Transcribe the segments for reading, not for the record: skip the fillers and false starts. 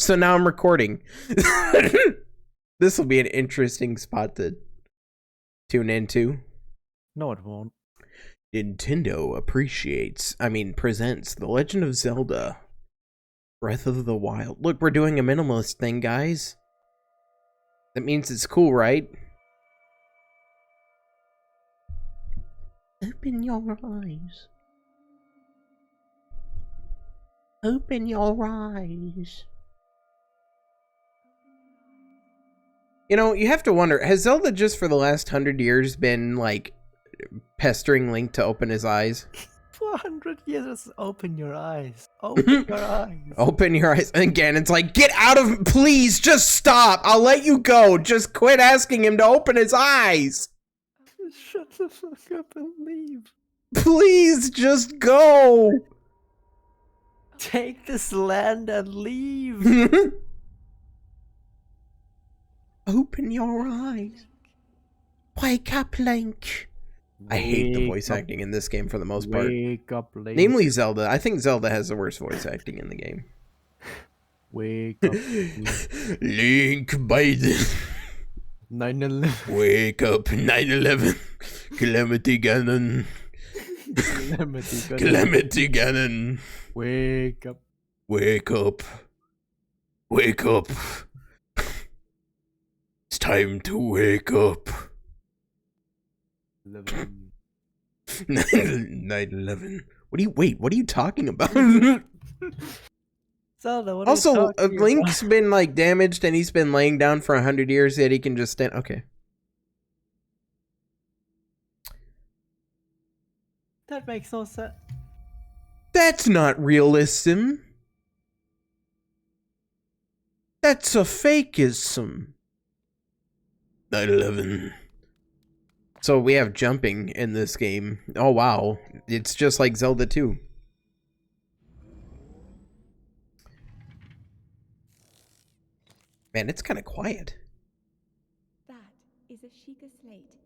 So now I'm recording. This will be an interesting spot to tune into. No, it won't. Nintendo presents The Legend of Zelda Breath of the Wild. Look, we're doing a minimalist thing, guys. That means it's cool, right? Open your eyes. Open your eyes. You know, you have to wonder, has Zelda just for the last 100 years been, like, pestering Link to open his eyes? 400 years, open your eyes. Open your eyes. Open your eyes. And Ganon's like, get out of, please, just stop. I'll let you go. Just quit asking him to open his eyes. Shut the fuck up and leave. Please, just go. Take this land and leave. Open your eyes. Wake up, Link. I hate the voice acting in this game for the most part. Wake up, Link. Namely Zelda. I think Zelda has the worst voice acting in the game. Wake up, Link Biden. 9/11. Wake up, 9/11. Calamity Ganon. Calamity Ganon. Wake up. Wake up. Wake up. It's time to wake up. 9/11. What are you talking about? Zelda, what Also, Link's been like damaged and he's been laying down for 100 years, yet he can just stand. Okay. That makes no sense. That's not realism. That's a fakeism. 9/11. So we have jumping in this game. Oh wow. It's just like Zelda 2. Man, it's kind of quiet. That is a Sheikah slate.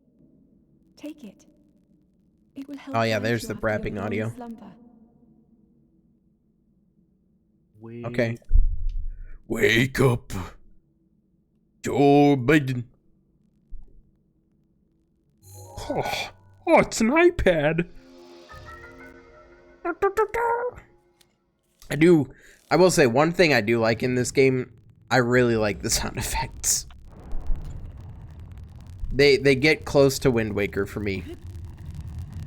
Take it. It will help. Oh yeah, guide there's you the after your brapping long audio. slumber. Okay. Wake up. Joe Biden. Oh, it's an iPad. I will say one thing I do like in this game. I really like the sound effects. They get close to Wind Waker for me.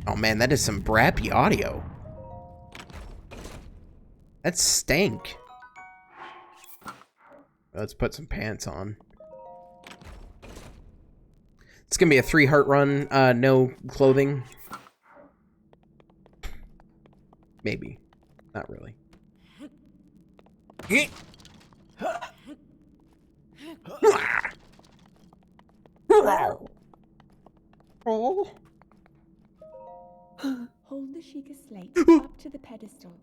Oh man, that is some brappy audio. That's stank. Let's put some pants on. It's gonna be a 3-heart run, no clothing. Maybe. Not really. Oh. Hold the Sheikah slate up to the pedestal.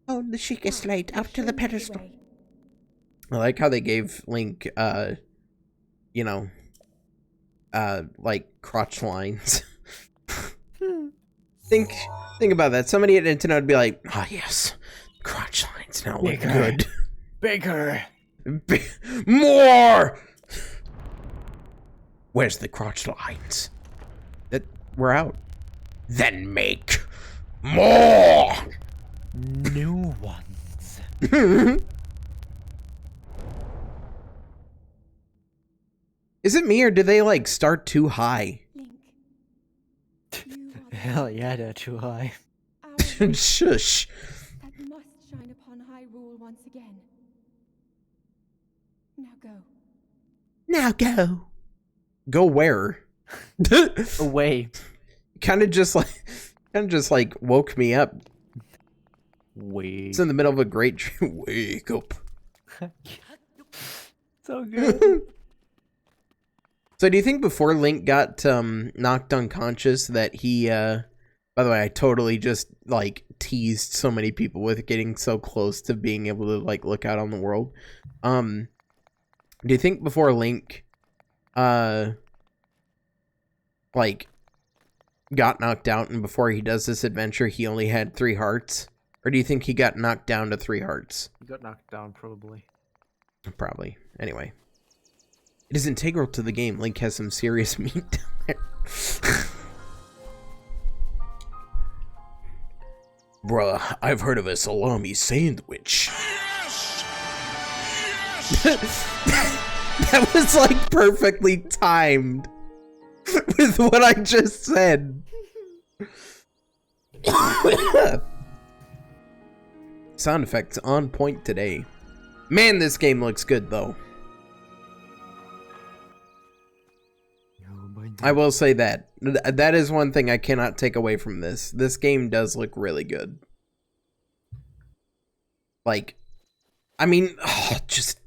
Hold the Sheikah slate up to the Show me pedestal. way. I like how they gave Link, you know, like crotch lines. Think about that. Somebody at Nintendo would be like, "Ah, yes, crotch lines now look good. Bigger. More. Where's the crotch lines? That we're out. Then make more New ones. Is it me or do they like start too high? Link. You are the Hell yeah, they're too high. our Shush. that must shine upon Hyrule once again. Now go. Now go. Go where? Away. kind of just like woke me up. Wait. It's in the middle of a great dream. Wake up. So good. So do you think before Link got knocked unconscious that he by the way, I totally just like teased so many people with getting so close to being able to like look out on the world. Do you think before Link like got knocked out and before he does this adventure he only had 3 hearts? Or do you think he got knocked down to 3 hearts? He got knocked down, probably. Probably. Anyway. It is integral to the game. Link has some serious meat down there. Bruh, I've heard of a salami sandwich. Yes! Yes! That was like perfectly timed with what I just said. Sound effects on point today. Man, this game looks good though. I will say that. That is one thing I cannot take away from this. This game does look really good. Like, I mean, just,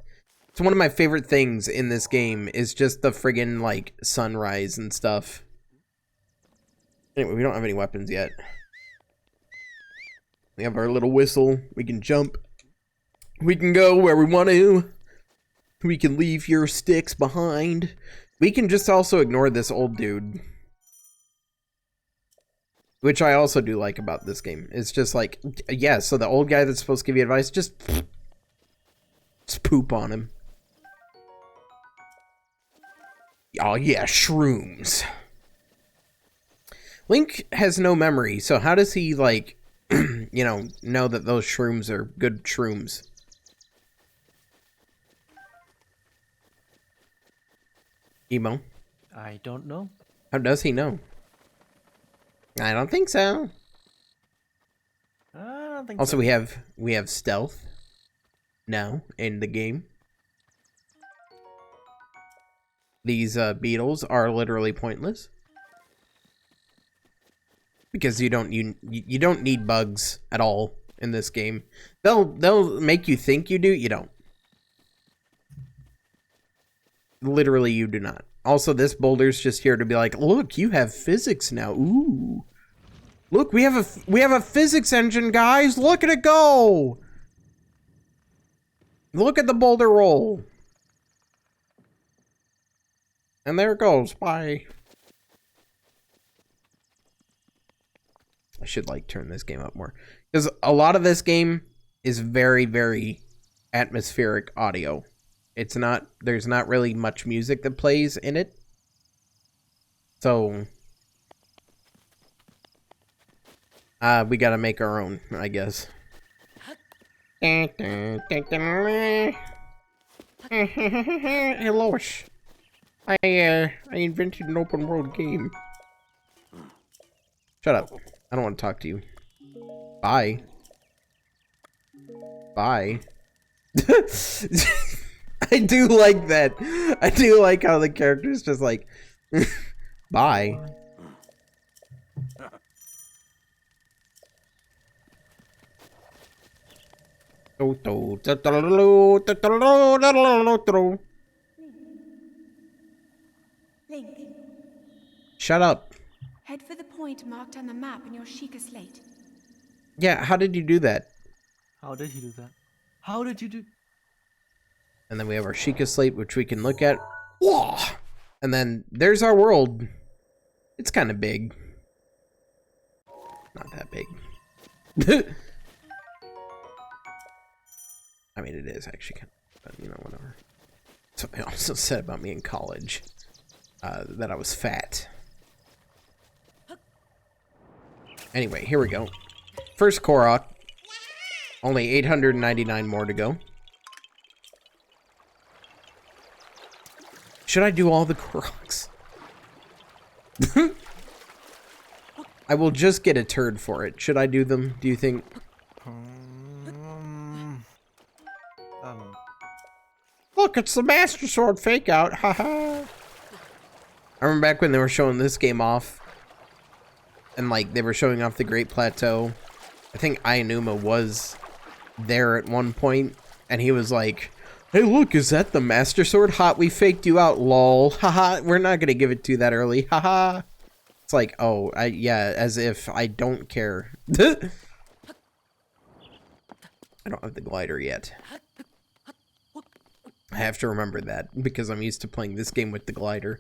it's one of my favorite things in this game is just the friggin' like sunrise and stuff. Anyway, we don't have any weapons yet. We have our little whistle. We can jump. We can go where we want to. We can leave your sticks behind. We can just also ignore this old dude. Which I also do like about this game. It's just like, yeah, so the old guy that's supposed to give you advice, just poop on him. Oh yeah, shrooms. Link has no memory, so how does he, like, you know that those shrooms are good shrooms? Emo? I don't know. How does he know? I don't think so. I don't think Also, so. we have stealth now in the game. These beetles are literally pointless because you don't need bugs at all in this game. They'll make you think you do. You don't. Literally, you do not. Also, this boulder's just here to be like, look, you have physics now. Ooh, look, we have a physics engine, guys. Look at it go. Look at the boulder roll. And there it goes. Bye. I should like turn this game up more because a lot of this game is very, very atmospheric audio. It's not, there's not really much music that plays in it. So, we gotta make our own, I guess. Hello. I invented an open world game. Shut up. I don't want to talk to you. Bye. Bye. I do like that. I do like how the character's just like, bye. Link, Shut up. head for the point marked on the map in your Sheikah slate. Yeah, how did you do that? How did you do that? How did you do? And then we have our Sheikah slate, which we can look at. Whoa! And then there's our world. It's kind of big. Not that big. I mean, it is actually kind of, but you know, whatever. Something also said about me in college, that I was fat. Anyway, here we go. First Korok. Only 899 more to go. Should I do all the Koroks? I will just get a turd for it. Should I do them, do you think? Look, it's the Master Sword fake out. Haha. I remember back when they were showing this game off. And like they were showing off the Great Plateau. I think Aonuma was there at one point. And he was like, hey, look, is that the Master Sword? Hot, we faked you out, lol. Haha, we're not gonna give it to you that early. Haha. It's like, oh, yeah, as if I don't care. I don't have the glider yet. I have to remember that because I'm used to playing this game with the glider.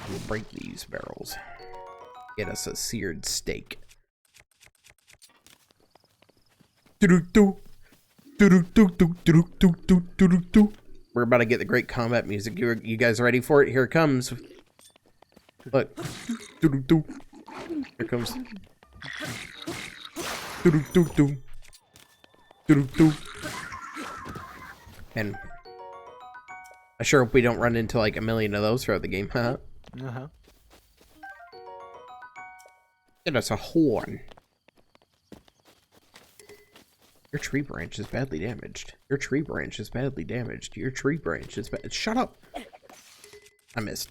We'll break these barrels. Get us a seared steak. We're about to get the great combat music. You guys ready for it? Here it comes. Look. Here comes. And I sure hope we don't run into like a million of those throughout the game, huh? Uh-huh. Get us a horn. Your tree branch is badly damaged. Your tree branch is badly damaged. Your tree branch is bad. Shut up! I missed.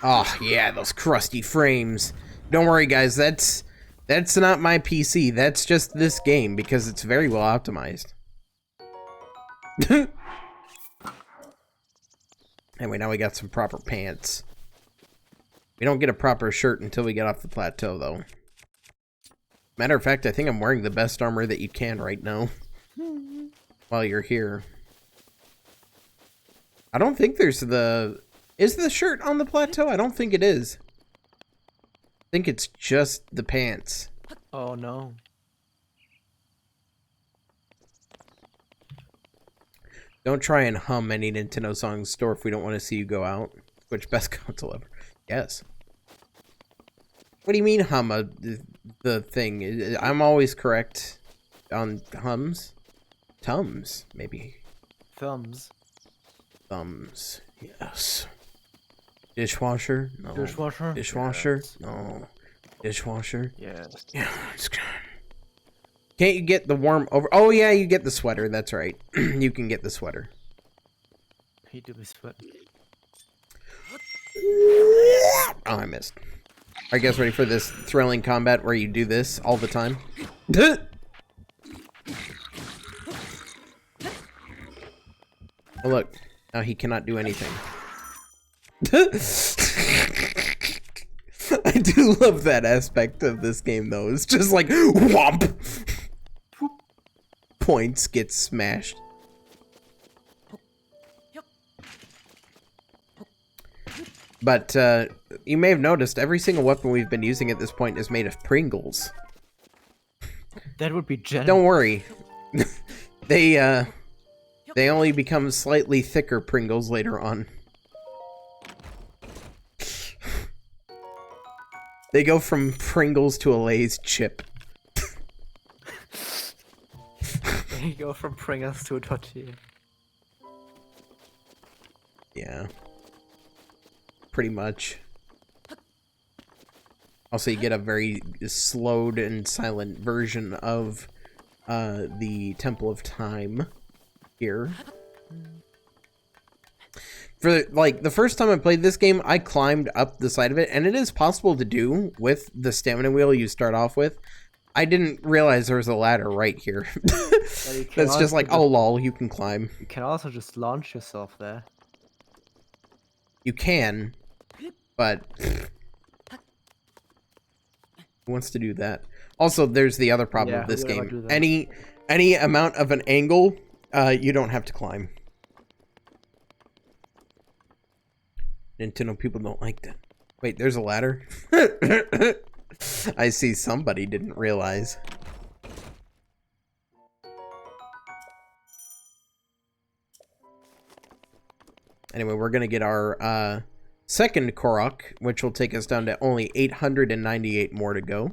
Oh, yeah, those crusty frames. Don't worry, guys, that's not my PC. That's just this game, because it's very well optimized. Anyway, now we got some proper pants. We don't get a proper shirt until we get off the plateau, though. Matter of fact, I think I'm wearing the best armor that you can right now. While you're here. I don't think there's the... Is the shirt on the plateau? I don't think it is. I think it's just the pants. Oh no. Don't try and hum any Nintendo songs, store if we don't want to see you go out. Which best console ever? Yes. What do you mean hum the thing? I'm always correct on hums. Tums, maybe. Thumbs. Thumbs. Yes. Dishwasher? No. Dishwasher? Dishwasher? Yes. No. Dishwasher? Yes. Yeah, it's good. Can't you get the warm over? Oh yeah, you get the sweater. That's right. You can get the sweater. He do be sweating. Oh, I missed. Are you guys ready for this thrilling combat where you do this all the time? Oh look, now he cannot do anything. I do love that aspect of this game though. It's just like whomp. Points get smashed. But you may have noticed every single weapon we've been using at this point is made of Pringles. That would be generous. Don't worry. They only become slightly thicker Pringles later on. They go from Pringles to a Lay's chip. There you go, from Pringles to a tortilla. Yeah. Pretty much. Also, you get a very slowed and silent version of the Temple of Time here. For, like, the first time I played this game, I climbed up the side of it, and it is possible to do with the stamina wheel you start off with. I didn't realize there was a ladder right here. That's just like, oh lol, you can climb. You can also just launch yourself there. You can, but who wants to do that? Also, there's the other problem with this game. Any amount of an angle, you don't have to climb. Nintendo people don't like that. Wait, there's a ladder? I see somebody didn't realize. Anyway, we're gonna get our second Korok, which will take us down to only 898 more to go.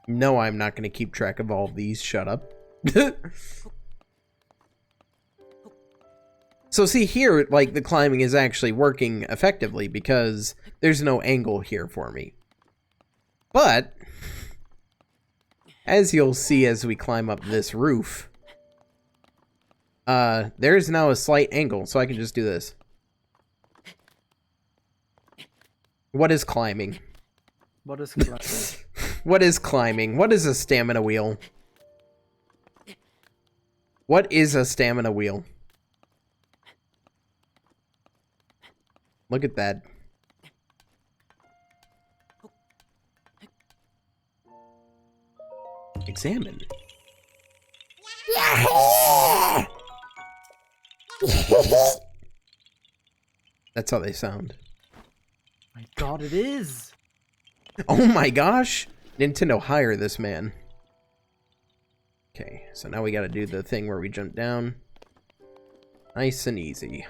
No, I'm not gonna keep track of all of these. Shut up. So see here, like, the climbing is actually working effectively because there's no angle here for me. But, as you'll see as we climb up this roof, there's now a slight angle, so I can just do this. What is climbing? What is climbing? What is climbing? What is a stamina wheel? What is a stamina wheel? Look at that. Examine. That's how they sound. My God, it is. Oh my gosh! Nintendo, hire this man. Okay, so now we gotta do the thing where we jump down. Nice and easy.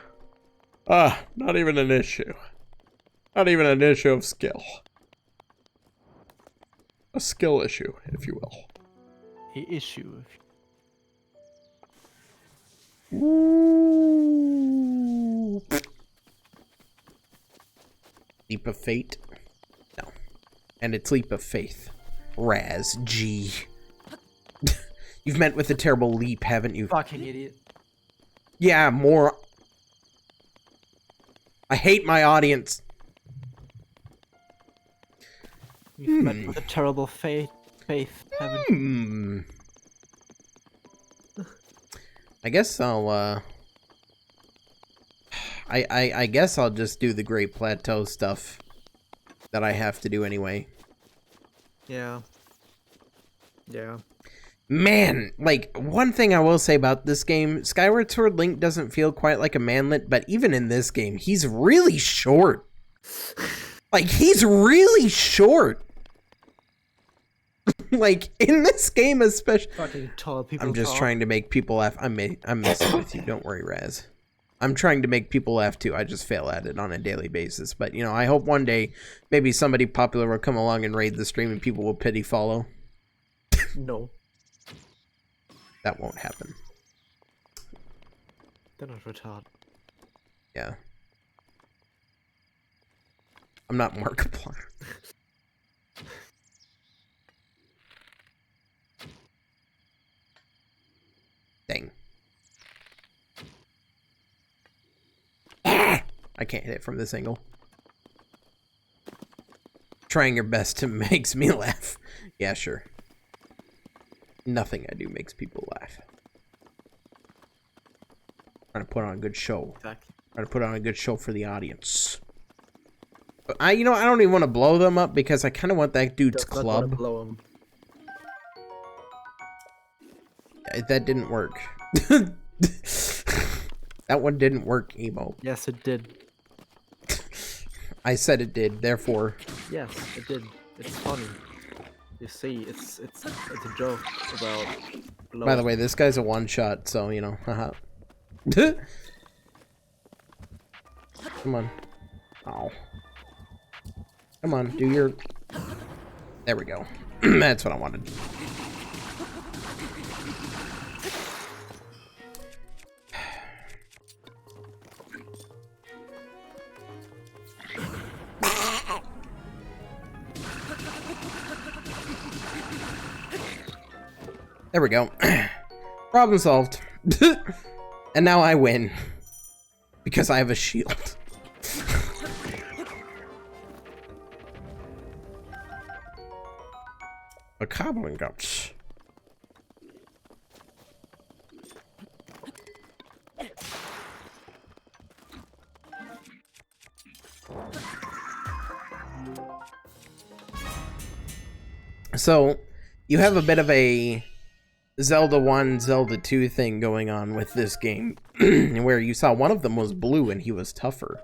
Ah, not even an issue. Not even an issue of skill. A skill issue, if you will. A issue. Ooh. Leap of fate? No. And it's leap of faith. Raz G. You've met with a terrible leap, haven't you? Fucking idiot. Yeah, more. I hate my audience. You've met with a terrible faith, haven't you? I guess I'll, I guess I'll just do the Great Plateau stuff that I have to do anyway. Yeah. Yeah. Man, like, one thing I will say about this game, Skyward Sword Link doesn't feel quite like a manlet, but even in this game, he's really short. Like, he's really short. Like, in this game especially. Fucking tall people. I'm just trying to make people laugh. I'm messing with you. Don't worry, Raz. I'm trying to make people laugh too. I just fail at it on a daily basis. But, you know, I hope one day maybe somebody popular will come along and raid the stream and people will pity follow. No. That won't happen. They're not retarded. Yeah. I'm not Markiplier. Dang. I can't hit it from this angle. Trying your best to makes me laugh. Yeah, sure. Nothing I do makes people laugh. Trying to put on a good show. Exactly. Trying to put on a good show for the audience. But I don't even want to blow them up because I kind of want that dude's Don't club. wanna blow 'em. That didn't work. That one didn't work, Emo. Yes, it did. I said it did, therefore. Yes, it did. It's funny. You see, it's a joke about. By the way, this guy's a one-shot, so, you know, haha. Come on. Ow. Come on, do your... There we go. That's what I wanted. There we go. Problem solved. And now I win. Because I have a shield. A goblin guts. So, you have a bit of a Zelda 1, Zelda 2 thing going on with this game, where you saw one of them was blue and he was tougher.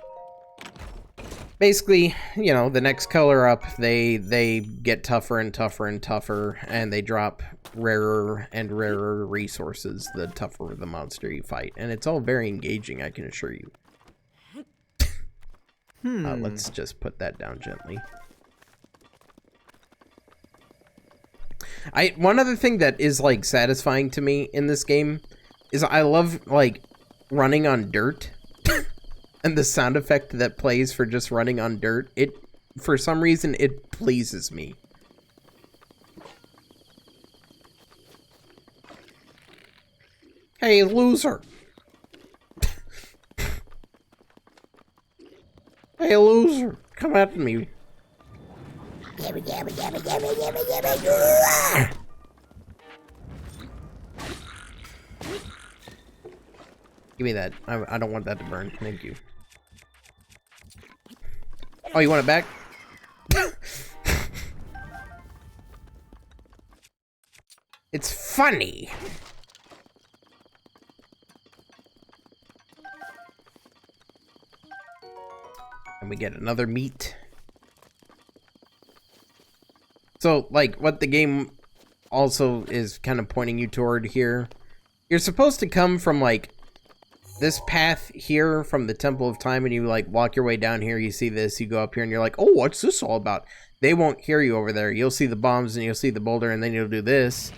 Basically, you know, the next color up, they get tougher and tougher and tougher, and they drop rarer and rarer resources the tougher the monster you fight. And it's all very engaging, I can assure you. Let's just put that down gently. One other thing that is, like, satisfying to me in this game is I love, like, running on dirt. And the sound effect that plays for just running on dirt, for some reason, it pleases me. Hey, loser. Hey, loser. Come at me. Give me that. I don't want that to burn. Thank you. Oh, you want it back? It's funny. And we get another meat. So, like, what the game also is kind of pointing you toward here, you're supposed to come from, like, this path here from the Temple of Time, and you, like, walk your way down here, you see this, you go up here, and you're like, oh, what's this all about? They won't hear you over there. You'll see the bombs, and you'll see the boulder, and then you'll do this.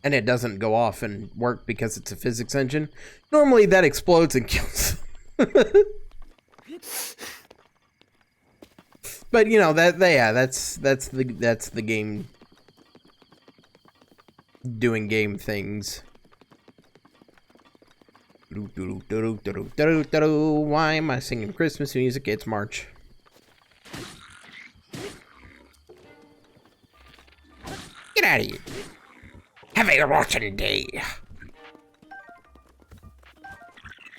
And it doesn't go off and work because it's a physics engine. Normally, that explodes and kills them. But, you know, that's the game doing game things. Why am I singing Christmas music? It's March. Get out of here. Have a rotten day.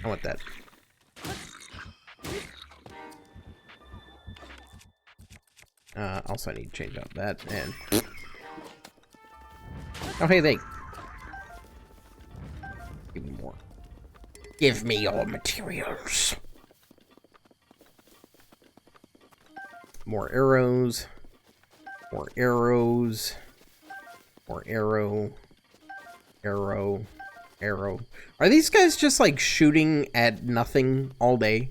I want that. Also I need to change out that and... Oh, hey, they. Give me more. Give me your materials. More arrows. More arrows. More arrow. Arrow. Arrow. Are these guys just like shooting at nothing all day?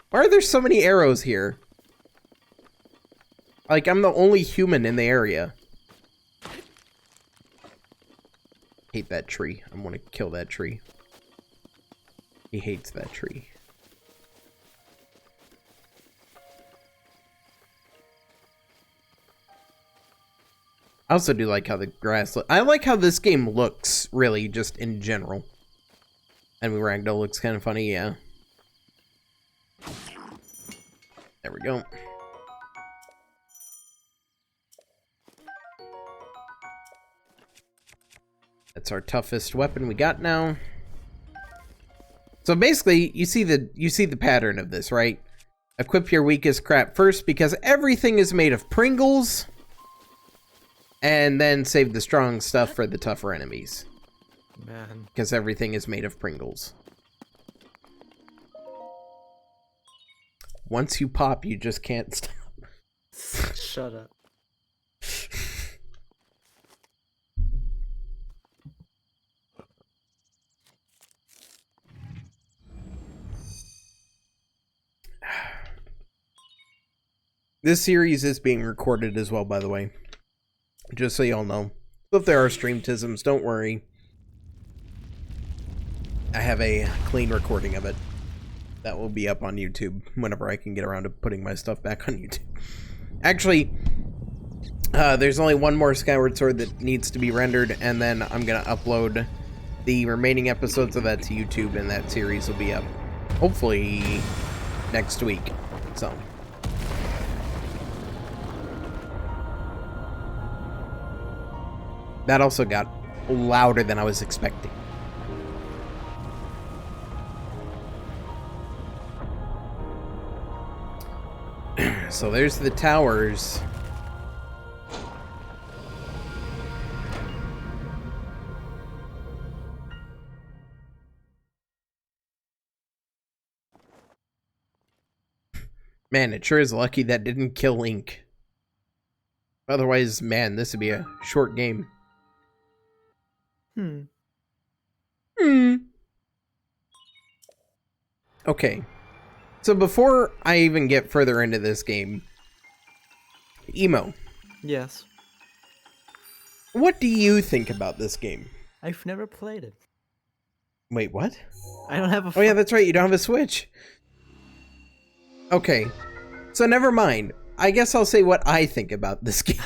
Why are there so many arrows here? Like, I'm the only human in the area. Hate that tree. I want to kill that tree. He hates that tree. I also do like how the grass I like how this game looks, really, just in general. And Ragdoll looks kind of funny, yeah. There we go. That's our toughest weapon we got now. So basically, you see the pattern of this, right? Equip your weakest crap first because everything is made of Pringles. And then save the strong stuff for the tougher enemies. Man. Because everything is made of Pringles. Once you pop, you just can't stop. Shut up. This series is being recorded as well, by the way. Just so y'all know. So if there are streamtisms, don't worry. I have a clean recording of it. That will be up on YouTube whenever I can get around to putting my stuff back on YouTube. Actually, there's only one more Skyward Sword that needs to be rendered, and then I'm going to upload the remaining episodes of that to YouTube, and that series will be up, hopefully, next week. So... that also got louder than I was expecting. So there's the towers. Man, it sure is lucky that didn't kill Link. Otherwise, man, this would be a short game. Okay. So before I even get further into this game, Emo. Yes. What do you think about this game? I've never played it. Wait, what? I don't have a... Oh yeah, that's right, you don't have a Switch. Okay. So never mind. I guess I'll say what I think about this game.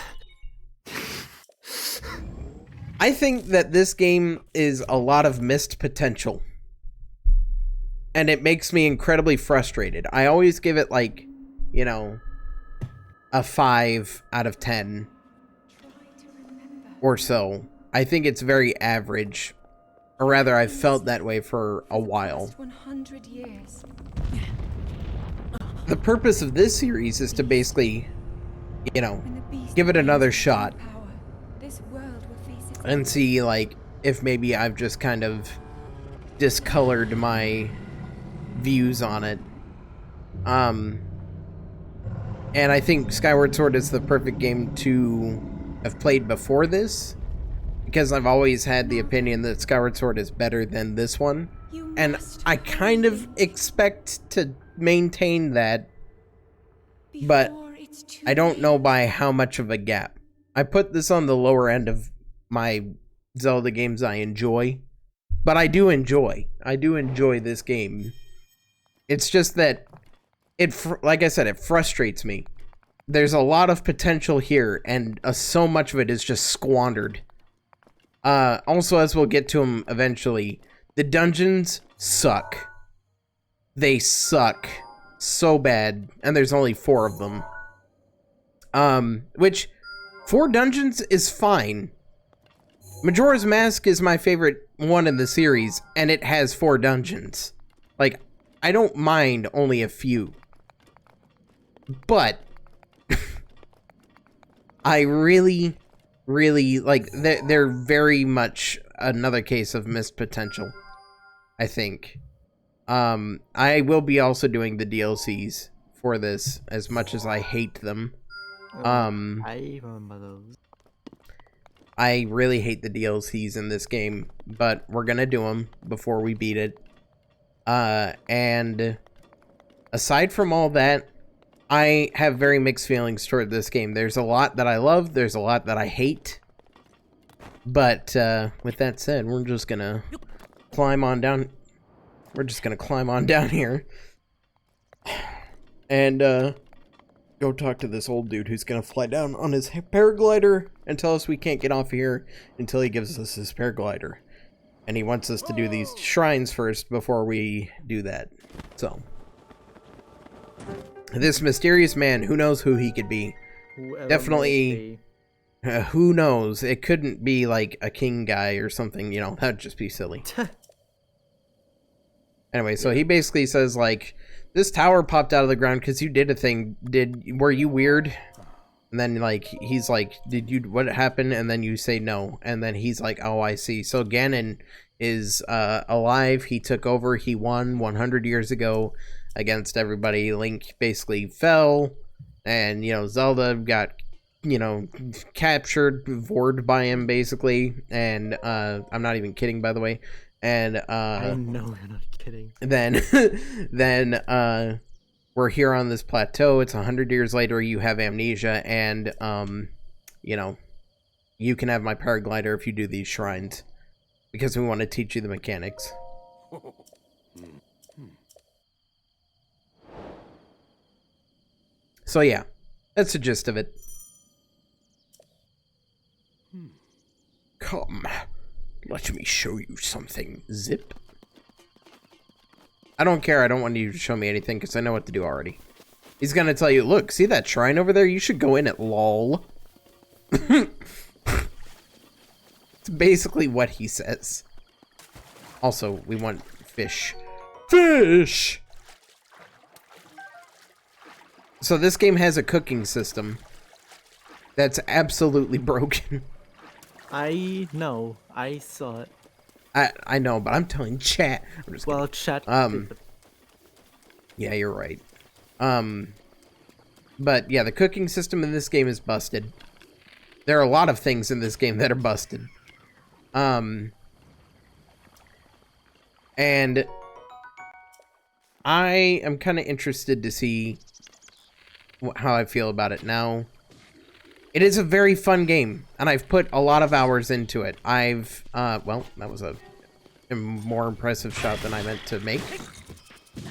I think that this game is a lot of missed potential. And it makes me incredibly frustrated. I always give it, like, you know, a 5 out of 10. Or so. I think it's very average. Or rather, I've felt that way for a while. 100 years. The purpose of this series is to basically, you know, give it another shot. And see, like, if maybe I've just kind of discolored my views on it. And I think Skyward Sword is the perfect game to have played before this, because I've always had the opinion that Skyward Sword is better than this one, and I kind of expect to maintain that, but I don't know by how much of a gap. I put this on the lower end of my Zelda games I enjoy, but I do enjoy this game. It's just that like I said, it frustrates me. There's a lot of potential here, and so much of it is just squandered. Also, as we'll get to them eventually, the dungeons suck. They suck so bad, and there's only 4 of them. Which, 4 dungeons is fine. Majora's Mask is my favorite one in the series, and it has 4 dungeons. Like, I don't mind only a few. But I really, like, they're very much another case of missed potential, I think. I will be also doing the DLCs for this, as much as I hate them. I remember those. I really hate the DLCs in this game, but we're gonna do them before we beat it. And aside from all that, I have very mixed feelings toward this game. There's a lot that I love, there's a lot that I hate. But, with that said, we're just gonna climb on down. We're just gonna climb on down here. And, go talk to this old dude who's gonna fly down on his paraglider and tell us we can't get off here until he gives us his paraglider. And he wants us to do these shrines first before we do that. So, this mysterious man, who knows who he could be? Whoever Definitely, who knows? It couldn't be like a king guy or something, you know, that'd just be silly. Anyway, so he basically says, like, this tower popped out of the ground because you did a thing. Were you weird? And then, like, he's like, what happened? And then you say no. And then he's like, oh, I see. So Ganon is alive. He took over. He won 100 years ago against everybody. Link basically fell. And, you know, Zelda got, you know, captured, vored by him, basically. And, I'm not even kidding, by the way. And, I know you're not kidding. Then, we're here on this plateau. It's 100 years later. You have amnesia, and you know, you can have my paraglider if you do these shrines, because we want to teach you the mechanics. So yeah, that's the gist of it. Come, let me show you something. Zip. I don't care. I don't want you to show me anything because I know what to do already. He's going to tell you, look, see that shrine over there? You should go in it, lol. It's basically what he says. Also, we want fish. Fish! So this game has a cooking system that's absolutely broken. I know. I saw it. I know, but I'm telling chat. I'm just Well, kidding. chat. Yeah, you're right. But yeah, the cooking system in this game is busted. There are a lot of things in this game that are busted. And I am kind of interested to see how I feel about it now. It is a very fun game, and I've put a lot of hours into it. Well, that was a more impressive shot than I meant to make,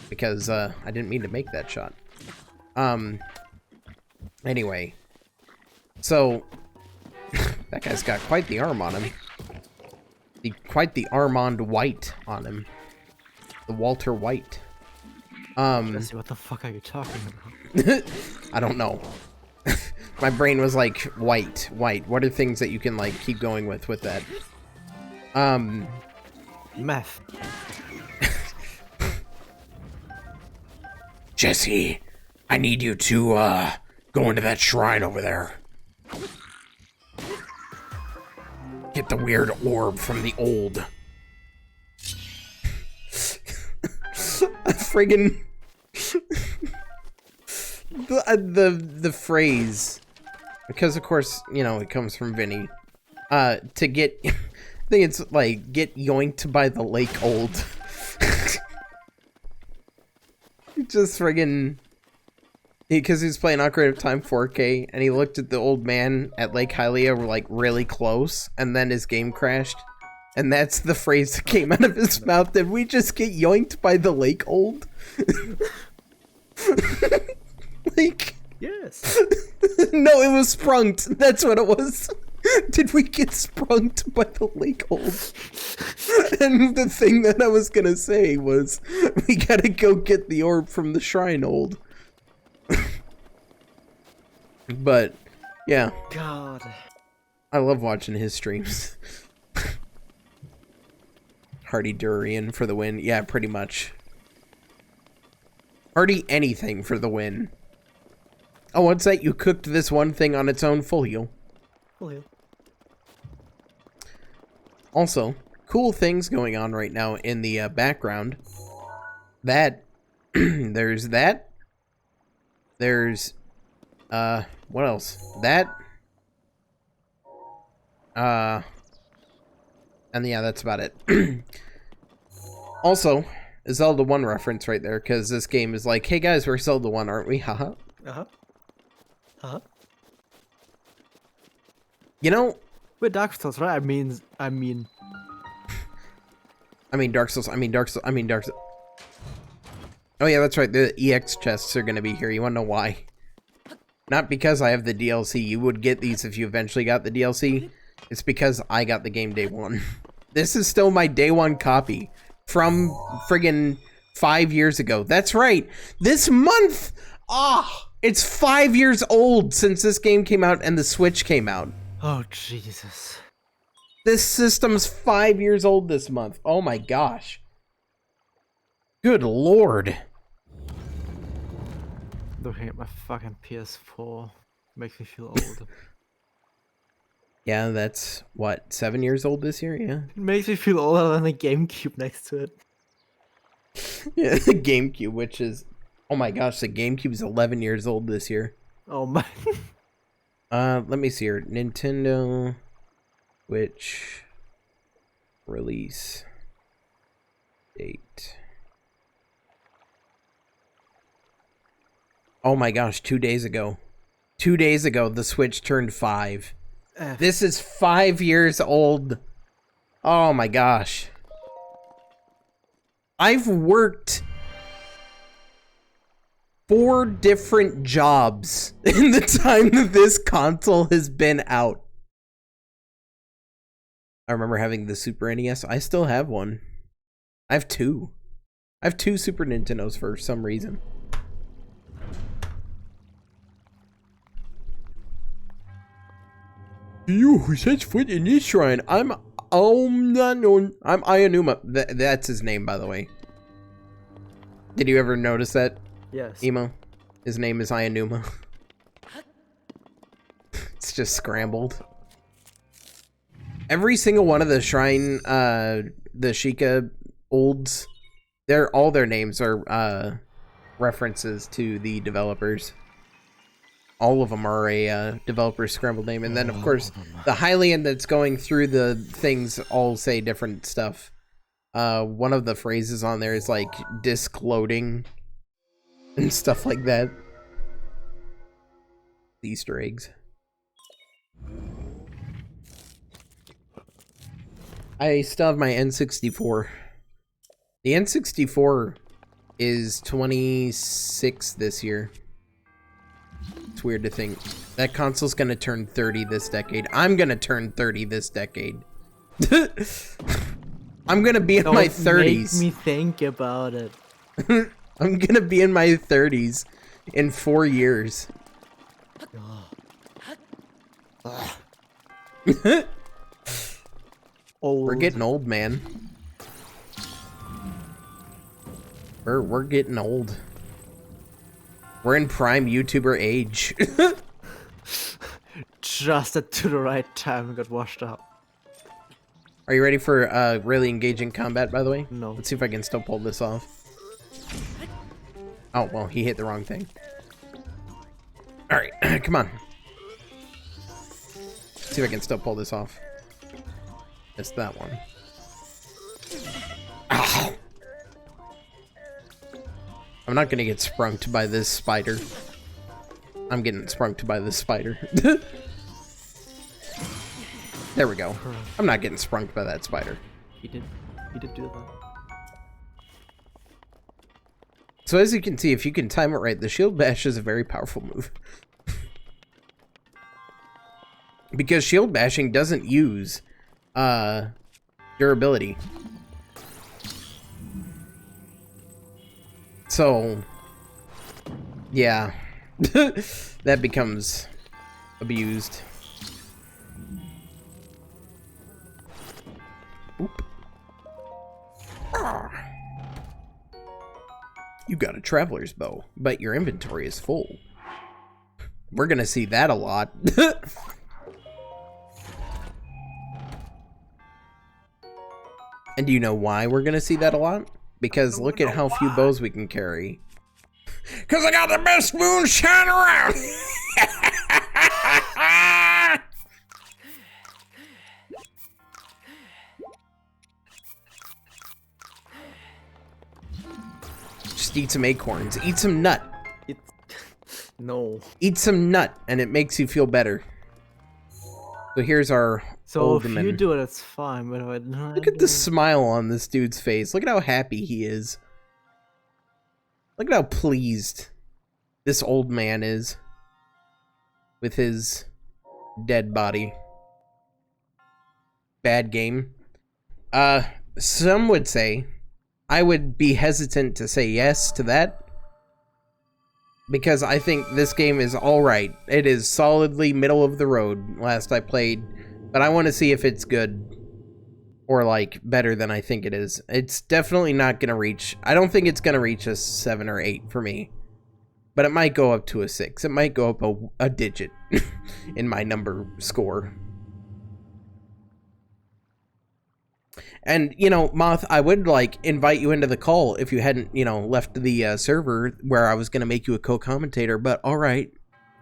because, I didn't mean to make that shot. Anyway. So, that guy's got quite the arm on him. Quite the Armand White on him. The Walter White. Jesse, what the fuck are you talking about? I don't know. My brain was like, white. What are things that you can, like, keep going with that? Meth. Jesse, I need you to, go into that shrine over there. Get the weird orb from the old. friggin' the phrase, because of course, you know, it comes from Vinny. To get, I think it's like, get yoinked by the lake old. Just friggin', because he was playing Ocarina of Time 4K, and he looked at the old man at Lake Hylia, like really close, and then his game crashed. And that's the phrase that came out of his mouth. Did we just get yoinked by the lake old? Like, Yes. no, it was sprunked. That's what it was. Did we get sprunked by the lake old? And the thing that I was gonna say was, we gotta go get the orb from the shrine old. But, yeah. God. I love watching his streams. Hardy Durian for the win. Yeah, pretty much. Hardy anything for the win. Oh, what's that? You cooked this one thing on its own, full heal. Full heal. Also, cool things going on right now in the background. That, there's that. There's, what else? That. And yeah, that's about it. Also, a Zelda 1 reference right there, because this game is like, hey guys, we're Zelda 1, aren't we? Haha. Uh-huh. Uh-huh. You know... We're Dark Souls, right? I mean... Dark Souls, Dark Souls. Oh yeah, that's right, the EX chests are gonna be here. You wanna know why? Not because I have the DLC. You would get these if you eventually got the DLC. It's because I got the game day one. This is still my day one copy from friggin' 5 years ago. That's right. This month, it's 5 years old since this game came out and the Switch came out. Oh, Jesus. This system's 5 years old this month. Oh my gosh. Good lord. Looking at my fucking PS4 makes me feel old. Yeah, that's, what, 7 years old this year? Yeah. It makes me feel older than the GameCube next to it. Yeah, the GameCube, which is... Oh my gosh, the GameCube is 11 years old this year. Oh my... Let me see here. Nintendo... Which... Release... Date... Oh my gosh, 2 days ago. 2 days ago, the Switch turned 5. This is 5 years old. Oh my gosh. I've worked 4 different jobs in the time that this console has been out. I remember having the Super NES. I still have one. I have 2. I have 2 Super Nintendos for some reason. You who sets foot in this shrine, I'm Ayanuma. That's his name, by the way. Did you ever notice that? Yes. Emo? His name is Ayanuma. It's just scrambled. Every single one of the shrine, the Sheikah olds, all their names are references to the developers. All of them are a developer's scrambled name. And then, of course, the Hylian that's going through the things all say different stuff. One of the phrases on there is like disk loading and stuff like that. Easter eggs. I still have my N64. The N64 is 26 this year. It's weird to think. That console's gonna turn 30 this decade. I'm gonna turn 30 this decade. I'm gonna be in my 30s. Make me think about it. I'm gonna be in my 30s in 4 years. Old. We're getting old, man. We're getting old. We're in prime YouTuber age. Just at the right time and got washed out. Are you ready for really engaging combat, by the way? No. Let's see if I can still pull this off. Oh, well, he hit the wrong thing. Alright, come on. See if I can still pull this off. It's that one. Ow. I'm not gonna get sprunked by this spider. I'm getting sprunked by this spider. There we go. I'm not getting sprunked by that spider. He did do that. So as you can see, if you can time it right, the shield bash is a very powerful move. Because shield bashing doesn't use durability. So yeah. That becomes abused. Oop. You got a traveler's bow, but your inventory is full. We're gonna see that a lot. And do you know why we're gonna see that a lot? Because look at how few bows we can carry. Cause I got the best moonshine around! Just eat some acorns. Eat some nut. No. Eat some nut, and it makes you feel better. So here's our So if Oldman. you do it, it's fine. But if I don't, Look at the smile on this dude's face. Look at how happy he is. Look at how pleased this old man is with his dead body. Bad game. Some would say, I would be hesitant to say yes to that, because I think this game is alright. It is solidly middle of the road last I played, but I want to see if it's good or like better than I think it is. It's definitely not gonna reach, I don't think it's gonna reach a 7 or 8 for me, but it might go up to a 6. It might go up a digit in my number score. And, you know, Moth, I would, like, invite you into the call if you hadn't, you know, left the server where I was going to make you a co-commentator, but alright.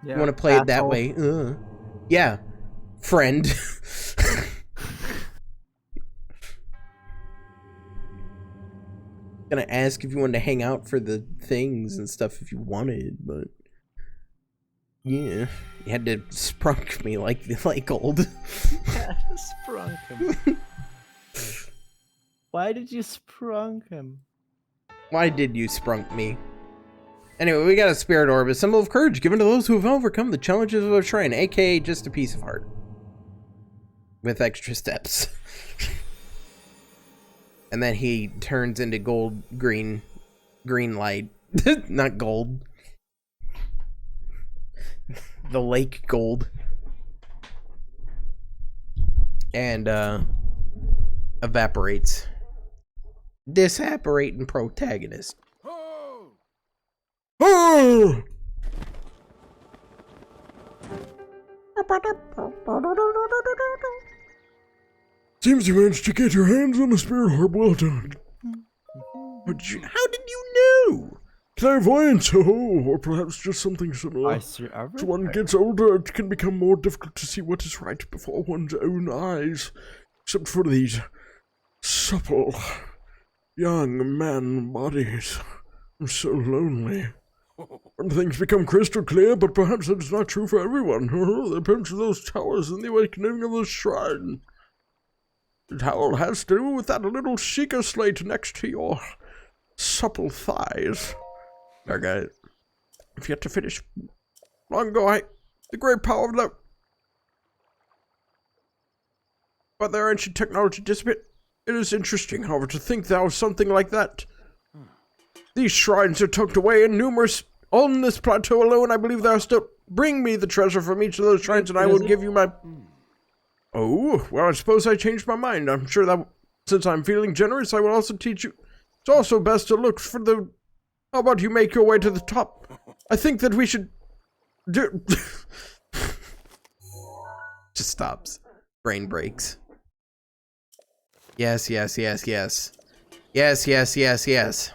yeah, You want to play it that asshole. way? Yeah. Friend. Gonna ask if you wanted to hang out for the things and stuff if you wanted, but... yeah. You had to sprunk me like old. Yeah, sprung him. Why did you sprung him? Why did you sprunk me? Anyway, we got a spirit orb, a symbol of courage given to those who have overcome the challenges of a shrine, aka just a piece of heart. With extra steps. And then he turns into green light. Not gold. The lake gold. And, evaporates. Disapparating protagonist. Oh! Seems you managed to get your hands on a spirit orb. Well done. How did you know? Clairvoyance, or perhaps just something similar. I see everything. As one gets older, it can become more difficult to see what is right before one's own eyes. Except for these supple, young man bodies. I'm so lonely. When things become crystal clear, but perhaps that's not true for everyone. The appearance of those towers and the awakening of the shrine. The towel has to do with that little Sheikah slate next to your supple thighs. Okay. I've yet to finish. Long ago, the great power of the... but their ancient technology dissipate. It is interesting, however, to think there was something like that. These shrines are tucked away in numerous... on this plateau alone, I believe there are still... bring me the treasure from each of those shrines and I will give you my... Oh, well, I suppose I changed my mind. I'm sure that since I'm feeling generous, I will also teach you. It's also best to look for the... how about you make your way to the top? I think that we should do... Just stops. Brain breaks. Yes, yes, yes, yes. Yes, yes, yes, yes.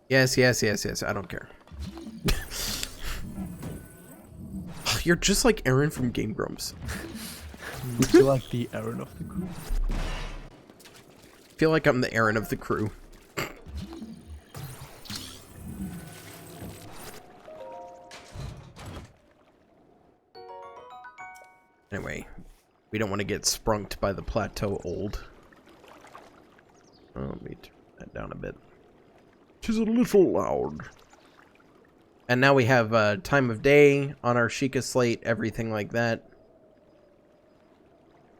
Yes, yes, yes, yes. I don't care. You're just like Aaron from Game Grumps. You like the Aaron of the crew? I feel like I'm the Aaron of the crew. Anyway, we don't want to get sprunked by the plateau old. Oh, let me turn that down a bit. Tis a little loud. And now we have time of day on our Sheikah slate, everything like that.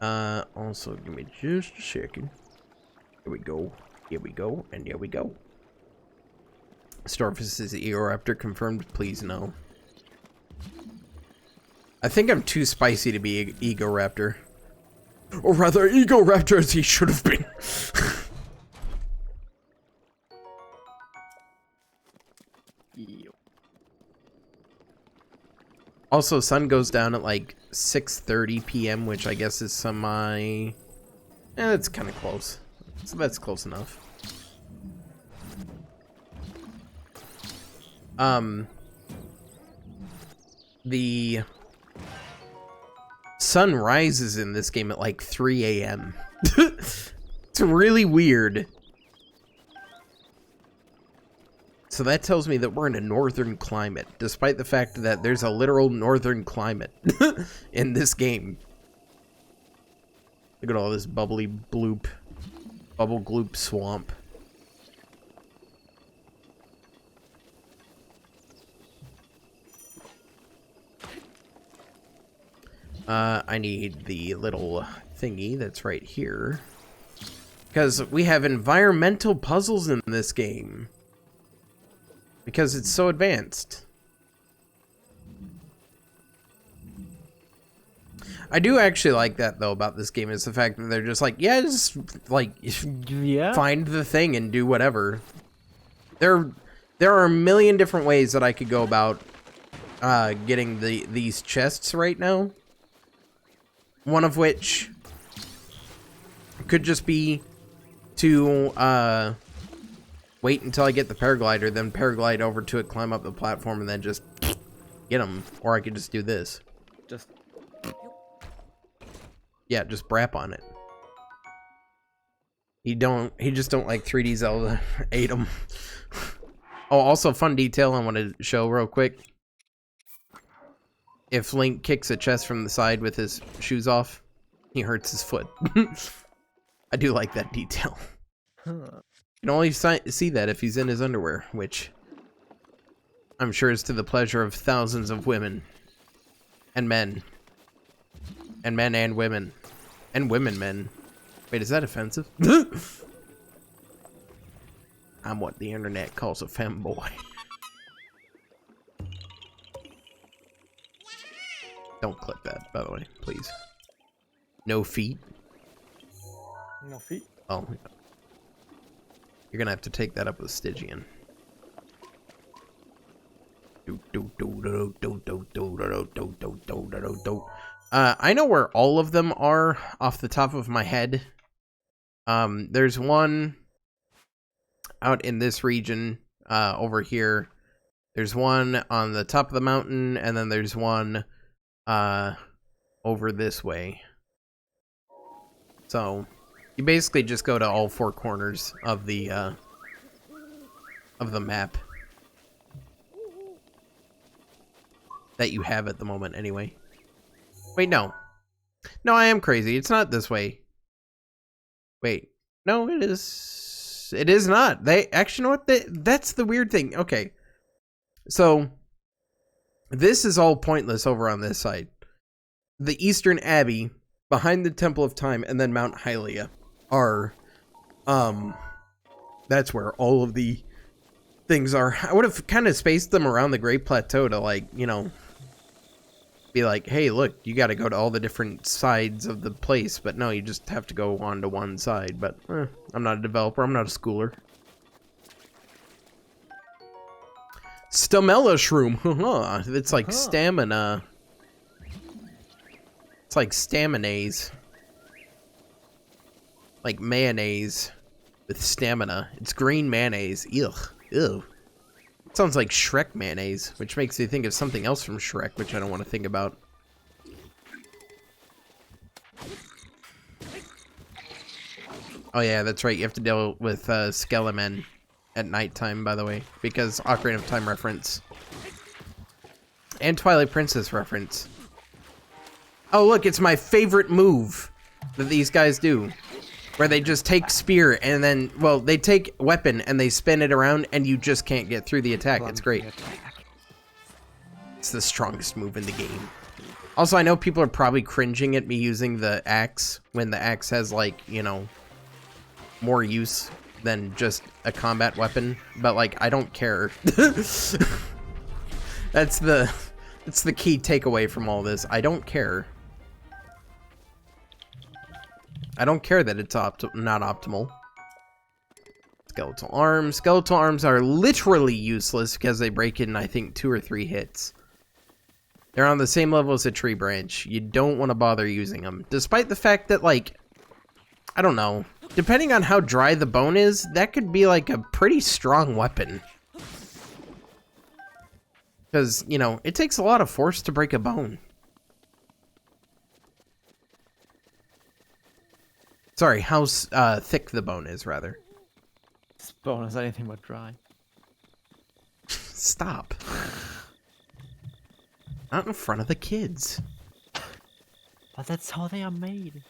Also, give me just a second. Here we go. Here we go. And here we go. Storfus is Eoraptor confirmed. Please no. I think I'm too spicy to be Egoraptor. Or rather, Egoraptor as he should have been. Also, sun goes down at like 6:30 p.m., which I guess is semi... that's kind of close. So that's close enough. The sun rises in this game at like 3 a.m. It's really weird. So that tells me that we're in a northern climate, despite the fact that there's a literal northern climate in this game. Look at all this bubbly bloop, bubble gloop swamp. I need the little thingy that's right here, because we have environmental puzzles in this game. Because it's so advanced. I do actually like that, though, about this game, is the fact that they're just like, yeah, just, like, Yeah. find the thing and do whatever. There are a million different ways that I could go about getting these chests right now. One of which could just be to, wait until I get the paraglider, then paraglide over to it, climb up the platform, and then just get them. Or I could just do this. Just... Yeah, just brap on it. He just don't like 3D Zelda. Ate him. Oh, also fun detail I want to show real quick. If Link kicks a chest from the side with his shoes off, he hurts his foot. I do like that detail. Huh. You can only see that if he's in his underwear, which I'm sure is to the pleasure of thousands of women and men. And men and women. And women men. Wait, is that offensive? I'm what the internet calls a femboy. Don't clip that, by the way, please. No feet. No feet. Oh, you're gonna have to take that up with Stygian. I know where all of them are off the top of my head. There's one out in this region, over here. There's one on the top of the mountain, and then there's one over this way. So you basically just go to all four corners of the map that you have at the moment anyway. Wait, no. No, I am crazy. It's not this way. Wait. No, it is. It is not. They actually, you know what? That's the weird thing. Okay. So this is all pointless over on this side. The Eastern Abbey, behind the Temple of Time, and then Mount Hylia are, that's where all of the things are. I would have kind of spaced them around the Great Plateau to, like, you know, be like, hey, look, you got to go to all the different sides of the place. But no, you just have to go on to one side. But I'm not a developer. I'm not a schooler. Stamella shroom. It's like stamina. It's like staminaise. Like mayonnaise with stamina. It's green mayonnaise. Ugh. Ew. Sounds like Shrek mayonnaise, which makes me think of something else from Shrek, which I don't want to think about. Oh yeah, that's right. You have to deal with Skelemen at nighttime, by the way, because Ocarina of Time reference. And Twilight Princess reference. Oh look, it's my favorite move that these guys do. Where they just take spear and then, well, they take weapon and they spin it around and you just can't get through the attack. It's great. It's the strongest move in the game. Also, I know people are probably cringing at me using the axe when the axe has, like, you know, more use than just a combat weapon. But, like, I don't care. That's the key takeaway from all this. I don't care. I don't care that it's not optimal. Skeletal arms. Skeletal arms are literally useless because they break in, I think, 2 or 3 hits. They're on the same level as a tree branch. You don't want to bother using them. Despite the fact that, like, I don't know. Depending on how dry the bone is, that could be, like, a pretty strong weapon. Because, you know, it takes a lot of force to break a bone. Sorry, how thick the bone is, rather. This bone is anything but dry. Stop. Not in front of the kids. But that's how they are made.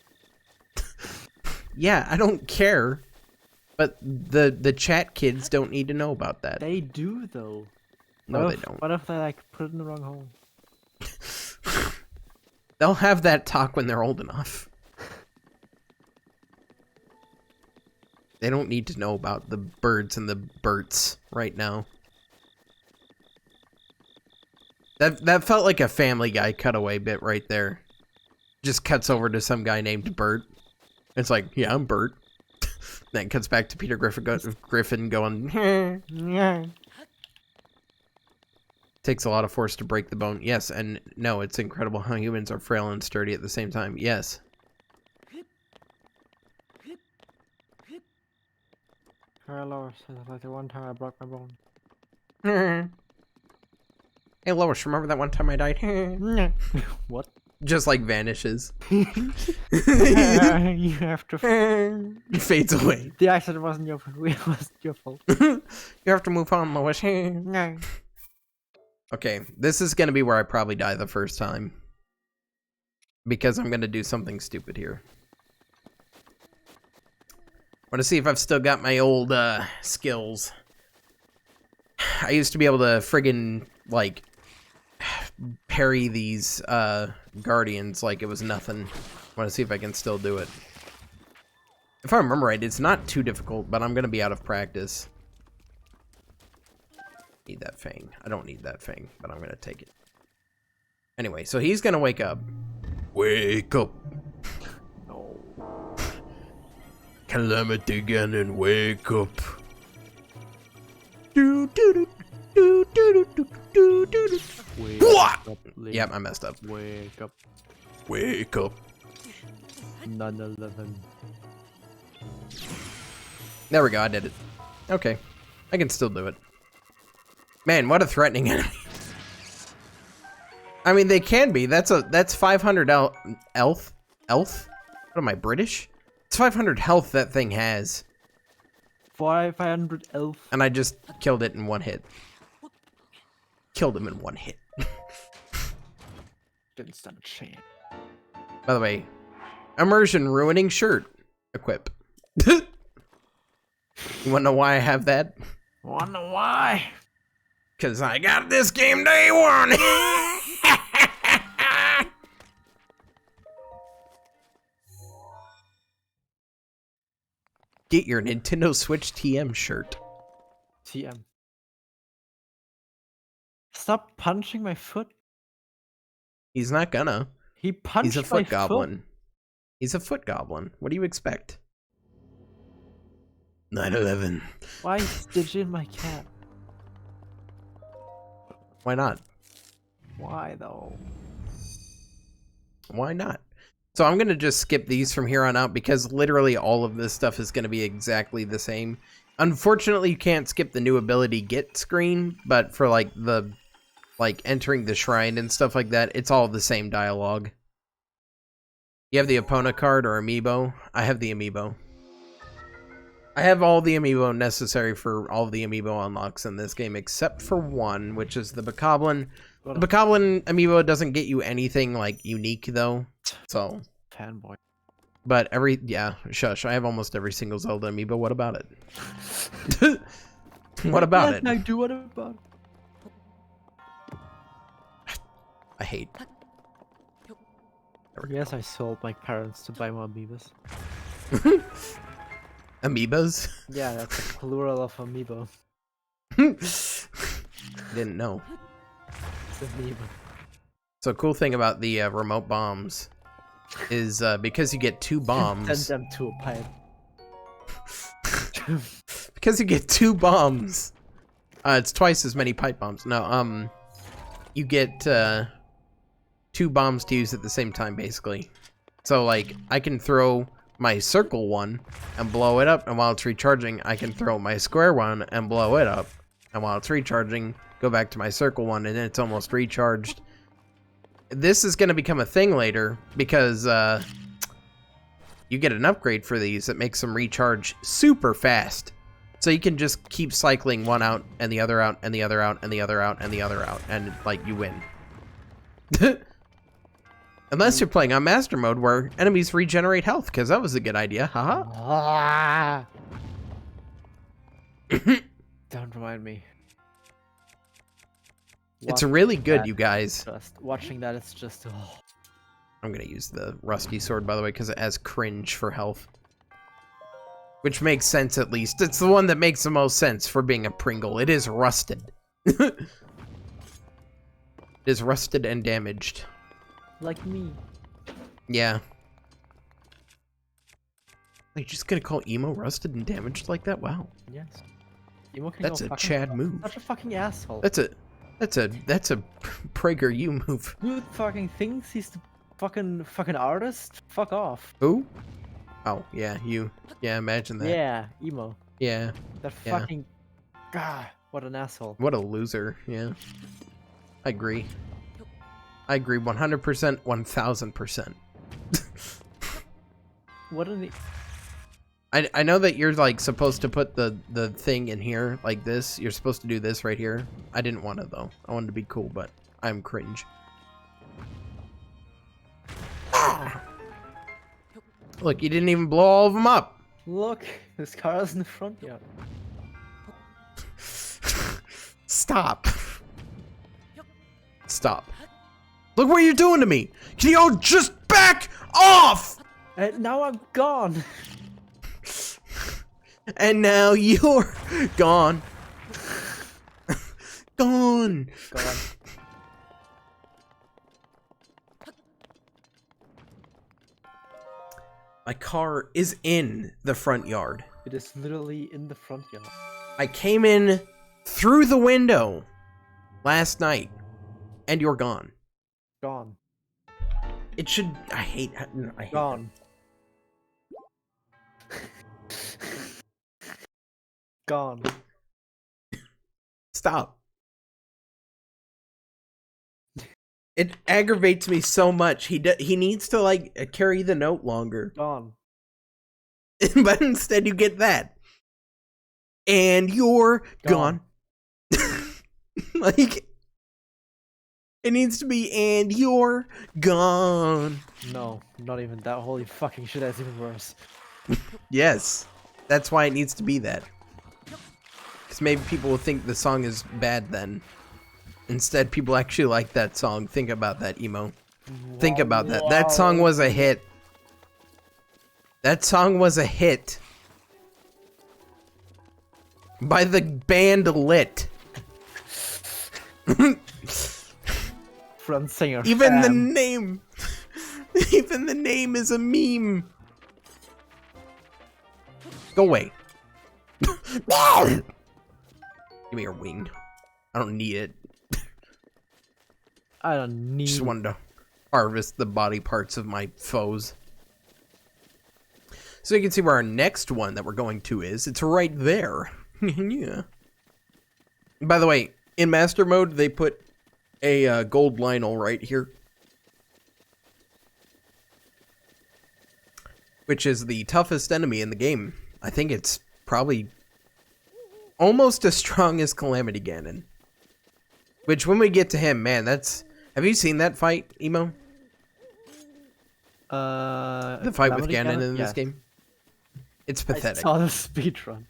Yeah, I don't care. But the chat kids don't need to know about that. They do, though. No, they don't. What if they, like, put it in the wrong hole? They'll have that talk when they're old enough. They don't need to know about the birds and the birds right now. That felt like a Family Guy cutaway bit right there. Just cuts over to some guy named Bert. It's like, yeah, I'm Bert. Then cuts back to Peter Griffin going, takes a lot of force to break the bone. Yes, and no, it's incredible how humans are frail and sturdy at the same time. Yes. Hello, like the one time I broke my bone. Hey Lois, remember that one time I died? What? Just like vanishes. You have to. Fades away. The accident wasn't your fault. You have to move on, Lois. Okay, this is gonna be where I probably die the first time. Because I'm gonna do something stupid here. Want to see if I've still got my old skills. I used to be able to friggin' like parry these guardians like it was nothing. Want to see if I can still do it. If I remember right, it's not too difficult, but I'm gonna be out of practice. Need that fang. I don't need that fang, but I'm gonna take it. Anyway, so he's gonna wake up. Wake up. No. Calamity Ganon, wake up. Do do do do do do do do do. Wake up, Link. Yep, I messed up. Wake up. Wake up. 9/11. There we go, I did it. Okay. I can still do it. Man, what a threatening enemy. I mean, they can be. That's 500 health. What am I, British? It's 500 health that thing has. 500 elf. And I just killed it in one hit. Killed him in one hit. Didn't stand a chance. By the way, immersion ruining shirt equip. You wanna know why I have that? Wonder why? Cause I got this game day one. Get your Nintendo Switch TM shirt. TM. Stop punching my foot. He's not gonna. He punched He's a my foot goblin. He's a foot goblin. What do you expect? 9/11. Why did you in my cat? Why not? Why though? Why not? So I'm going to just skip these from here on out because literally all of this stuff is going to be exactly the same. Unfortunately, you can't skip the new ability get screen, but for like the entering the shrine and stuff like that, it's all the same dialogue. You have the opponent card or amiibo. I have the amiibo. I have all the amiibo necessary for all of the amiibo unlocks in this game, except for one, which is the Bokoblin. The Bokoblin amiibo doesn't get you anything, like, unique, though. So. Fanboy. But yeah, shush, I have almost every single Zelda amiibo. What about it? What about it? I do what about it? I hate. Yes, I sold my parents to buy more amiibos. Amoebas? Yeah, that's a plural of amiibo. Didn't know. It's amoeba. So cool thing about the remote bombs is because you get 2 bombs. Send them to a pipe. Because you get 2 bombs. It's twice as many pipe bombs. No, you get 2 bombs to use at the same time, basically. So, like, I can throw my circle one and blow it up, and while it's recharging, I can throw my square one and blow it up. And while it's recharging, go back to my circle one, and then it's almost recharged. This is going to become a thing later, because you get an upgrade for these that makes them recharge super fast. So you can just keep cycling one out, and the other out, and the other out, and the other out, and the other out, and, like, you win. Unless you're playing on Master Mode, where enemies regenerate health, because that was a good idea, haha. Ah. Don't remind me. It's really good, you guys. Just watching that, it's just. Oh. I'm gonna use the rusty sword, by the way, because it has cringe for health. Which makes sense, at least. It's the one that makes the most sense for being a Pringle. It is rusted. It is rusted and damaged. Like me. Yeah. Are you just gonna call Emo rusted and damaged like that? Wow. Yes. Emo can That's go a fucking, Chad move. Such a fucking asshole. That's a PragerU move. Dude fucking thinks he's the fucking artist. Fuck off. Who? Oh, yeah, you. Yeah, imagine that. Yeah, Emo. Yeah. That Yeah. fucking. God, what an asshole. What a loser. Yeah. I agree. I agree 100%, 1000%. What an. I know that you're like supposed to put the thing in here like this. You're supposed to do this right here. I didn't want to though. I wanted to be cool, but I'm cringe. Look, you didn't even blow all of them up. Look, this car is in the front yard. Stop. Stop. Look what you're doing to me. Can you all just back off? And now I'm gone. And now you're gone. Gone. Gone. My car is in the front yard. It is literally in the front yard. I came in through the window last night, and you're gone. Gone. It should. I hate Gone. Gone. Stop. It aggravates me so much. He needs to like carry the note longer. Gone. But instead you get that. And you're gone. Like it needs to be and you're gone. No, not even that. Holy fucking shit, that's even worse. Yes. That's why it needs to be that. Because maybe people will think the song is bad then. Instead, people actually like that song. Think about that, Emo. Think about that. That song was a hit. That song was a hit. By the band Lit. Front singer. Even the name. Even the name is a meme. Go away. Give me your wing. I don't need it. I don't need. Just wanted to harvest the body parts of my foes. So you can see where our next one that we're going to is. It's right there. Yeah. By the way, in Master Mode, they put a gold Lionel right here. Which is the toughest enemy in the game. I think it's probably almost as strong as Calamity Ganon. Which, when we get to him, man, that's... Have you seen that fight, Emo? The fight with Ganon in this game? It's pathetic. I saw the speedrun.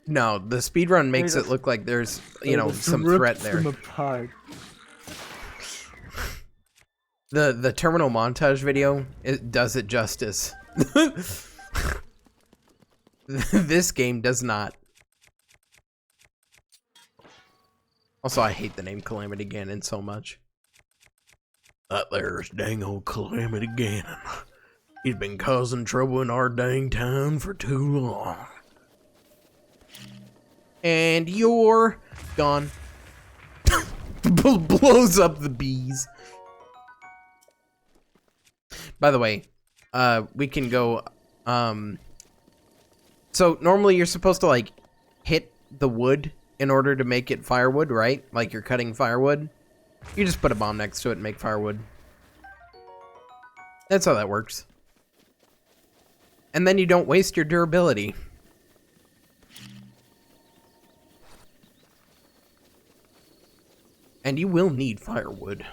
No, the speedrun makes it look like there's, you know, some threat there. The terminal montage video, it does it justice. This game does not. Also, I hate the name Calamity Ganon so much. That there's dang old Calamity Ganon. He's been causing trouble in our dang town for too long. And you're gone. Blows up the bees. By the way, we can go, so normally you're supposed to, like, hit the wood in order to make it firewood, right? Like you're cutting firewood. You just put a bomb next to it and make firewood. That's how that works. And then you don't waste your durability. And you will need firewood.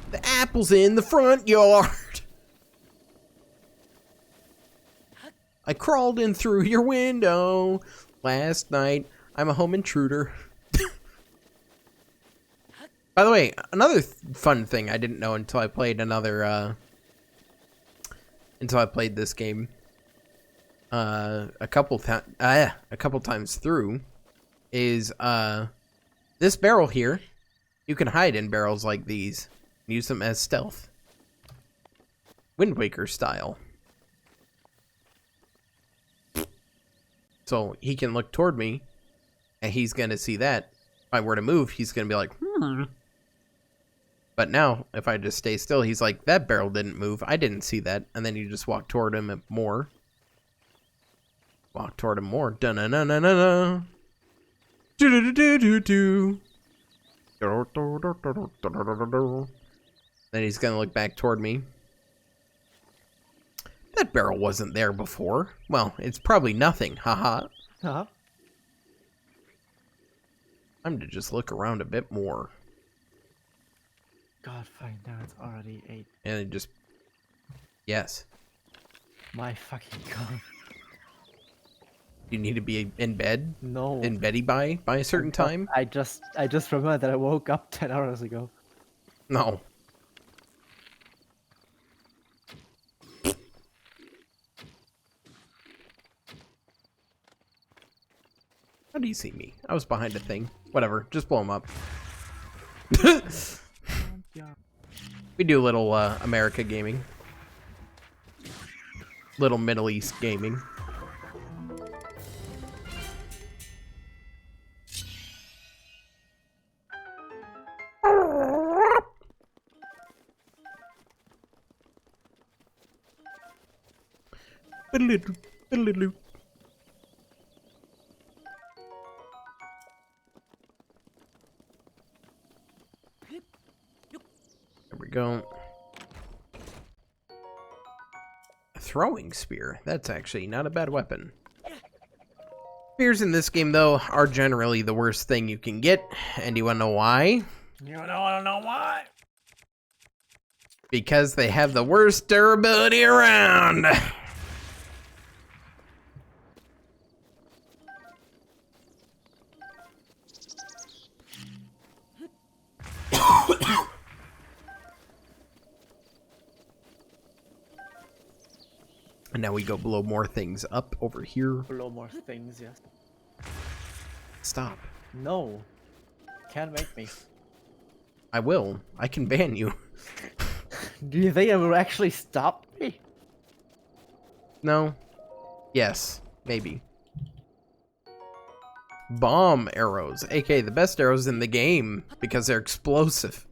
The apple's in the front yard. I crawled in through your window last night. I'm a home intruder. By the way, another fun thing I didn't know until I played until I played this game a couple times through is this barrel here. You can hide in barrels like these. Use them as stealth. Wind Waker style. So he can look toward me, and he's going to see that. If I were to move, he's going to be like, But now, if I just stay still, he's like, that barrel didn't move. I didn't see that. And then you just walk toward him more. Walk toward him more. Da-na-na-na-na-na. Do-do-do-do-do-do. Then he's going to look back toward me. That barrel wasn't there before. Well, it's probably nothing. Haha. Uh-huh. Time to just look around a bit more. God, fine. Now it's already 8. And it just... Yes. My fucking god. You need to be in bed? No. In beddy by a certain time? I just remembered that I woke up 10 hours ago. No. How do you see me? I was behind a thing. Whatever, just blow him up. We do a little America gaming. Little Middle East gaming. There we go. A throwing spear. That's actually not a bad weapon. Spears in this game, though, are generally the worst thing you can get. And you wanna know why? You don't know why? Because they have the worst durability around. And now we go blow more things up over here. Blow more things, yes. Stop. No. Can't make me. I will. I can ban you. Do you think it will actually stop me? No. Yes. Maybe. Bomb arrows. aka the best arrows in the game. Because they're explosive.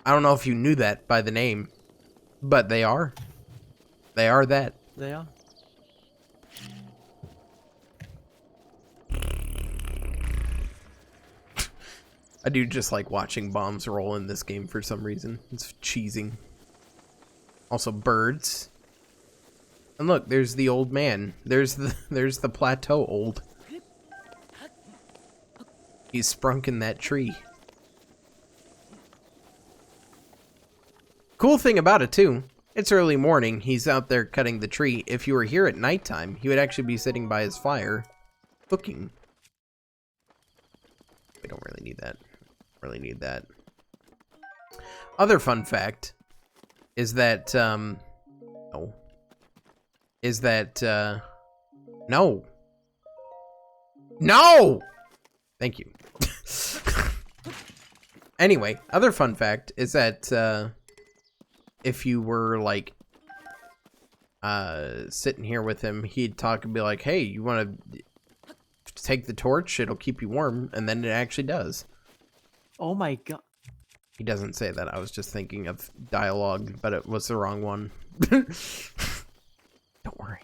I don't know if you knew that by the name, but they are. They are that. They are. I do just like watching bombs roll in this game for some reason. It's cheesing. Also birds. And look, there's the old man. There's the plateau old. He's sprunk in that tree. Cool thing about it too, it's early morning. He's out there cutting the tree. If you were here at nighttime, he would actually be sitting by his fire, cooking. We don't really need that. Really need that. Other fun fact is that no. Thank you. Anyway, other fun fact is that if you were like sitting here with him, he'd talk and be like, "Hey, you want to take the torch? It'll keep you warm," and then it actually does. Oh my god. He doesn't say that. I was just thinking of dialogue, but it was the wrong one. Don't worry.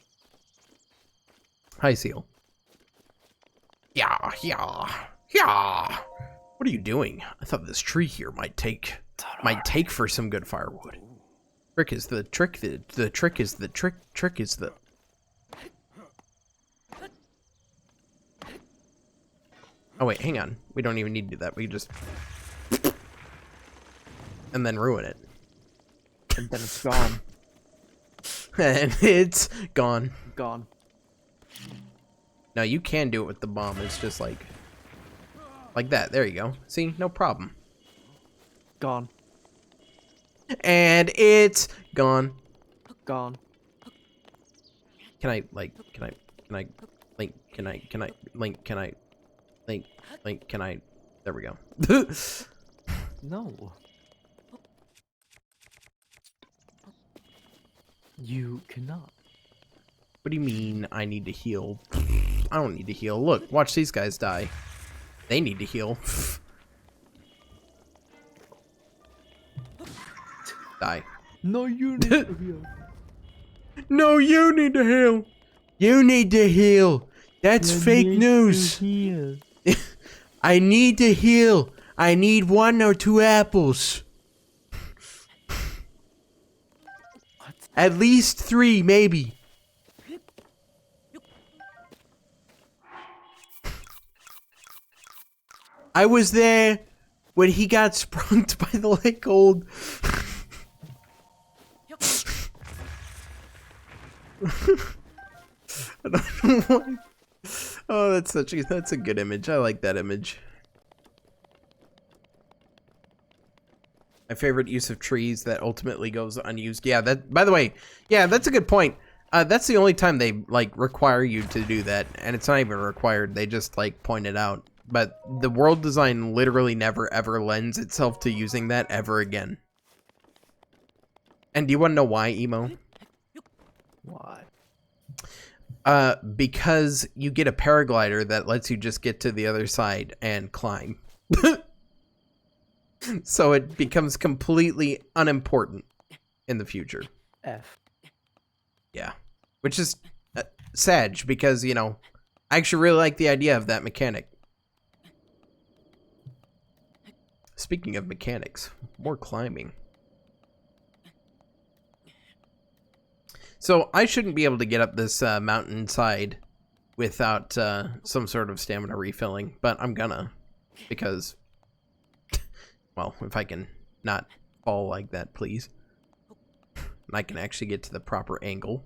Hi, Seal. Yeah. What are you doing? I thought this tree here might take for some good firewood. Trick is the trick. The trick is the trick. Trick is the. Oh wait, hang on. We don't even need to do that. We can just and then ruin it. And then it's gone. And it's gone. Gone. No, you can do it with the bomb. It's just like that. There you go. See, no problem. Gone. And it's gone. Gone. Can I link? Can I there we go. No. You cannot. What do you mean I need to heal? I don't need to heal. Look, watch these guys die. They need to heal. Die. No, you need to heal. No, you need to heal. You need to heal. That's fake news. I need to heal. I need 1 or 2 apples. What? At least 3, maybe. I was there when he got sprunked by the lake old. I don't know why. Oh, that's a good image. I like that image. My favorite use of trees that ultimately goes unused. Yeah, that, by the way, yeah, that's a good point. That's the only time they like require you to do that, and it's not even required. They just like point it out. But the world design literally never ever lends itself to using that ever again. And do you want to know why, Emo? Why? Because you get a paraglider that lets you just get to the other side and climb. So it becomes completely unimportant in the future. F. Yeah. Which is sad because, you know, I actually really like the idea of that mechanic. Speaking of mechanics, more climbing. So I shouldn't be able to get up this mountainside without some sort of stamina refilling, but I'm gonna, because, well, if I can not fall like that, please. And I can actually get to the proper angle.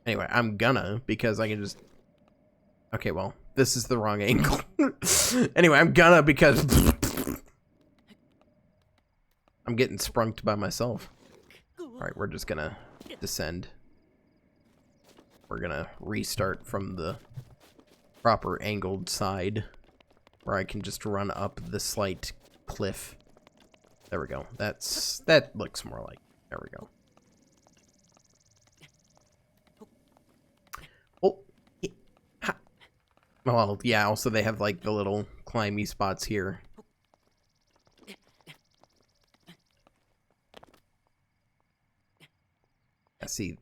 Anyway, I'm gonna, because I can just... Okay, well, this is the wrong angle. Anyway, I'm gonna, because... I'm getting sprunked by myself. Alright, we're just gonna descend. We're gonna restart from the proper angled side, where I can just run up the slight cliff. There we go. That looks more like... There we go. Oh! Ha. Well, yeah, also they have like the little climby spots here. See,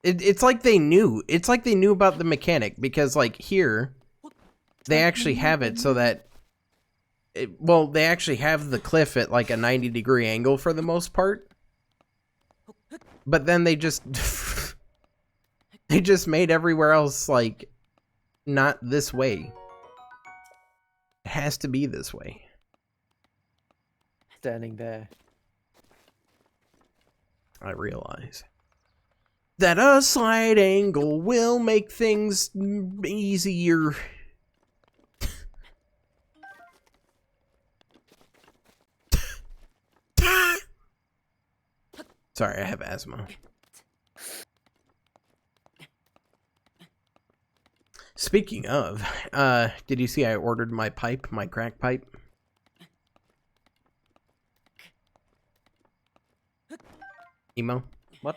it's like they knew. It's like they knew about the mechanic because, like, here, they actually have it so that, they actually have the cliff at like a 90-degree angle for the most part. But then they just, they just made everywhere else like not this way. It has to be this way. Standing there. I realize that a slight angle will make things easier. Sorry, I have asthma. Speaking of, did you see I ordered my pipe, my crack pipe? Emo? What?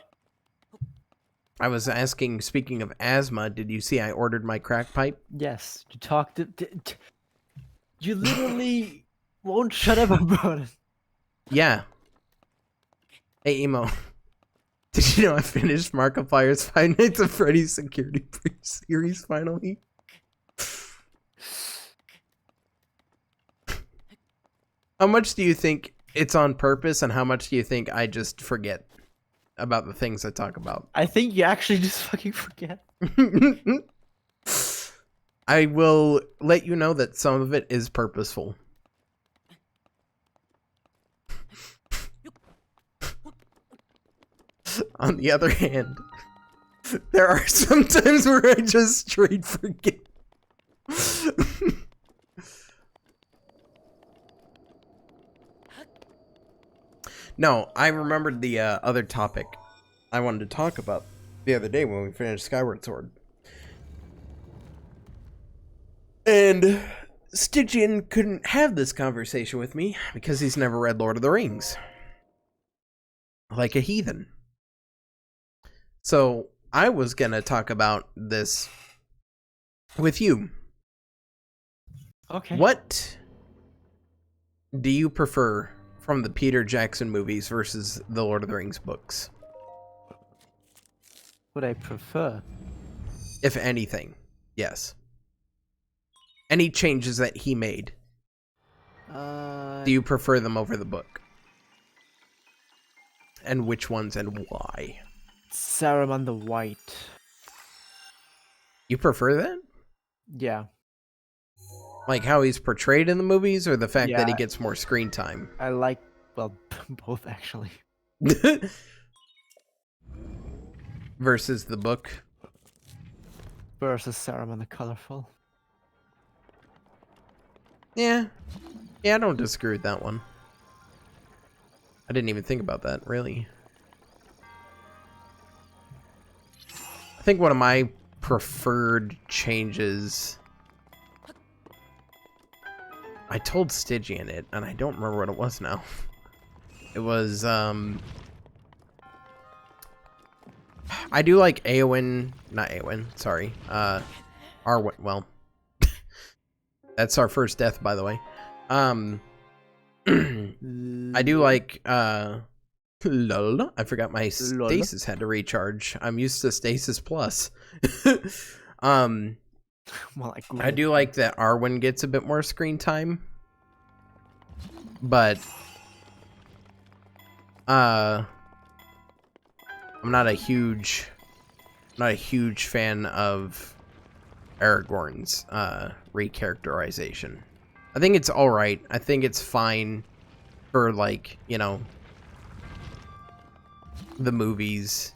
I was asking, speaking of asthma, did you see I ordered my crack pipe? Yes, you talked. You literally won't shut up about it. Yeah. Hey, Emo. Did you know I finished Markiplier's Five Nights at Freddy's Security series finally? How much do you think it's on purpose, and how much do you think I just forget about the things I talk about? I think you actually just fucking forget. I will let you know that some of it is purposeful. On the other hand, there are some times where I just straight forget. No, I remembered the other topic I wanted to talk about the other day when we finished Skyward Sword. And Stygian couldn't have this conversation with me because he's never read Lord of the Rings. Like a heathen. So I was gonna talk about this with you. Okay. What do you prefer from the Peter Jackson movies versus the Lord of the Rings books? What I prefer? If anything, yes. Any changes that he made, do you prefer them over the book? And which ones and why? Saruman the White. You prefer that? Yeah. Like how he's portrayed in the movies, or the fact that he Yeah. gets more screen time? I like, well, both actually. Versus the book? Versus Saruman the Colorful. Yeah. Yeah, I don't disagree with that one. I didn't even think about that, really. I think one of my preferred changes... I told Stygian it, and I don't remember what it was now. It was, I do like Eowyn... Not Eowyn, sorry. Arwen, well... That's our first death, by the way. I do like, lol, I forgot my stasis had to recharge. I'm used to stasis plus. Well, I do like that Arwen gets a bit more screen time. But, I'm not a huge fan of Aragorn's recharacterization. I think it's alright. I think it's fine for, like, you know, the movies.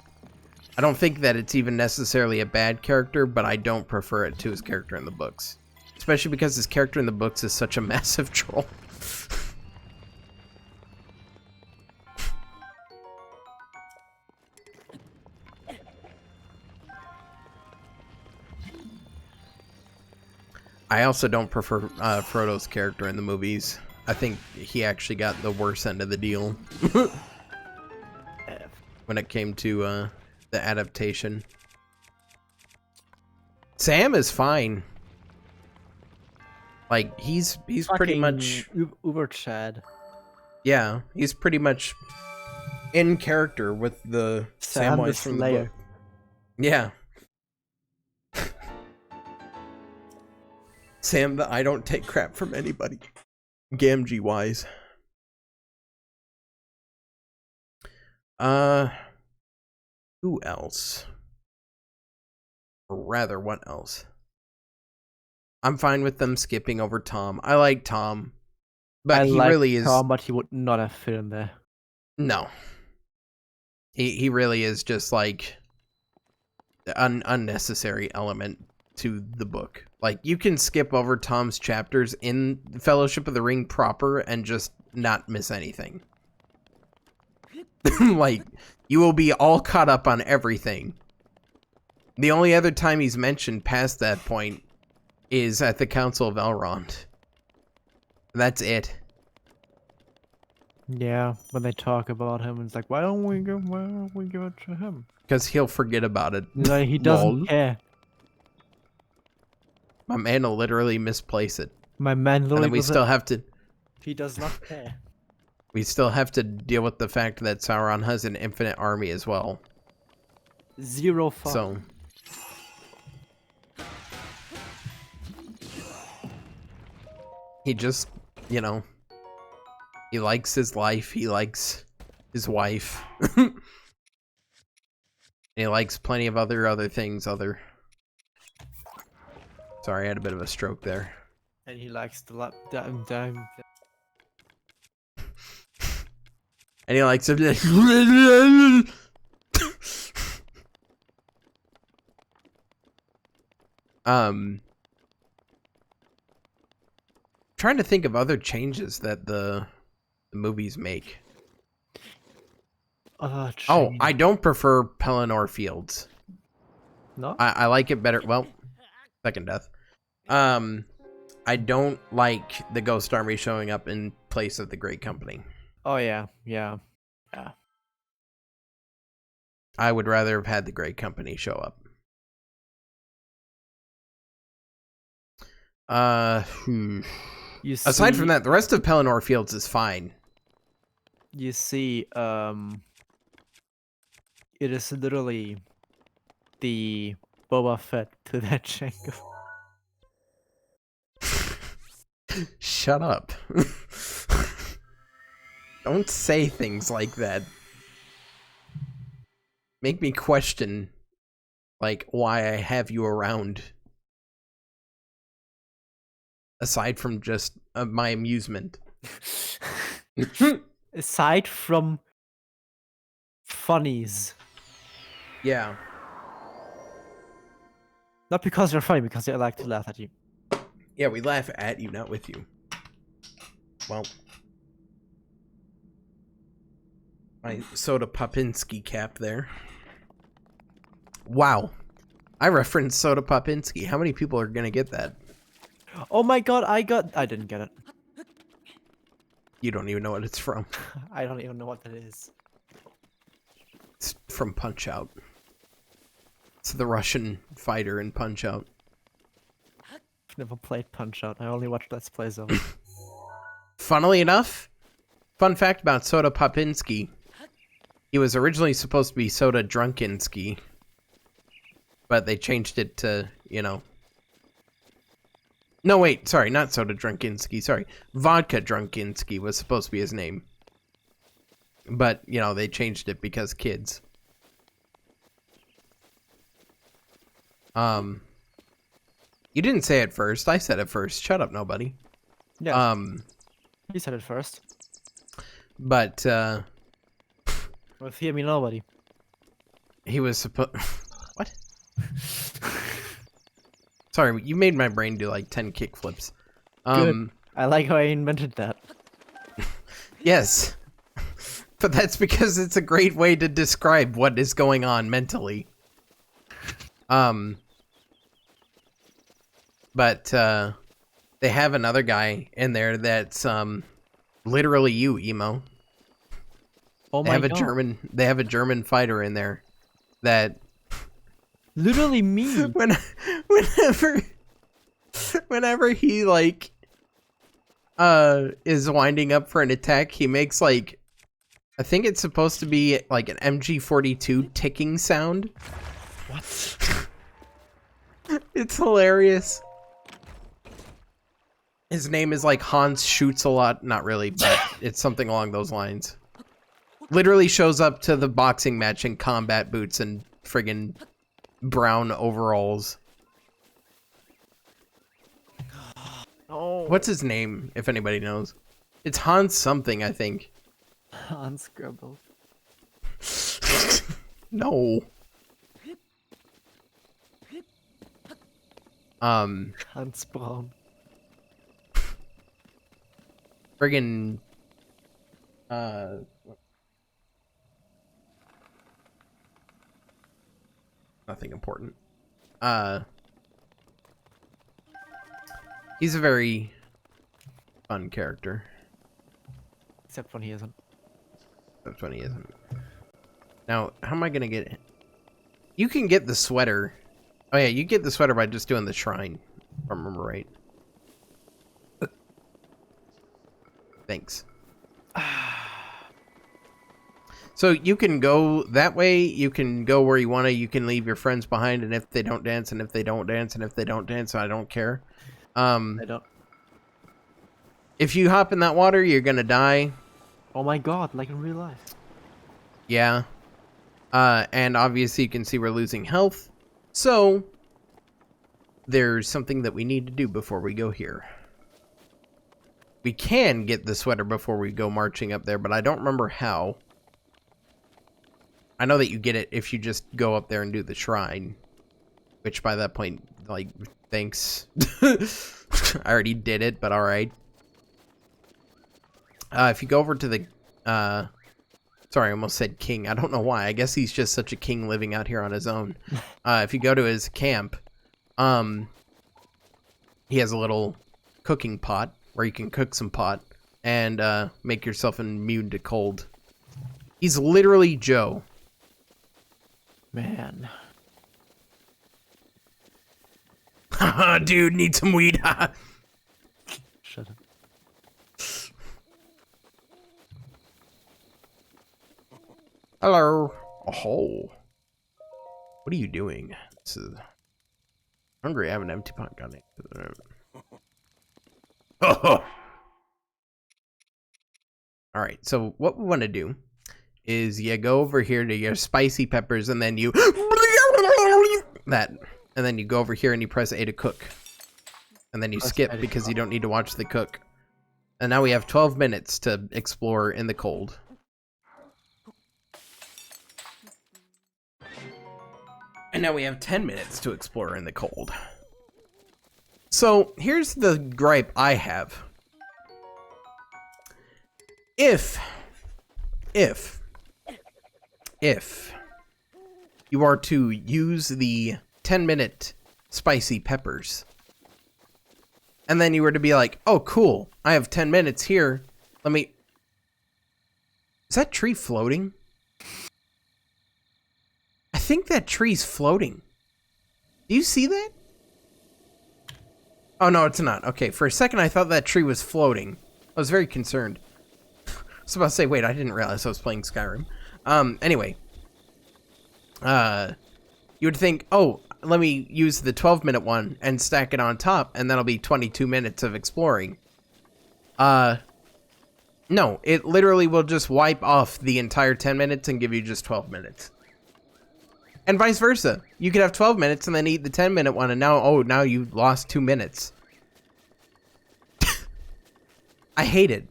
I don't think that it's even necessarily a bad character, but I don't prefer it to his character in the books. Especially because his character in the books is such a massive troll. I also don't prefer Frodo's character in the movies. I think he actually got the worst end of the deal when it came to the adaptation. Sam is fine. Like he's pretty much Uber Chad. yeah, he's pretty much in character with the Sam the Samwise from the Slayer. book. Yeah. Sam the I don't take crap from anybody. Gamgee wise. Who else? Or rather, what else? I'm fine with them skipping over Tom. I like Tom. But he like really is... Tom, but he would not have fit in there. No. He really is just like an unnecessary element to the book. Like, you can skip over Tom's chapters in Fellowship of the Ring proper and just not miss anything. Like, you will be all caught up on everything. The only other time he's mentioned past that point is at the Council of Elrond. That's it. Yeah, when they talk about him, it's like, why don't we give it to him? Because he'll forget about it. Like, he doesn't Lol. care. My man will literally misplace it. My man And literally then we still have to... He does not care. We still have to deal with the fact that Sauron has an infinite army as well. Zero fun. So... He just, you know... He likes his life, he likes his wife. He likes plenty of other things, Sorry, I had a bit of a stroke there. And he likes the And he likes it. Trying to think of other changes that the movies make. Oh, I don't prefer Pelennor Fields. No? I like it better. Well, second death. I don't like the Ghost Army showing up in place of the Great Company. Oh, yeah. I would rather have had the Great Company show up. Aside from that, the rest of Pelennor Fields is fine. You see, it is literally the Boba Fett to that Jango. Shut up. Don't say things like that. Make me question, like, why I have you around. Aside from just my amusement. Aside from funnies. Yeah. Not because you're funny, because I like to laugh at you. Yeah, we laugh at you, not with you. Well. My Soda Popinski cap there. Wow. I referenced Soda Popinski. How many people are gonna get that? Oh my god, I didn't get it. You don't even know what it's from. I don't even know what that is. It's from Punch-Out. It's the Russian fighter in Punch-Out. I've never played Punch-Out. I only watched Let's Plays of it. Funnily enough, fun fact about Soda Popinski. He was originally supposed to be Soda Drunkinski. But they changed it to, you know... No, wait, sorry, not Soda Drunkinski, sorry. Vodka Drunkinski was supposed to be his name. But, you know, they changed it because kids. You didn't say it first, I said it first. Shut up, nobody. Yeah. You said it first. But, With hear me nobody. he was supposed... What? Sorry, you made my brain do like 10 kickflips. Good. I like how I invented that. Yes. But that's because it's a great way to describe what is going on mentally. But they have another guy in there that's literally you, Emo. Oh They my have a god. They have a German fighter in there that Literally me. whenever he like is winding up for an attack, he makes like I think it's supposed to be like an MG42 ticking sound. What? It's hilarious. His name is like Hans Shoots a Lot. Not really, but it's something along those lines. Literally shows up to the boxing match in combat boots and friggin' brown overalls. Oh. What's his name, if anybody knows? It's Hans something, I think. Unscrabble. No. Hans Braun. Friggin' nothing important. He's a very fun character. Except when he isn't. That's when he isn't. Now, how am I gonna get it? You can get the sweater. Oh yeah, you get the sweater by just doing the shrine, if I remember right. Thanks. So you can go that way, you can go where you want to, you can leave your friends behind, and if they don't dance, and if they don't dance, and if they don't dance, I don't care. I don't. If you hop in that water, you're gonna die. Oh my god, like in real life. Yeah. And obviously you can see we're losing health. So, there's something that we need to do before we go here. We can get the sweater before we go marching up there, but I don't remember how. I know that you get it if you just go up there and do the shrine. Which by that point, like, thanks. I already did it, but alright. If you go over to the, sorry, I almost said king. I don't know why. I guess he's just such a king living out here on his own. If you go to his camp, he has a little cooking pot where you can cook some pot and make yourself immune to cold. He's literally Joe. Man. Haha, dude, need some weed. Shut up. Hello. Oh. What are you doing? This is hungry. I have an empty pot. Got it. All right. So what we want to do is you go over here to your spicy peppers, and then you that, and then you go over here and you press A to cook, and then you skip because you don't need to watch the cook. And now we have 12 minutes to explore in the cold. And now we have 10 minutes to explore in the cold. So, here's the gripe I have. If you are to use the 10-minute spicy peppers, and then you were to be like, oh, cool, I have 10 minutes here, let me... Is that tree floating? I think that tree's floating. Do you see that? Oh, no, it's not. Okay, for a second I thought that tree was floating. I was very concerned. I was about to say, wait, I didn't realize I was playing Skyrim. Anyway. You would think, oh, let me use the 12-minute one and stack it on top, and that'll be 22 minutes of exploring. No, it literally will just wipe off the entire 10 minutes and give you just 12 minutes. And vice versa. You could have 12 minutes and then eat the 10-minute one, and now, oh, now you lost 2 minutes. I hate it.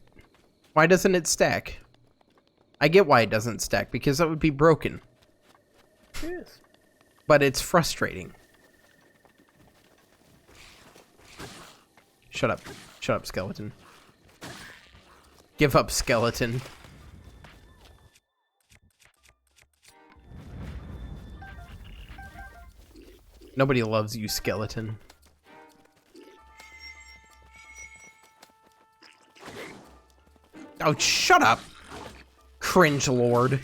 Why doesn't it stack? I get why it doesn't stack, because that would be broken. Yes. But it's frustrating. Shut up. Shut up, skeleton. Give up, skeleton. Nobody loves you, skeleton. Oh, shut up, cringe lord.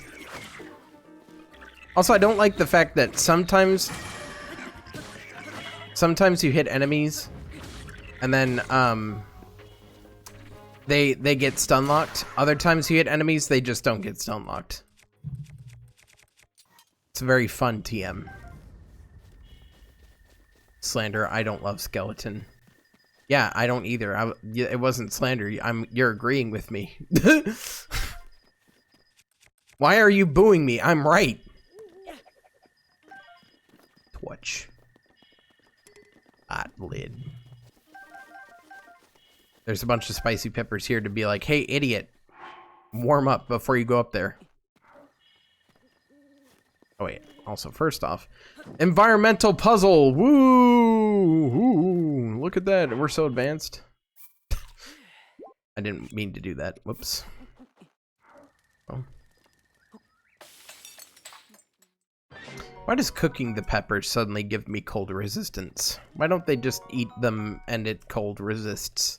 Also, I don't like the fact that sometimes you hit enemies, and then, They get stun locked. Other times you hit enemies, they just don't get stun locked. It's a very fun TM. Slander, I don't love skeleton. Yeah, I don't either. It wasn't slander. You're agreeing with me. Why are you booing me? I'm right. Torch. Hot lid. There's a bunch of spicy peppers here to be like, hey, idiot. Warm up before you go up there. Oh, wait. Also, first off, environmental puzzle. Woo! Woo! Look at that. We're so advanced. I didn't mean to do that. Whoops. Oh. Why does cooking the peppers suddenly give me cold resistance? Why don't they just eat them and it cold resists?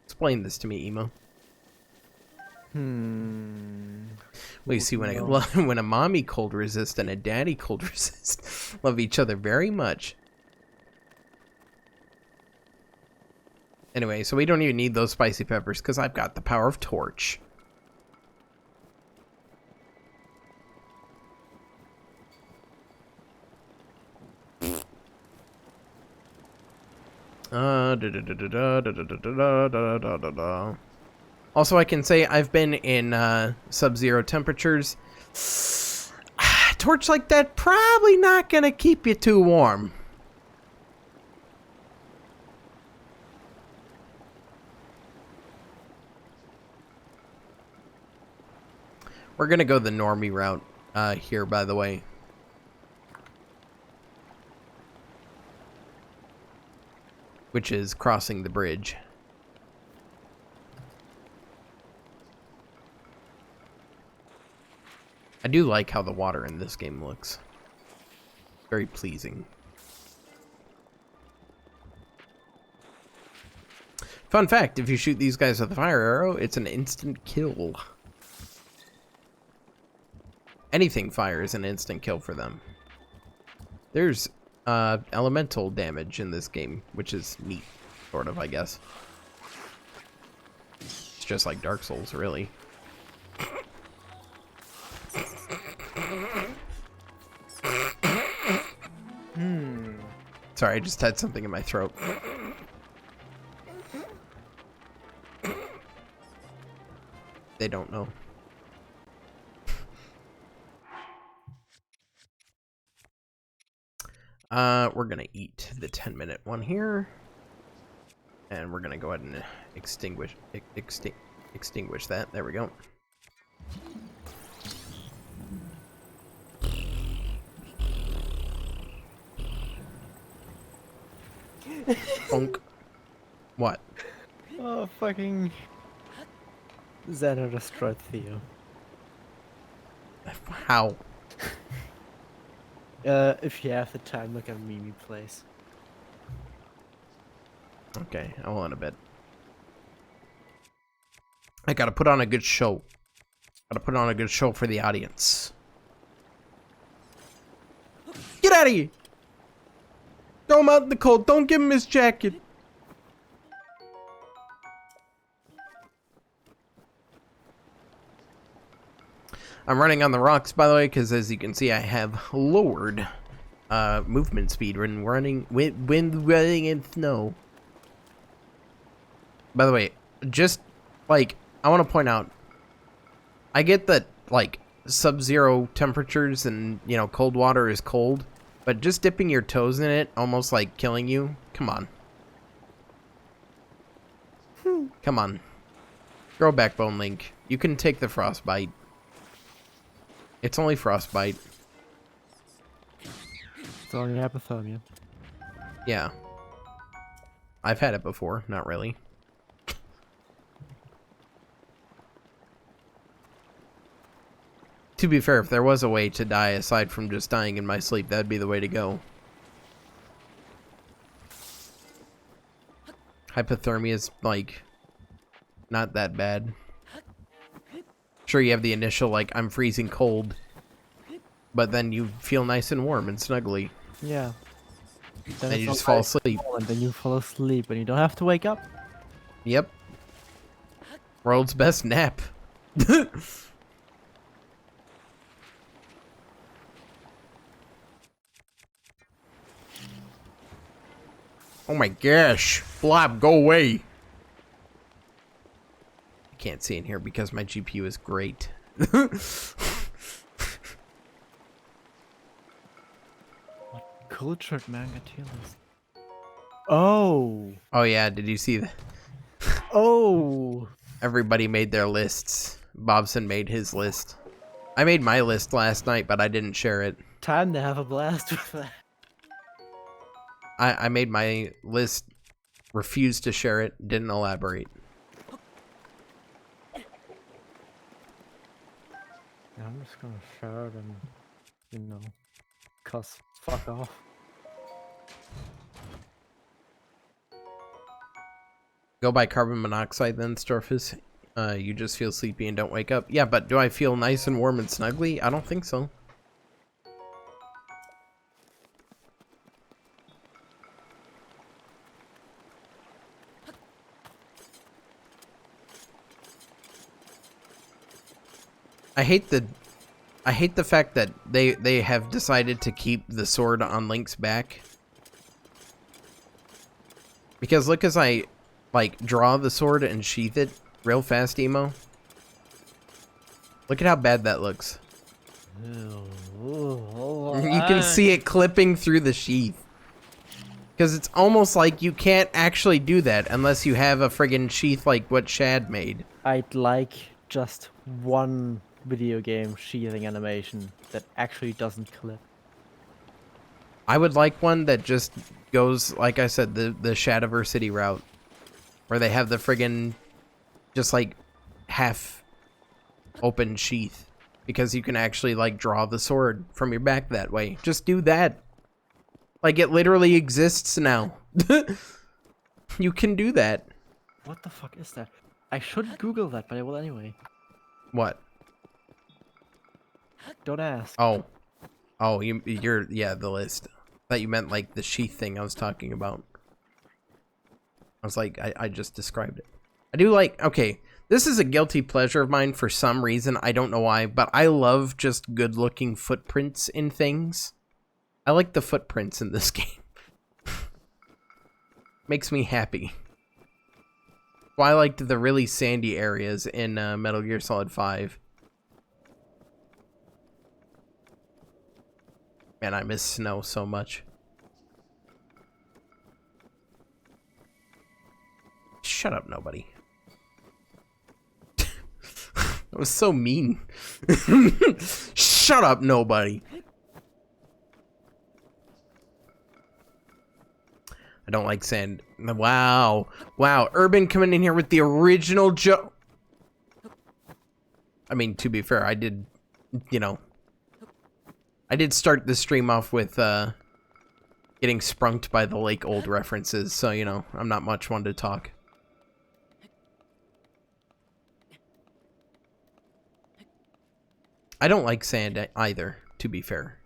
Explain this to me, Emo. Well, you see, when a mommy cold resist and a daddy cold resist love each other very much. Anyway, so we don't even need those spicy peppers because I've got the power of torch. Also, I can say I've been in sub-zero temperatures. Torch like that probably not gonna keep you too warm. We're gonna go the normie route here, by the way. Which is crossing the bridge. I do like how the water in this game looks. Very pleasing. Fun fact, if you shoot these guys with a fire arrow, it's an instant kill. Anything fire is an instant kill for them. There's elemental damage in this game, which is neat, sort of, I guess. It's just like Dark Souls, really. Sorry, I just had something in my throat. They don't know. We're gonna eat the 10-minute one here. And we're gonna go ahead and extinguish that. There we go. Funk. What? Oh, fucking... Zelda destroyed Theo. How? If you have the time, look at Mimi Place. Okay, I will in a bit. I gotta put on a good show. Gotta put on a good show for the audience. Get out of here! Throw him out in the cold. Don't give him his jacket. I'm running on the rocks, by the way, because as you can see, I have lowered movement speed when running in snow. By the way, just like I want to point out, I get that like sub-zero temperatures and cold water is cold, but just dipping your toes in it almost like killing you. Come on. Come on. Grow backbone, Link. You can take the frostbite. It's only frostbite. It's only hypothermia. Yeah. I've had it before, not really. To be fair, if there was a way to die aside from just dying in my sleep, that'd be the way to go. Hypothermia is, like, not that bad. Sure, you have the initial, like, I'm freezing cold, but then you feel nice and warm and snuggly. Yeah. Then And it's you just all fall nice and asleep. calm, and then you fall asleep, and you don't have to wake up. Yep. World's best nap. Oh my gosh. Blob, go away. I can't see in here because my GPU is great. Cultured manga tier list. Oh. Oh yeah, did you see that? Oh. Everybody made their lists. Bobson made his list. I made my list last night, but I didn't share it. Time to have a blast with that. I made my list, refused to share it, didn't elaborate. I'm just gonna share it and, you know, cuss fuck off. Go buy carbon monoxide then, Storfus. You just feel sleepy and don't wake up. Yeah, but do I feel nice and warm and snuggly? I don't think so. I hate the fact that they have decided to keep the sword on Link's back. Because look, as I like draw the sword and sheath it real fast, emo. Look at how bad that looks. You can see it clipping through the sheath. Because it's almost like you can't actually do that unless you have a friggin' sheath like what Shad made. I'd like just one video game sheathing animation that actually doesn't clip. I would like one that just goes, like I said, the Shadiversity route. Where they have the friggin' just like half open sheath. Because you can actually like draw the sword from your back that way. Just do that. Like it literally exists now. You can do that. What the fuck is that? I should Google that, but I will anyway. What? Don't ask. Oh. Oh, you're, yeah, the list. I thought you meant like the sheath thing I was talking about. I was like, I just described it. I do like, okay, this is a guilty pleasure of mine for some reason. I don't know why, but I love just good looking footprints in things. I like the footprints in this game. Makes me happy. Well, I liked the really sandy areas in Metal Gear Solid 5. Man, I miss snow so much. Shut up, nobody. That was so mean. Shut up, nobody. I don't like sand. Wow. Wow. Urban coming in here with the original joke. I mean, to be fair, I did, you know, I did start the stream off with getting sprunked by the Lake Old references, so, you know, I'm not much one to talk. I don't like sand either, to be fair.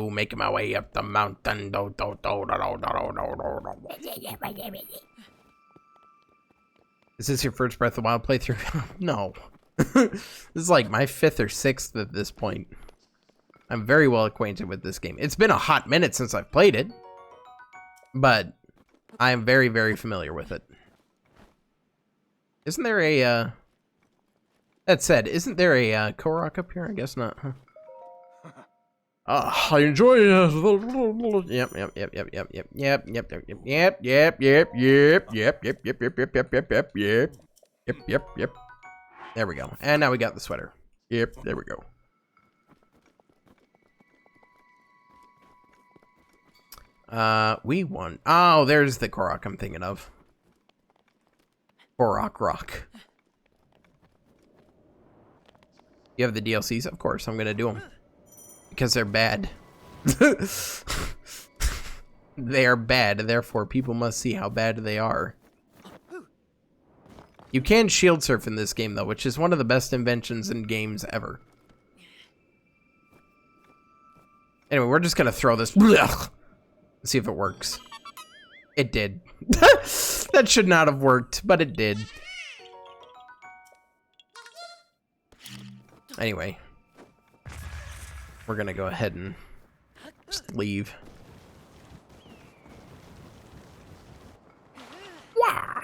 Making my way up the mountain. Is this your first Breath of the Wild playthrough? No. This is like my 5th or 6th at this point. I'm very well acquainted with this game. It's been a hot minute since I've played it, but I am very, very familiar with it. Isn't there a, that said, isn't there a Korok up here? I guess not, huh? I enjoy it. Yep. There we go. And now we got the sweater. Yep, there we go. We won. Oh, there's the Korok I'm thinking of. Korok Rock. You have the DLCs? Of course, I'm gonna do them. Because they're bad. They are bad, therefore people must see how bad they are. You can shield surf in this game, though, which is one of the best inventions in games ever. Anyway, we're just gonna throw this. See if it works. It did. That should not have worked, but it did. Anyway. We're gonna go ahead and just leave. Wah!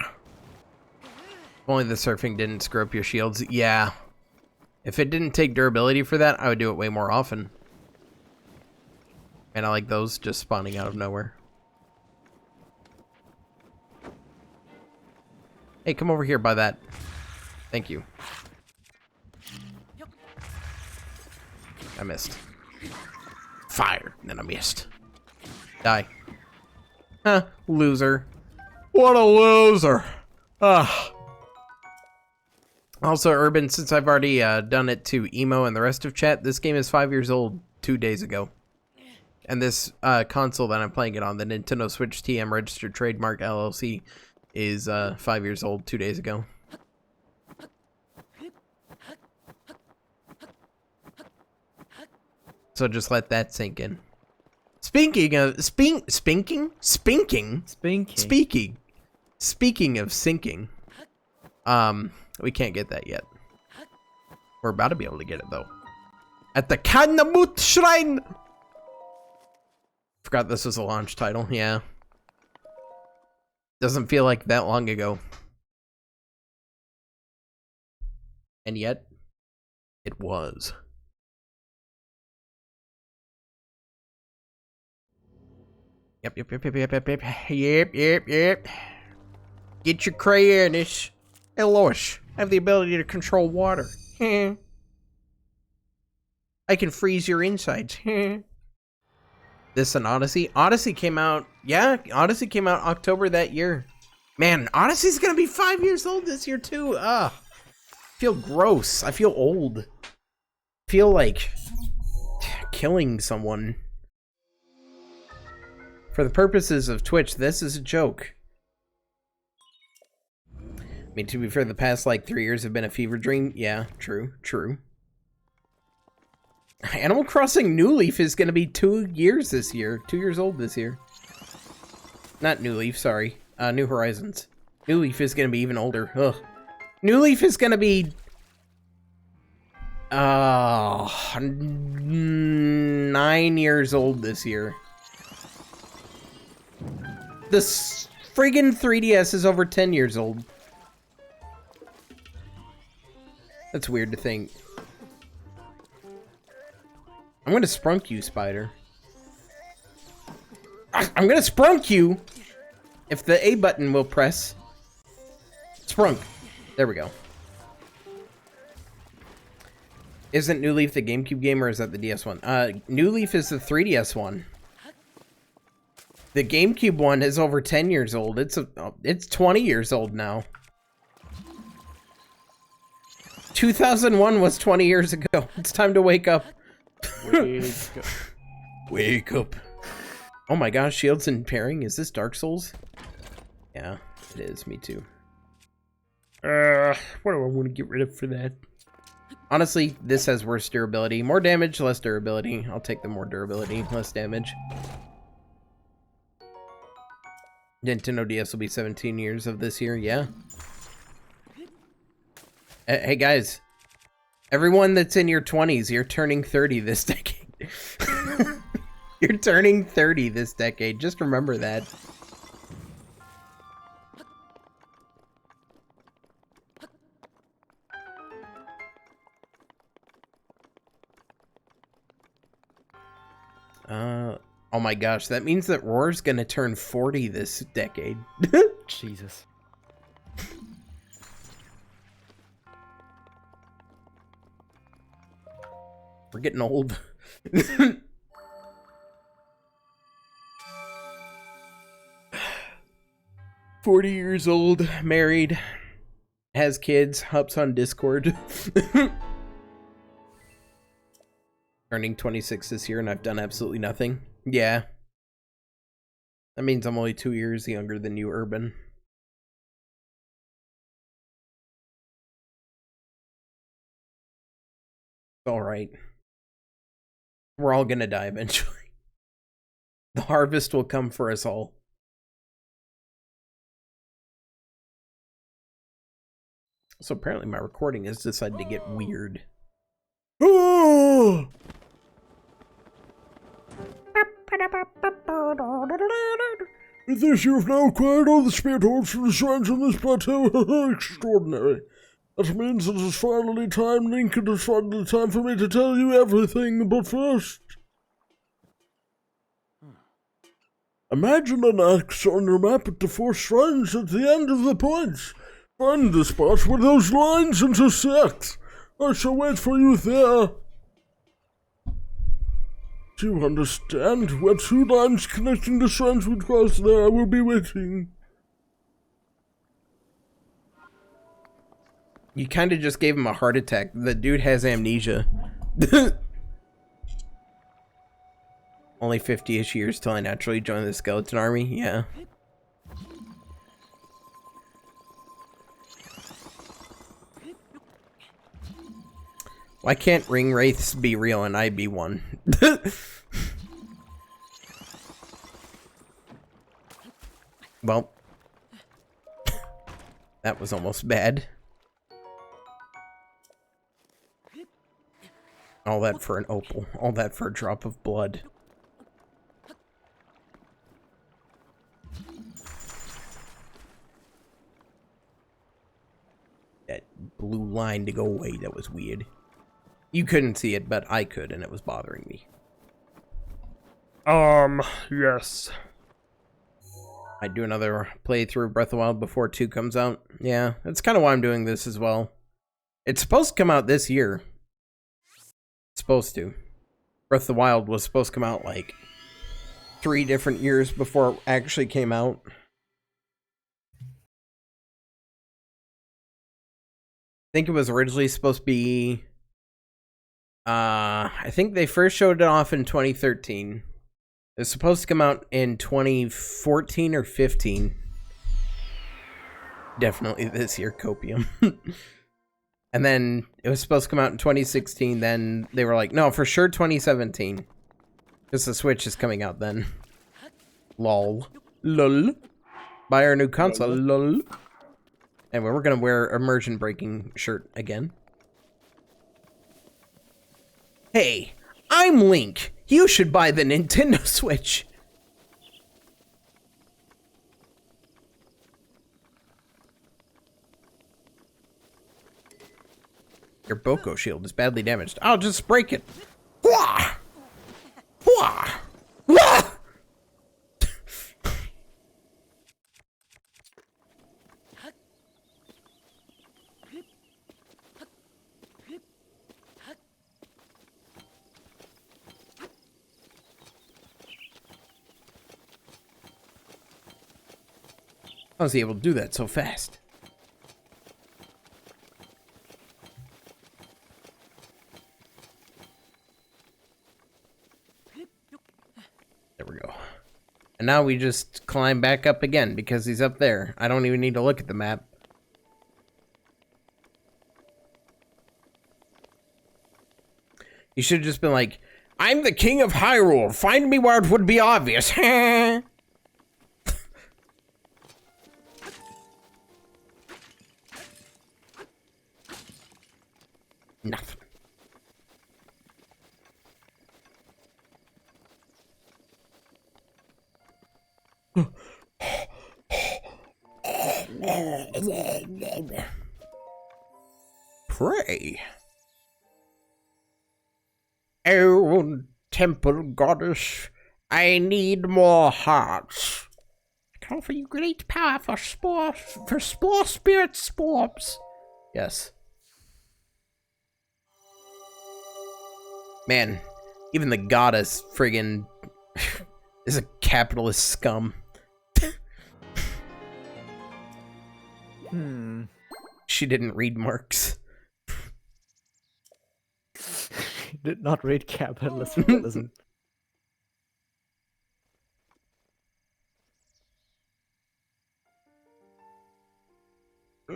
If only the surfing didn't screw up your shields. Yeah. If it didn't take durability for that, I would do it way more often. And I like those just spawning out of nowhere. Hey, come over here by that. Thank you. I missed. Fire. Then I missed. Die. Huh. Loser. What a loser. Ah. Also, Urban, since I've already done it to Emo and the rest of chat, this game is 5 years old 2 days ago. And this console that I'm playing it on, the Nintendo Switch TM Registered Trademark LLC, is 5 years old 2 days ago. So just let that sink in. Speaking of speaking of sinking, we can't get that yet. We're about to be able to get it though. At the Kanamut Shrine. Forgot this was a launch title. Yeah. Doesn't feel like that long ago. And yet, it was. Yep. Get your crayonish. Hey, Loish, I have the ability to control water. I can freeze your insides. This an Odyssey? Odyssey came out, yeah, Odyssey came out October that year. Man, Odyssey's gonna be 5 years old this year too. I feel gross. I feel old. I feel like killing someone. For the purposes of Twitch, this is a joke. I mean, to be fair, the past like 3 years have been a fever dream. Yeah, true. Animal Crossing New Leaf is going to be 2 years this year. 2 years old this year. Not New Leaf, sorry. New Horizons. New Leaf is going to be even older. Ugh. New Leaf is going to be... 9 years old this year. This friggin' 3DS is over 10 years old. That's weird to think. I'm gonna sprunk you, Spider. I'm gonna sprunk you! If the A button will press. Sprunk. There we go. Isn't New Leaf the GameCube game, or is that the DS one? New Leaf is the 3DS one. The GameCube one is over 10 years old. It's 20 years old now. 2001 was 20 years ago. It's time to wake up. Wake up. Oh my gosh, shields and pairing. Is this Dark Souls? Yeah, it is. Me too. What do I want to get rid of for that? Honestly, this has worse durability. More damage, less durability. I'll take the more durability, less damage. Nintendo DS will be 17 years of this year, yeah. Hey guys, everyone that's in your 20s, you're turning 30 this decade. You're turning 30 this decade, just remember that. Oh my gosh, that means that Roar's gonna turn 40 this decade. Jesus. We're getting old. 40 years old, married, has kids, hops on Discord. Turning 26 this year and I've done absolutely nothing. Yeah. That means I'm only 2 years younger than you, Urban. alright. We're all gonna die eventually. The harvest will come for us all. So apparently my recording has decided to get weird. With this, you have now acquired all the spirit orbs from the shrines on this plateau. Extraordinary. That means it is finally time, Link. It is finally time for me to tell you everything. But first, imagine an X on your map at the 4 shrines at the end of the points. Find the spot where those lines intersect. I shall wait for you there. Do you understand? Where 2 lines connecting the shrines would cross there, I will be waiting. You kind of just gave him a heart attack. The dude has amnesia. Only 50-ish years till I naturally join the skeleton army? Yeah. Why can't ring wraiths be real and I be one? Well, that was almost bad. All that for an opal. All that for a drop of blood. That blue line to go away, that was weird. You couldn't see it, but I could, and it was bothering me. Yes. I'd do another playthrough of Breath of the Wild before 2 comes out. Yeah, that's kind of why I'm doing this as well. It's supposed to come out this year. It's supposed to. Breath of the Wild was supposed to come out like 3 different years before it actually came out. I think it was originally supposed to be... I think they first showed it off in 2013. It was supposed to come out in 2014 or 15. Definitely this year, Copium. And then it was supposed to come out in 2016. Then they were like, no, for sure 2017. Because the Switch is coming out then. Lol. Lol. Buy our new console. Lol. Anyway, we're going to wear immersion breaking shirt again. Hey, I'm Link. You should buy the Nintendo Switch. Your Boko shield is badly damaged. I'll just break it. Wah! Wah! Wah! How was he able to do that so fast? There we go. And now we just climb back up again because he's up there. I don't even need to look at the map. You should have just been like, I'm the king of Hyrule. Find me where it would be obvious. Nothing. Pray. Oh, temple goddess, I need more hearts. I can offer you great power for spore spirit spores. Yes. Man, even the goddess friggin' is a capitalist scum. She didn't read Marx. Did not read capitalism.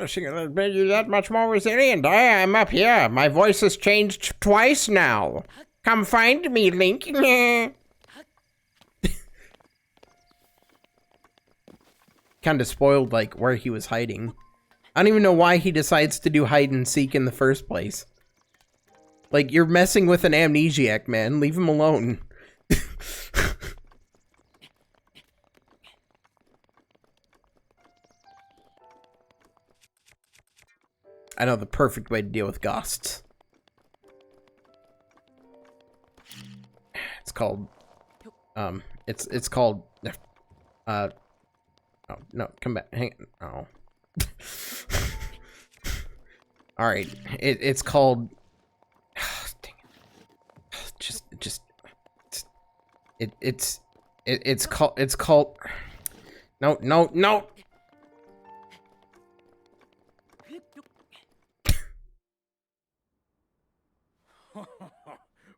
It made you that much more resilient. I am up here. My voice has changed twice now. Come find me, Link. Kinda spoiled, like, where he was hiding. I don't even know why he decides to do hide and seek in the first place. Like, you're messing with an amnesiac, man. Leave him alone. I know the perfect way to deal with ghosts. It's called, it's called, oh, no, come back, hang on, oh. Alright, it's called, oh, dang it. It's called, no.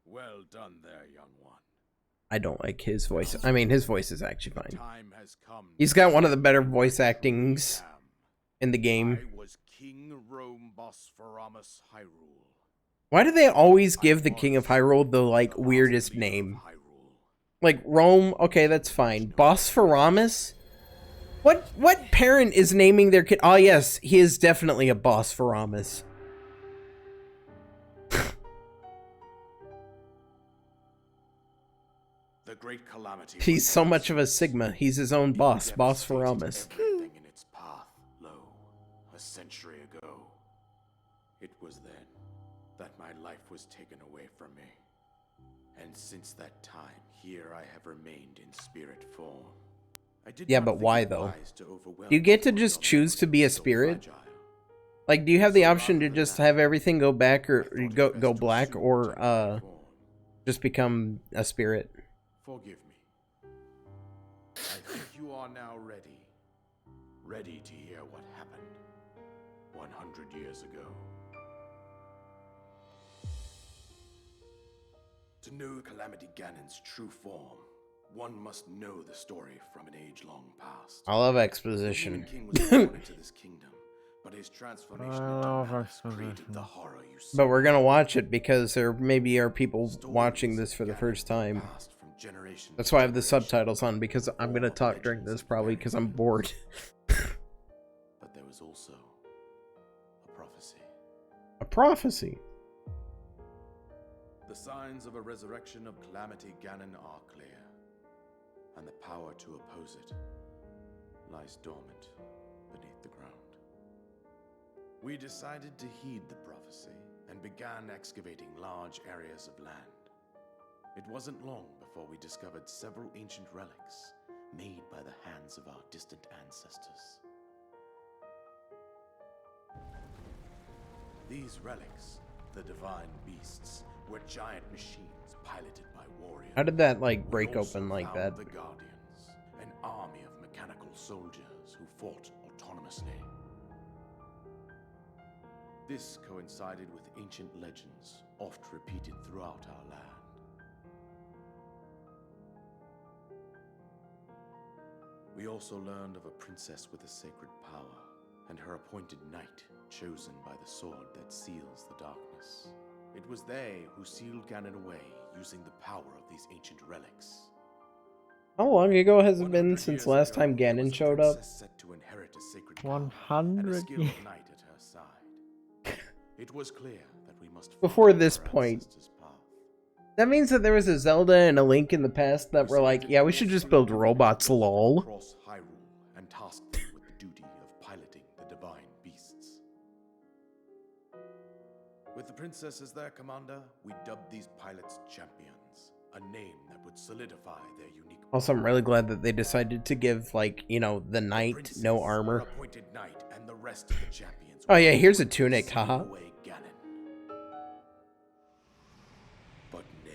Well done there, young one. I don't like his voice. I mean, his voice is actually fine. Time has come. He's got one of the better voice actings in the game. I was King Rome Bosphorus Hyrule. Why do they always give the King of Hyrule the, like, weirdest name? Like, Rome, okay, that's fine. Bosphorus? What parent is naming their kid? Oh, yes, he is definitely a Bosphorus. The great calamity. He's so much of a Sigma. He's his own boss, Bosphorus. Everything in its path, lo, a century ago. It was then that my life was taken away from me. And since that time, here I have remained in spirit form. I did Yeah, not but think why it though? wise to overwhelm Do you get to the just world choose to be a so spirit? fragile. Like, do you have the So option to rather just than have that, everything go back or I thought it go best to black assume or temporary form. just become a spirit? Forgive me. I think you are now ready. Ready to hear what happened 100 years ago. To know Calamity Ganon's true form, one must know the story from an age-long past. I love The exposition. Human King was born into this kingdom, but his transformation I into love malice created exposition. the horror you see. But we're gonna watch it because there maybe are people Stories watching this for the Ganon first time. passed from generation That's to why I have the generation. subtitles on, because I'm gonna All talk during legends this of probably Ganon because I'm Ganon. bored. But there was also a prophecy. A prophecy. The signs of a resurrection of Calamity Ganon are clear, and the power to oppose it lies dormant beneath the ground. We decided to heed the prophecy and began excavating large areas of land. It wasn't long before we discovered several ancient relics made by the hands of our distant ancestors. These relics, the divine beasts, were giant machines piloted by warriors. How did that, like, We break also open like found that? The Guardians, an army of mechanical soldiers who fought autonomously. This coincided with ancient legends, oft repeated throughout our land. We also learned of a princess with a sacred power, and her appointed knight, chosen by the sword that seals the darkness. It was they who sealed Ganon away using the power of these ancient relics. How long ago has it been 100 since years last ago, time there was Ganon a showed up? princess set to inherit a sacred power and a 100 skilled years. knight at her side. It was clear that we must Before follow this our point. ancestors' path. That means that there was a Zelda and a Link in the past that were like, yeah, we should just build robots, lol. Across Hyrule and tasked them with the duty of piloting the divine beasts. With the princess as their commander, we dubbed these pilots champions, a name that would solidify their unique. Also, I'm really glad that they decided to give, like, you know, the knight Princess, no our armor. appointed knight, and the rest of the champions. Oh yeah, were here's a to tunic, seal haha. away Ganon. But nay.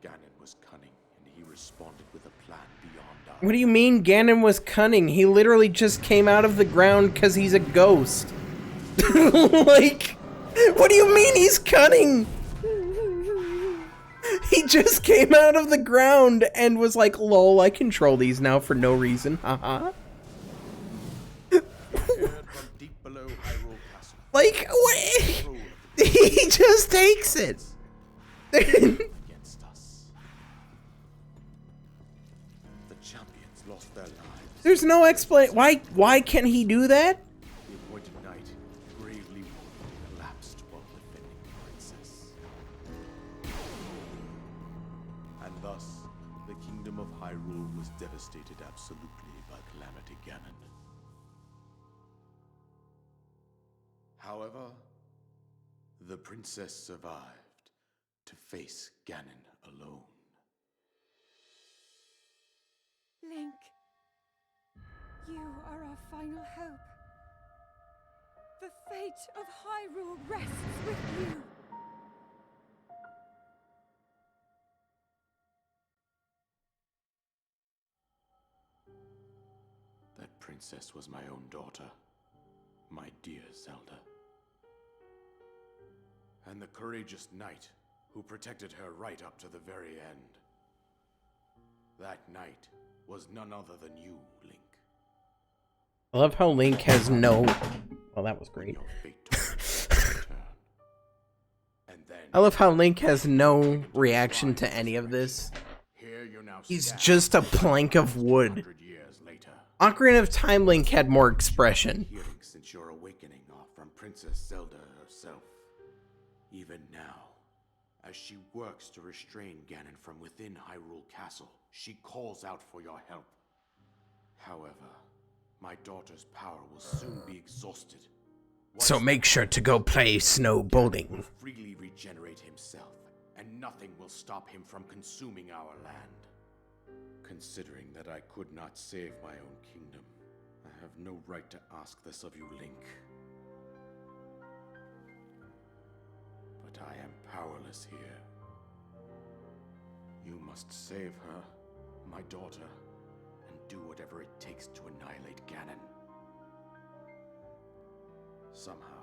Ganon was cunning, and he responded with a plan beyond our. What do you mean Ganon was cunning? He literally just came out of the ground because he's a ghost. Like, what do you mean he's cunning? He just came out of the ground and was like, lol, I control these now for no reason, haha. He just takes it. Against us. The champions lost their lives. There's no explanation. Why can he do that? The appointed knight bravely collapsed while defending the princess. And thus, the kingdom of Hyrule was devastated absolutely by Calamity Ganon. However, the princess survived to face Ganon alone. Link, you are our final hope. The fate of Hyrule rests with you. That princess was my own daughter, my dear Zelda. And the courageous knight who protected her right up to the very end. That knight was none other than you, Link. I love how Link has no... Well, that was great. Your fate took a turn. And then I love how Link has no reaction to any of this. here you now He's stand, just a plank of wood. 100 years later. Ocarina of Time Link had more expression. Hearing since your awakening from Princess Zelda herself. Even now, as she works to restrain Ganon from within Hyrule Castle, she calls out for your help. However, my daughter's power will soon be exhausted. So make sure to go play snowboarding. Will freely regenerate himself, and nothing will stop him from consuming our land. Considering that I could not save my own kingdom, I have no right to ask this of you, Link. But I am powerless here. You must save her, my daughter, and do whatever it takes to annihilate Ganon. Somehow,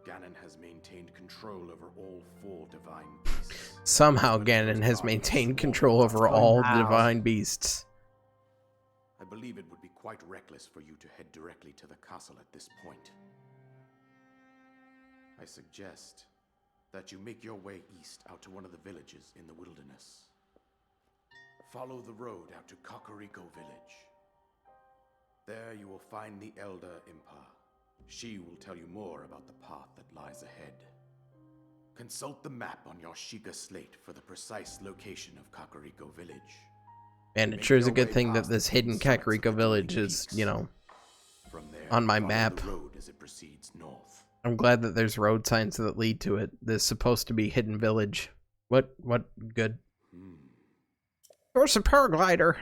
Ganon has maintained control over all 4 divine beasts. Somehow Ganon has maintained control over all the divine beasts. I believe it would be quite reckless for you to head directly to the castle at this point. I suggest that you make your way east out to one of the villages in the wilderness. Follow the road out to Kakariko Village. There you will find the Elder Impa. She will tell you more about the path that lies ahead. Consult the map on your Sheikah slate for the precise location of Kakariko Village. And it sure is a good thing that this hidden Kakariko village is, you know, From there, on my follow map. the road as it proceeds north. I'm glad that there's road signs that lead to it. This supposed to be hidden village. What good? There's a paraglider.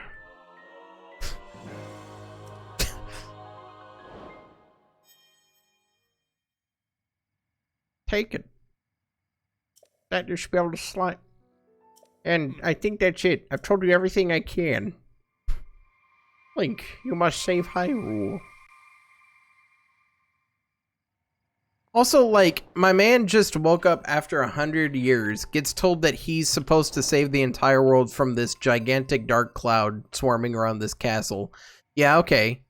Take it. That you should be able to slide. And I think that's it. I've told you everything I can. Link, you must save Hyrule. Also, like, my man just woke up after 100 years, gets told that he's supposed to save the entire world from this gigantic dark cloud swarming around this castle. Yeah, okay.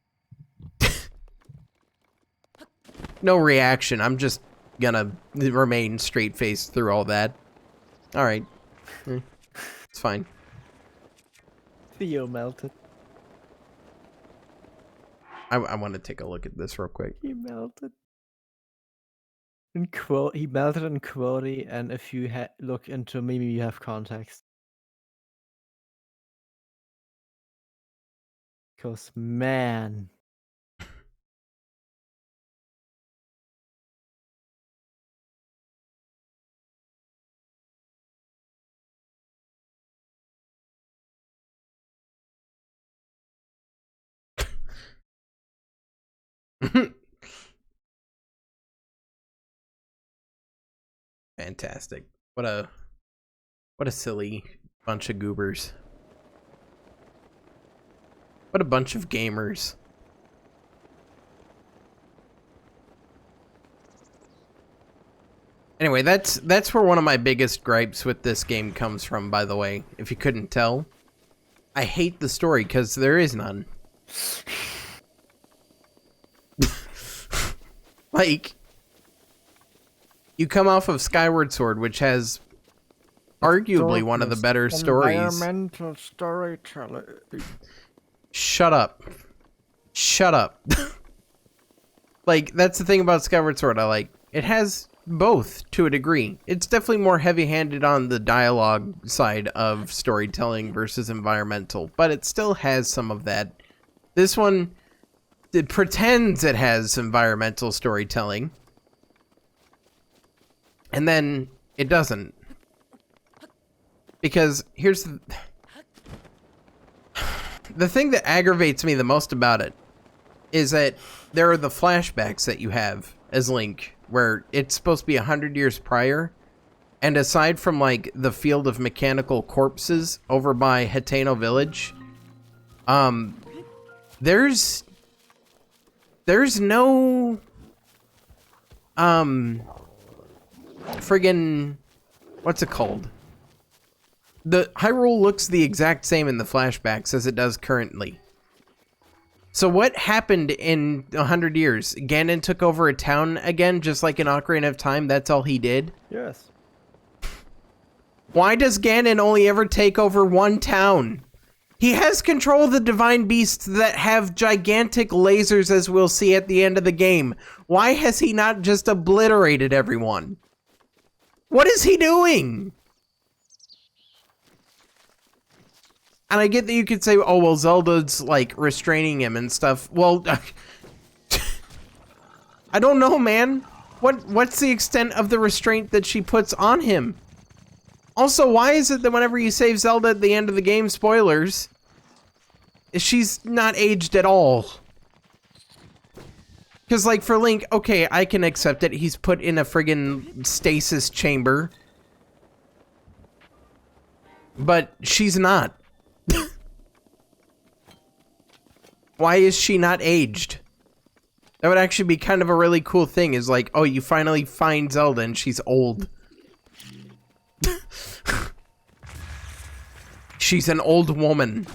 No reaction. I'm just gonna remain straight-faced through all that. Alright. It's fine. Theo melted. I want to take a look at this real quick. He melted. He melted in quality, and if you look into maybe you have context. Because, man. Fantastic. What a silly bunch of goobers. What a bunch of gamers. Anyway, that's where one of my biggest gripes with this game comes from, by the way, if you couldn't tell. I hate the story because there is none. Like, You come off of Skyward Sword, which has arguably one of the better stories. Environmental storytelling. Shut up. Shut up. Like, that's the thing about Skyward Sword I like. It has both to a degree. It's definitely more heavy-handed on the dialogue side of storytelling versus environmental, but it still has some of that. This one, it pretends it has environmental storytelling, and then it doesn't. Because here's the thing that aggravates me the most about it is that there are the flashbacks that you have as Link, where it's supposed to be 100 years prior, and aside from, like, the field of mechanical corpses over by Hateno Village, there's no, friggin', what's it called? The Hyrule looks the exact same in the flashbacks as it does currently. So what happened in 100 years? Ganon took over a town again, just like in Ocarina of Time? That's all he did? Yes. Why does Ganon only ever take over one town? He has control of the divine beasts that have gigantic lasers, as we'll see at the end of the game. Why has he not just obliterated everyone? What is he doing? And I get that you could say, oh, well, Zelda's, like, restraining him and stuff. Well, I don't know, man. What's the extent of the restraint that she puts on him? Also, why is it that whenever you save Zelda at the end of the game, spoilers, she's not aged at all? Because, like, for Link, okay, I can accept it. He's put in a friggin' stasis chamber. But she's not. Why is she not aged? That would actually be kind of a really cool thing, is like, oh, you finally find Zelda and she's old. She's an old woman.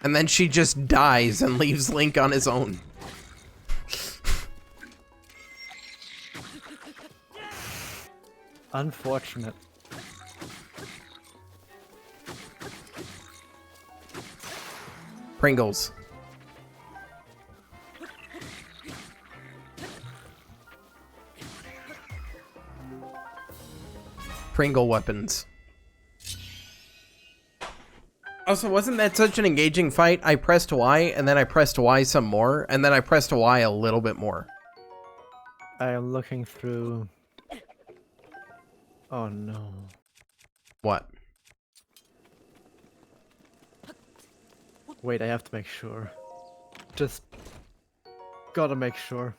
And then she just dies and leaves Link on his own. Unfortunate. Pringles. Pringle weapons. Also, wasn't that such an engaging fight? I pressed Y, and then I pressed Y some more, and then I pressed Y a little bit more. I am looking through... Oh no. What? Wait, I have to make sure. Just... gotta make sure.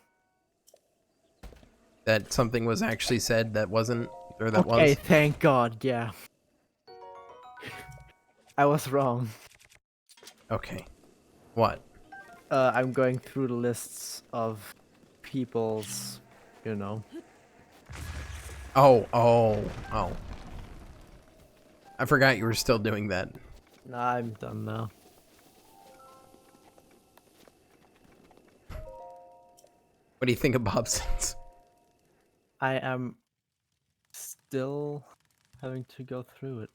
That something was actually said that wasn't, or that Okay, was? thank God, yeah. I was wrong. Okay. What? I'm going through the lists of people's, you know. Oh. I forgot you were still doing that. Nah, I'm done now. What do you think of Bobsons? I am still having to go through it.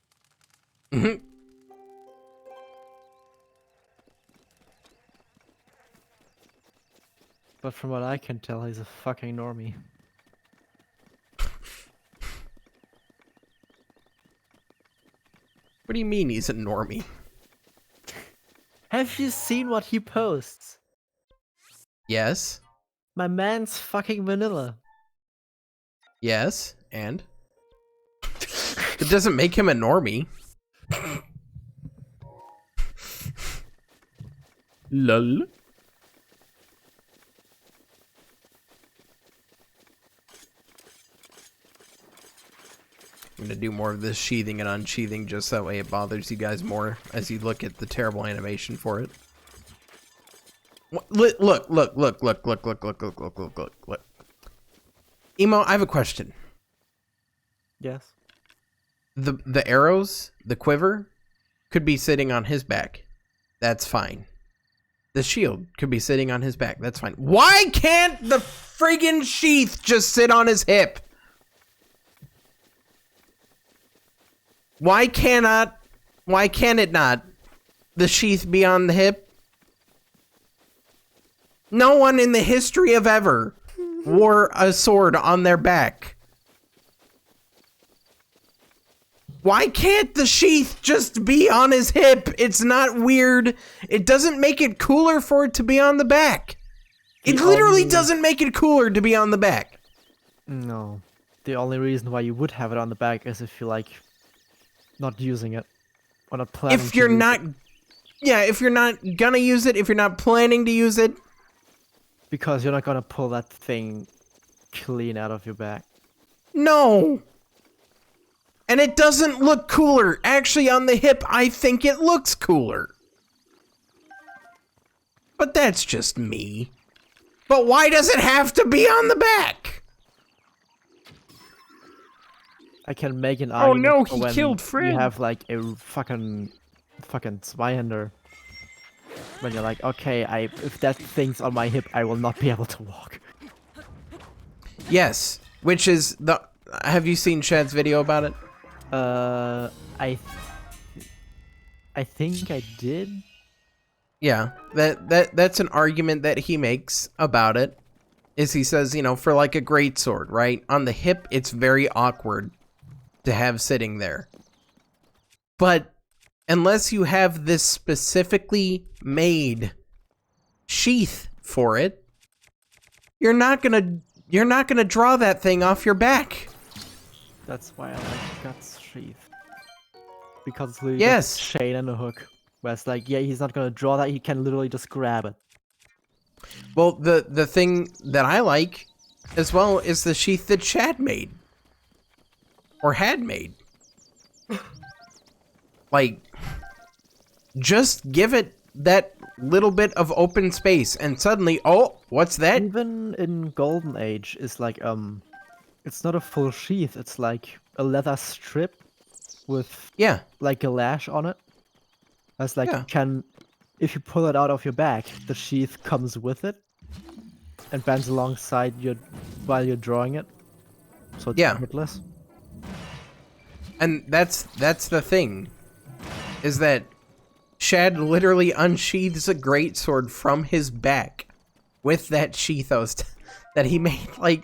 Mhm. But from what I can tell, he's a fucking normie. What do you mean he's a normie? Have you seen what he posts? Yes. My man's fucking vanilla. Yes. And? It doesn't make him a normie. Lol. I'm gonna do more of this sheathing and unsheathing just that way it bothers you guys more as you look at the terrible animation for it. Look. Emo, I have a question. Yes. The arrows, the quiver, could be sitting on his back. That's fine. the shield could be sitting on his back. That's fine. Why can't the friggin' sheath just sit on his hip? Why can it not? The sheath be on the hip? No one in the history of ever wore a sword on their back. Why can't the sheath just be on his hip? It's not weird. It doesn't make it cooler for it to be on the back. It literally doesn't make it cooler to be on the back. No. The only reason why you would have it on the back is if you like not using it. Or not planning If you're to use not... it. Yeah, if you're not gonna use it, if you're not planning to use it. Because you're not gonna pull that thing clean out of your back. No. And it doesn't look cooler. Actually, on the hip, I think it looks cooler. But that's just me. But why does it have to be on the back? I can make an Oh argument no, for he when killed Fred. you have like a fucking Zweihander. When you're like, okay, if that thing's on my hip, I will not be able to walk. Yes, which is the... Have you seen Shad's video about it? I think I did. Yeah, that's an argument that he makes about it. Is he says, you know, for like a greatsword, right? On the hip, it's very awkward to have sitting there. But unless you have this specifically made sheath for it, you're not gonna draw that thing off your back. That's why I like Guts Sheath. Because it's literally Yes. just a chain and a hook. Where it's like, yeah, he's not gonna draw that, he can literally just grab it. Well, the thing that I like as well is the sheath that Chad made. Or had made. Like, just give it that little bit of open space and suddenly, oh, what's that? Even in Golden Age, it's like, it's not a full sheath, it's like a leather strip with Yeah, like a lash on it. That's like, Yeah. if you pull it out of your back, the sheath comes with it and bends alongside you while you're drawing it. So it's Yeah. hitless. and that's the thing, is that Shad literally unsheathes a greatsword from his back with that sheath that he made. Like,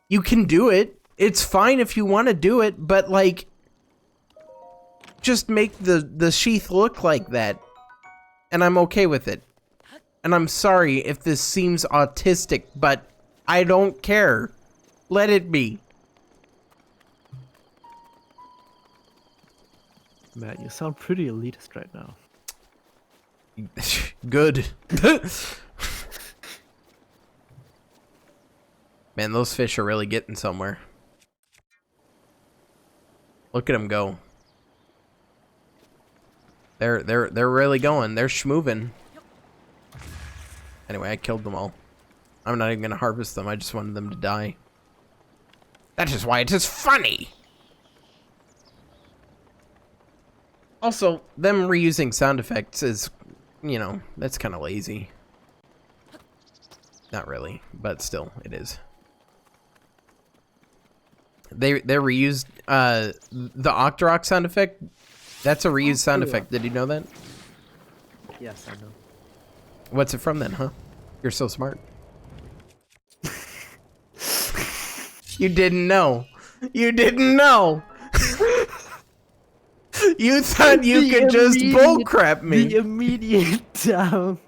you can do it. It's fine if you want to do it, but like, just make the sheath look like that, and I'm okay with it. And I'm sorry if this seems autistic, but I don't care. Let it be. Man, you sound pretty elitist right now. Good. Man, those fish are really getting somewhere. Look at them go. They're really going. They're schmoving. Anyway, I killed them all. I'm not even gonna harvest them. I just wanted them to die. That is why it is funny. Also, them reusing sound effects is, you know, that's kind of lazy. Not really, but still, it is. They reused the Octorok sound effect. That's a reused sound effect. Did you know that? Yes, I know. What's it from then, huh? You're so smart. You didn't know. You didn't know. You thought you could just bullcrap me. The immediate down.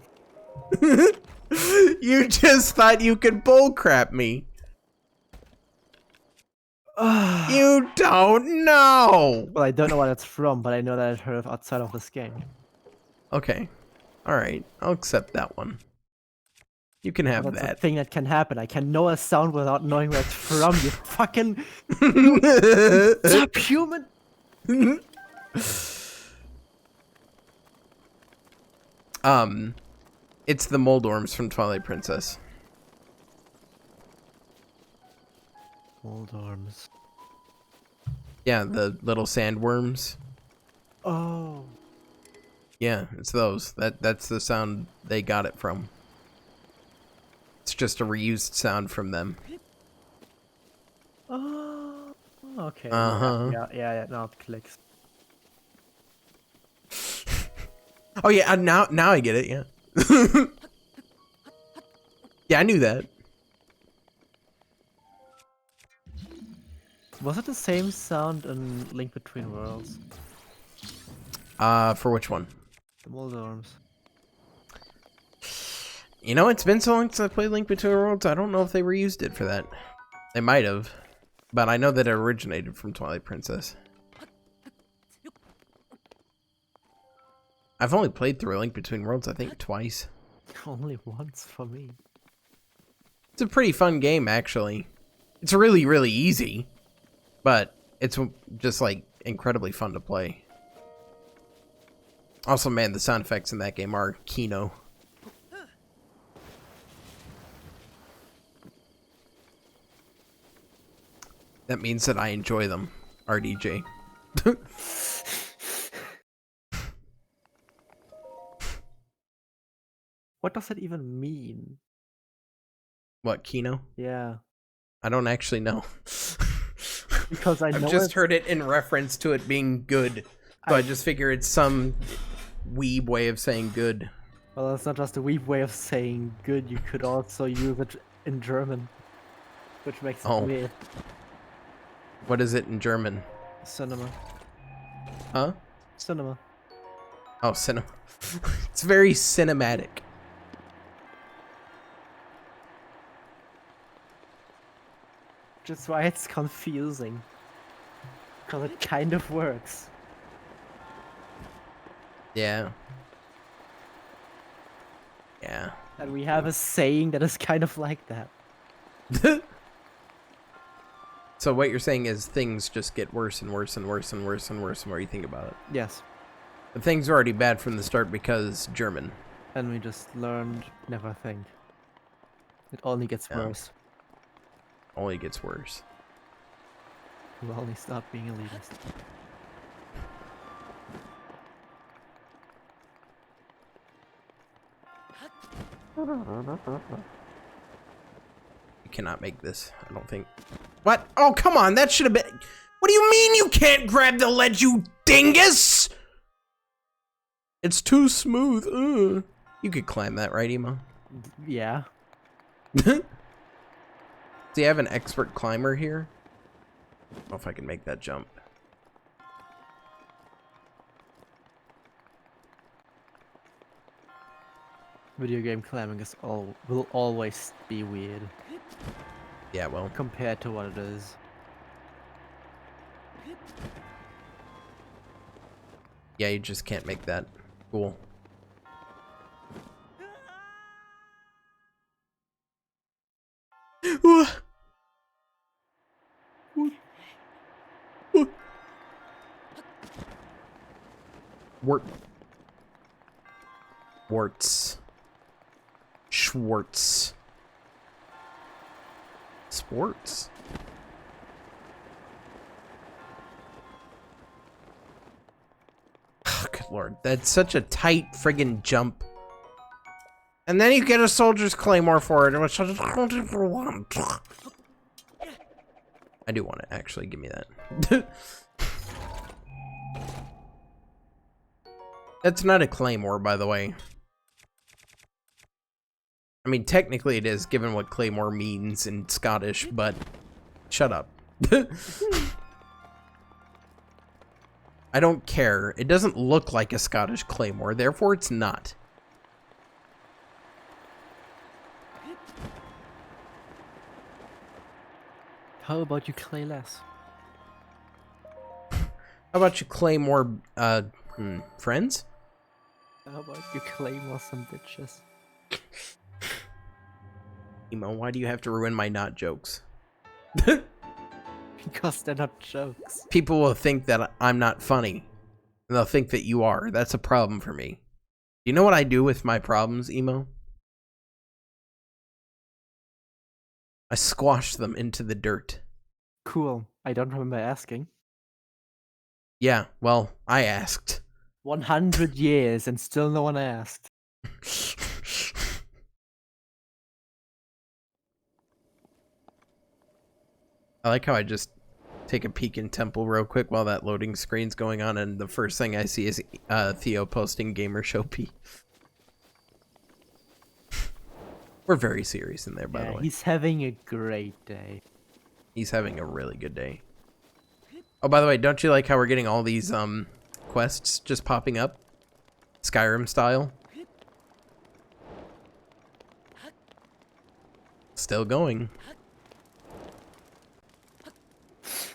You just thought you could bullcrap me. You don't know. Well, I don't know what it's from, but I know that I've heard of outside of this game. Okay. Alright. I'll accept that one. You can have That's a that. thing that can happen. I can know a sound without knowing where it's from. You fucking subhuman. It's the Moldorms from Twilight Princess. Old arms. Yeah, the little sandworms. Oh. Yeah, it's those. That's the sound they got it from. It's just a reused sound from them. Oh, okay. Uh-huh. Yeah, now it clicks. Oh yeah, now I get it, yeah. Yeah, I knew that. Was it the same sound in Link Between Worlds? For which one? The Moldorms. You know, it's been so long since I played Link Between Worlds, I don't know if they reused it for that. They might have. But I know that it originated from Twilight Princess. I've only played through A Link Between Worlds, I think, twice. Only once for me. It's a pretty fun game, actually. It's really, really easy. But it's just, like, incredibly fun to play. Also, man, the sound effects in that game are kino. That means that I enjoy them, RDJ. What does that even mean? What, kino? Yeah, I don't actually know. because I know I've just heard it in reference to it being good. So I just figure it's some weeb way of saying good. Well, that's not just a weeb way of saying good. You could also use it in German, which makes it Oh. weird. What is it in German? Cinema. Huh? Cinema. Oh, cinema. It's very cinematic. Which is why it's confusing. Because it kind of works. Yeah. Yeah. And we have a saying that is kind of like that. So what you're saying is things just get worse and worse and worse and worse and worse the more you think about it. Yes. But things are already bad from the start because German. And we just learned never think. It only gets Yeah. worse. Only gets worse. We'll only stop being elitist. You cannot make this, I don't think. What? Oh, come on, that should have been... What do you mean you can't grab the ledge, you dingus? It's too smooth. Ugh. You could climb that, right, Emo? Yeah. Do you have an expert climber here? I don't know if I can make that jump. Video game climbing is will always be weird Yeah, well, compared to what it is. yeah, you just can't make that. Cool. Warts. Schwartz. Sports. Oh, good lord. That's such a tight friggin' jump. And then you get a soldier's claymore for it, which I don't want. I do want it, actually. Give me that. That's not a claymore, by the way. I mean, technically it is, given what claymore means in Scottish, but shut up. I don't care. It doesn't look like a Scottish claymore, therefore it's not. How about you clay less? How about you claymore, friends? How about you claymore some bitches? Emo, why do you have to ruin my not jokes? Because they're not jokes. People will think that I'm not funny. And they'll think that you are. That's a problem for me. You know what I do with my problems, Emo? I squash them into the dirt. Cool. I don't remember asking. Yeah, well, I asked. 100 years and still no one asked. I like how I just take a peek in Temple real quick while that loading screen's going on, and the first thing I see is Theo posting Gamer Show P. We're very serious in there, by the way. He's having a great day. He's having a really good day. Oh, by the way, don't you like how we're getting all these quests just popping up? Skyrim style. Still going.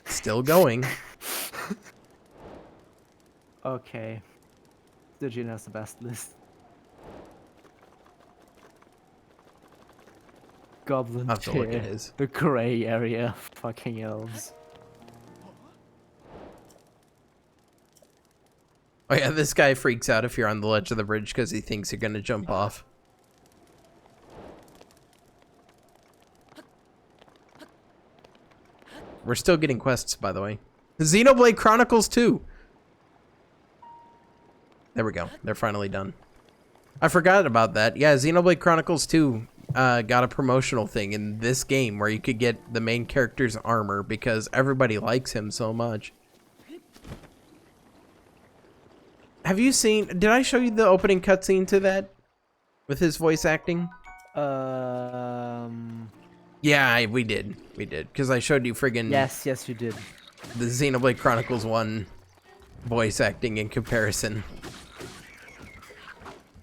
Still going. Okay. Digin has the best list. Goblin I'll have to look tier, at his. the gray area, fucking elves. Oh yeah, this guy freaks out if you're on the ledge of the bridge because he thinks you're gonna jump off. We're still getting quests, by the way. Xenoblade Chronicles 2! There we go. They're finally done. I forgot about that. Yeah, Xenoblade Chronicles 2 got a promotional thing in this game where you could get the main character's armor because everybody likes him so much. Have you seen... Did I show you the opening cutscene to that? With his voice acting? Yeah, we did. We did. Because I showed you friggin... Yes, you did. The Xenoblade Chronicles 1 voice acting in comparison.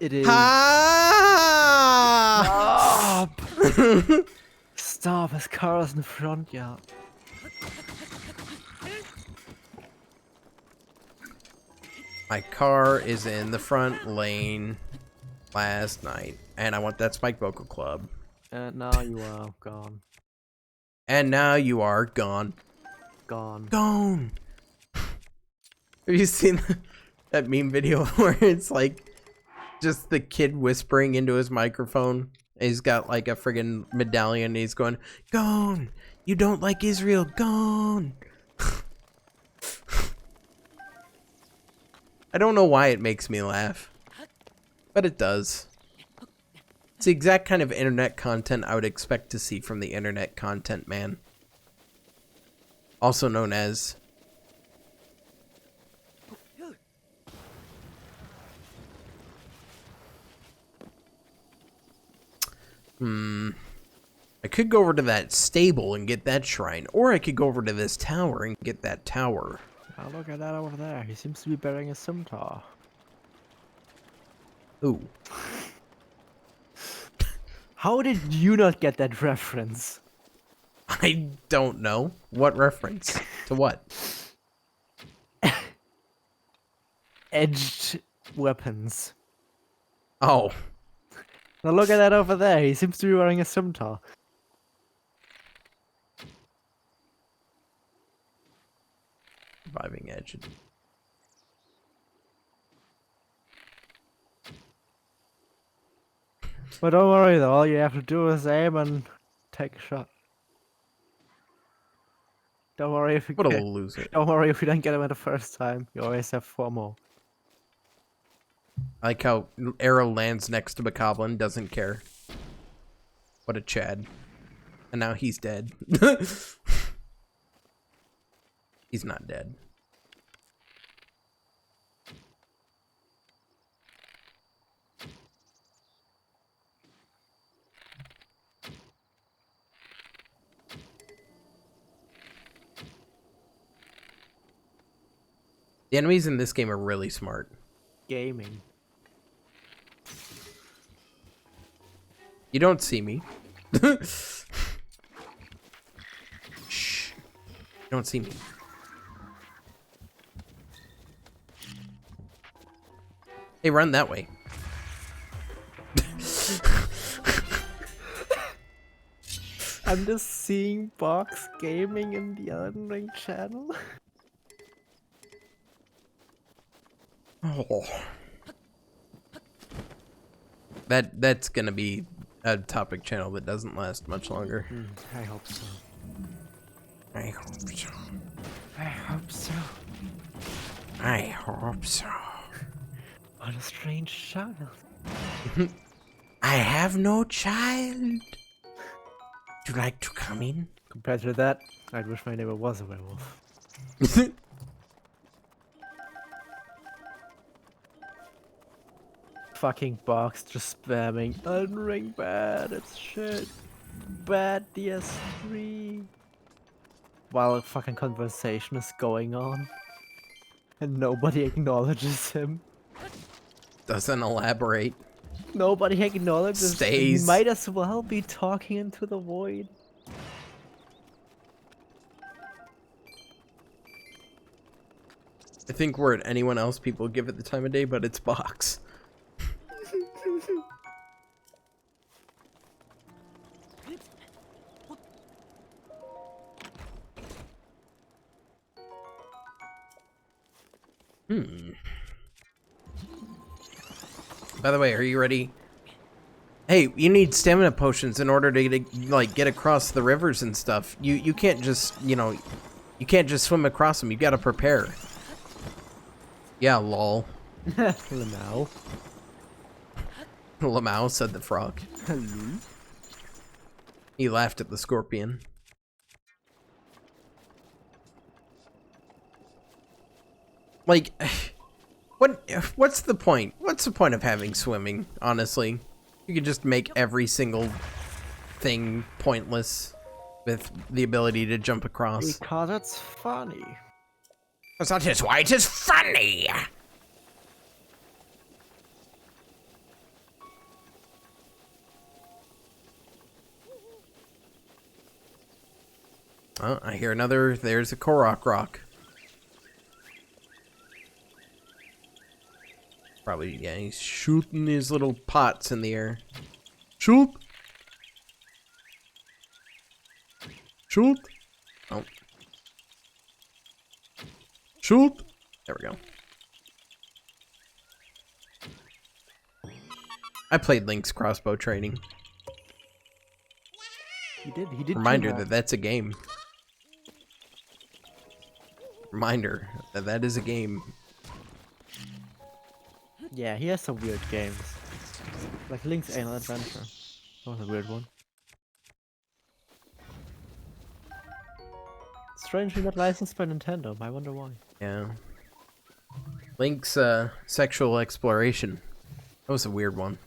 It is... Ah! Stop! Stop, his car is in the front yard. My car is in the front lane last night, and I want that Spike Vocal Club. And now you are gone. And now you are gone. Gone. Gone! Have you seen that meme video where it's like just the kid whispering into his microphone? He's got like a friggin' medallion and he's going, "Gone! You don't like Israel, gone!" I don't know why it makes me laugh, but it does. It's the exact kind of internet content I would expect to see from the internet content man. Also known as... I could go over to that stable and get that shrine, or I could go over to this tower and get that tower. Oh, look at that over there. He seems to be bearing a scimitar. Ooh. How did you not get that reference? I don't know. What reference? To what? Edged weapons. Oh. Now look at that over there. He seems to be wearing a scimitar. Surviving edge. But don't worry though, all you have to do is aim and take a shot. Don't worry if you What a loser. don't worry if you don't get him at the first time. You always have 4 more. I like how arrow lands next to Bokoblin, doesn't care. What a Chad. And now he's dead. He's not dead. The enemies in this game are really smart. Gaming. You don't see me. Shh. You don't see me. Hey, run that way. I'm just seeing Box Gaming in the Elden Ring channel. Oh. That's gonna be a topic channel that doesn't last much longer. I hope so. I hope so. I hope so. I hope so. What a strange child. I have no child. Would you like to come in? Compared to that, I wish my neighbor was a werewolf. Fucking box just spamming. Unring bad, it's shit. Bad DS3. While a fucking conversation is going on. And nobody acknowledges him. Doesn't elaborate. Nobody acknowledges him. He Stays. might as well be talking into the void. I think were it anyone else, people give it the time of day, but it's box. By the way, are you ready? Hey, you need stamina potions in order to get across the rivers and stuff. You can't just, you can't just swim across them. You gotta prepare. Yeah, lol. Lionel. Lamau said the frog. Hello. He laughed at the scorpion. Like, what's the point? What's the point of having swimming, honestly? You could just make every single thing pointless with the ability to jump across. Because it's funny. That is why it is funny! Oh, I hear another. There's a Korok rock. Probably, yeah, he's shooting his little pots in the air. Shoot! Shoot! Oh. Shoot! There we go. I played Link's crossbow training. He did. Reminder that that's a game. Reminder that that is a game. Yeah, he has some weird games. Like Link's Anal Adventure. That was a weird one. Strangely not licensed by Nintendo, I wonder why. Yeah. Link's sexual exploration. That was a weird one.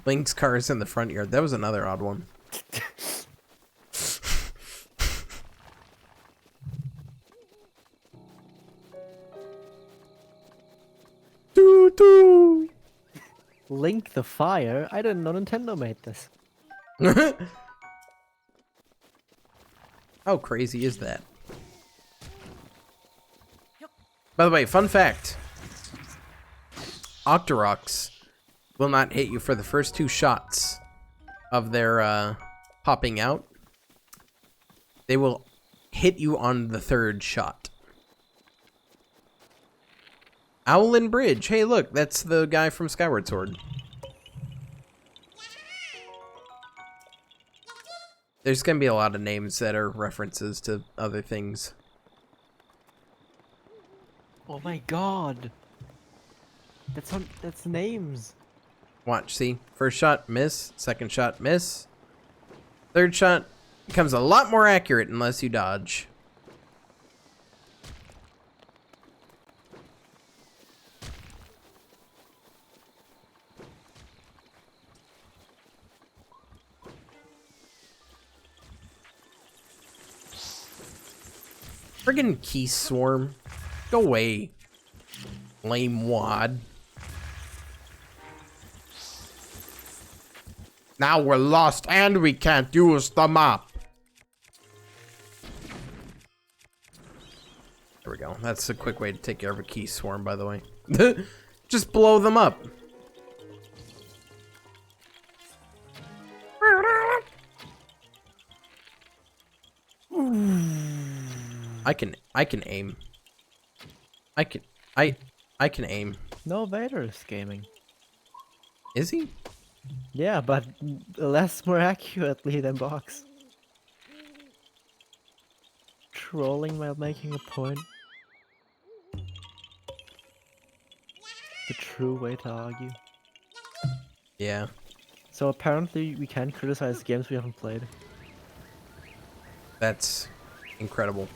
Link's car is in the front yard. That was another odd one. Doo doo. Link the Fire? I didn't know Nintendo made this. How crazy is that? By the way, fun fact. Octoroks will not hit you for the first 2 shots of their popping out. They will hit you on the 3rd shot. Owlin Bridge. Hey, look, that's the guy from Skyward Sword. There's gonna be a lot of names that are references to other things. Oh my god. That's names. Watch, see? First shot, miss. Second shot, miss. 3rd shot becomes a lot more accurate unless you dodge. Friggin' Key Swarm. Go away. Lame wad. Now we're lost and we can't use the map. There we go. That's a quick way to take care of a Key Swarm, by the way. Just blow them up. I can aim. I can aim. No, Vader is gaming. Is he? Yeah, but more accurately than Box. trolling while making a point? The true way to argue. Yeah. So apparently we can criticize games we haven't played. That's incredible.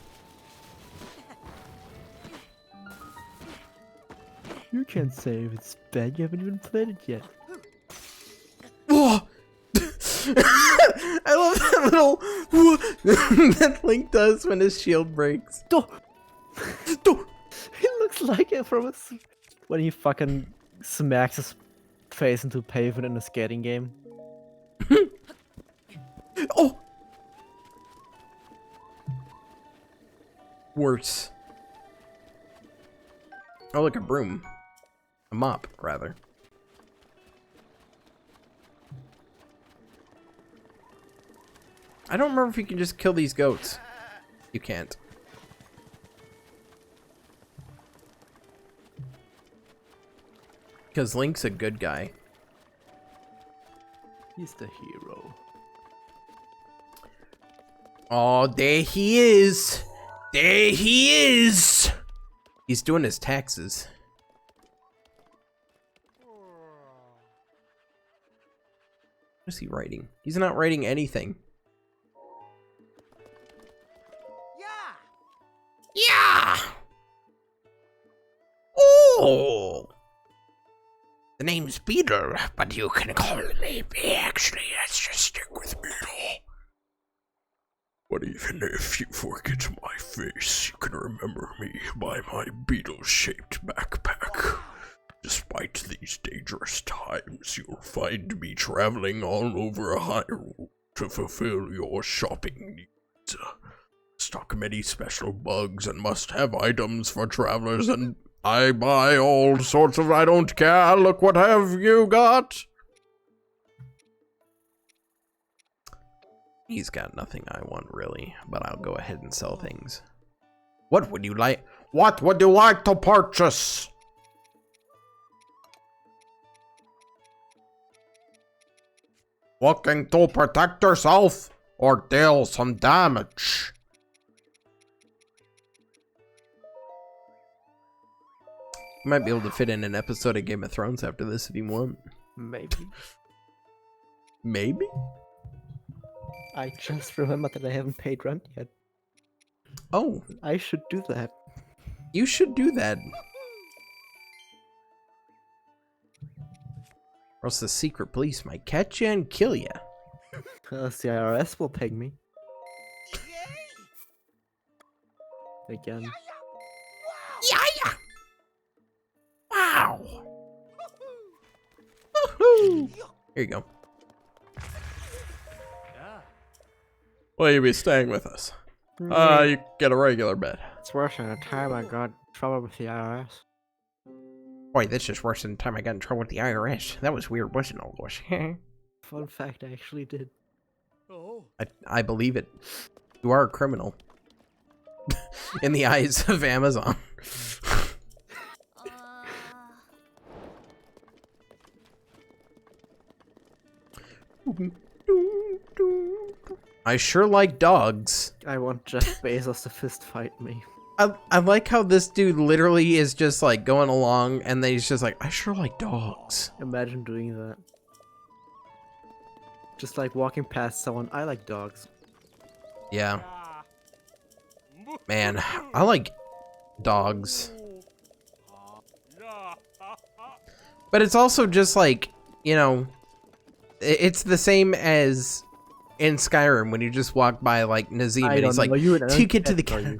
You can't say if it's bad, you haven't even played it yet. Oh! I love that little that Link does when his shield breaks. He looks like it from when he fucking smacks his face into pavement in a skating game. Oh! Worse. Oh, look, a broom. A mop, rather. I don't remember if you can just kill these goats. You can't. Because Link's a good guy. He's the hero. Oh, there he is. There he is. He's doing his taxes. What is he writing? He's not writing anything. Yeah. Oh. The name's Beetle, but you can call me B. Actually, let's just stick with Beetle. But even if you forget my face, you can remember me by my beetle-shaped backpack. Despite these dangerous times, you'll find me traveling all over Hyrule to fulfill your shopping needs. Stock many special bugs and must-have items for travelers, and I buy all sorts of I don't care. Look what have you got? He's got nothing I want, really, but I'll go ahead and sell things. What would you like? What would you like to purchase? Looking to protect yourself or deal some damage? You might be able to fit in an episode of Game of Thrones after this if you want. Maybe. Maybe? I just remembered that I haven't paid rent yet. Oh, I should do that. you should do that. Or else the secret police might catch you and kill you. Unless the IRS will pay me. Again. Yeah. Wow. Woohoo. Here you go. Will you be staying with us? You get a regular bed. It's worse than the time I got in trouble with the IRS. Boy, that's just worse than the time I got in trouble with the IRS. That was weird, wasn't it, old boy? Fun fact, I actually did. I believe it. You are a criminal. In the eyes of Amazon. I sure like dogs. I want Jeff Bezos to fist fight me. I like how this dude literally is just like going along and then he's just like, I sure like dogs. Imagine doing that. Just like walking past someone, I like dogs. Yeah. Man, I like dogs. But it's also just like, you know, it's the same as in Skyrim when you just walk by like Nazim and he's like, to get to the cat.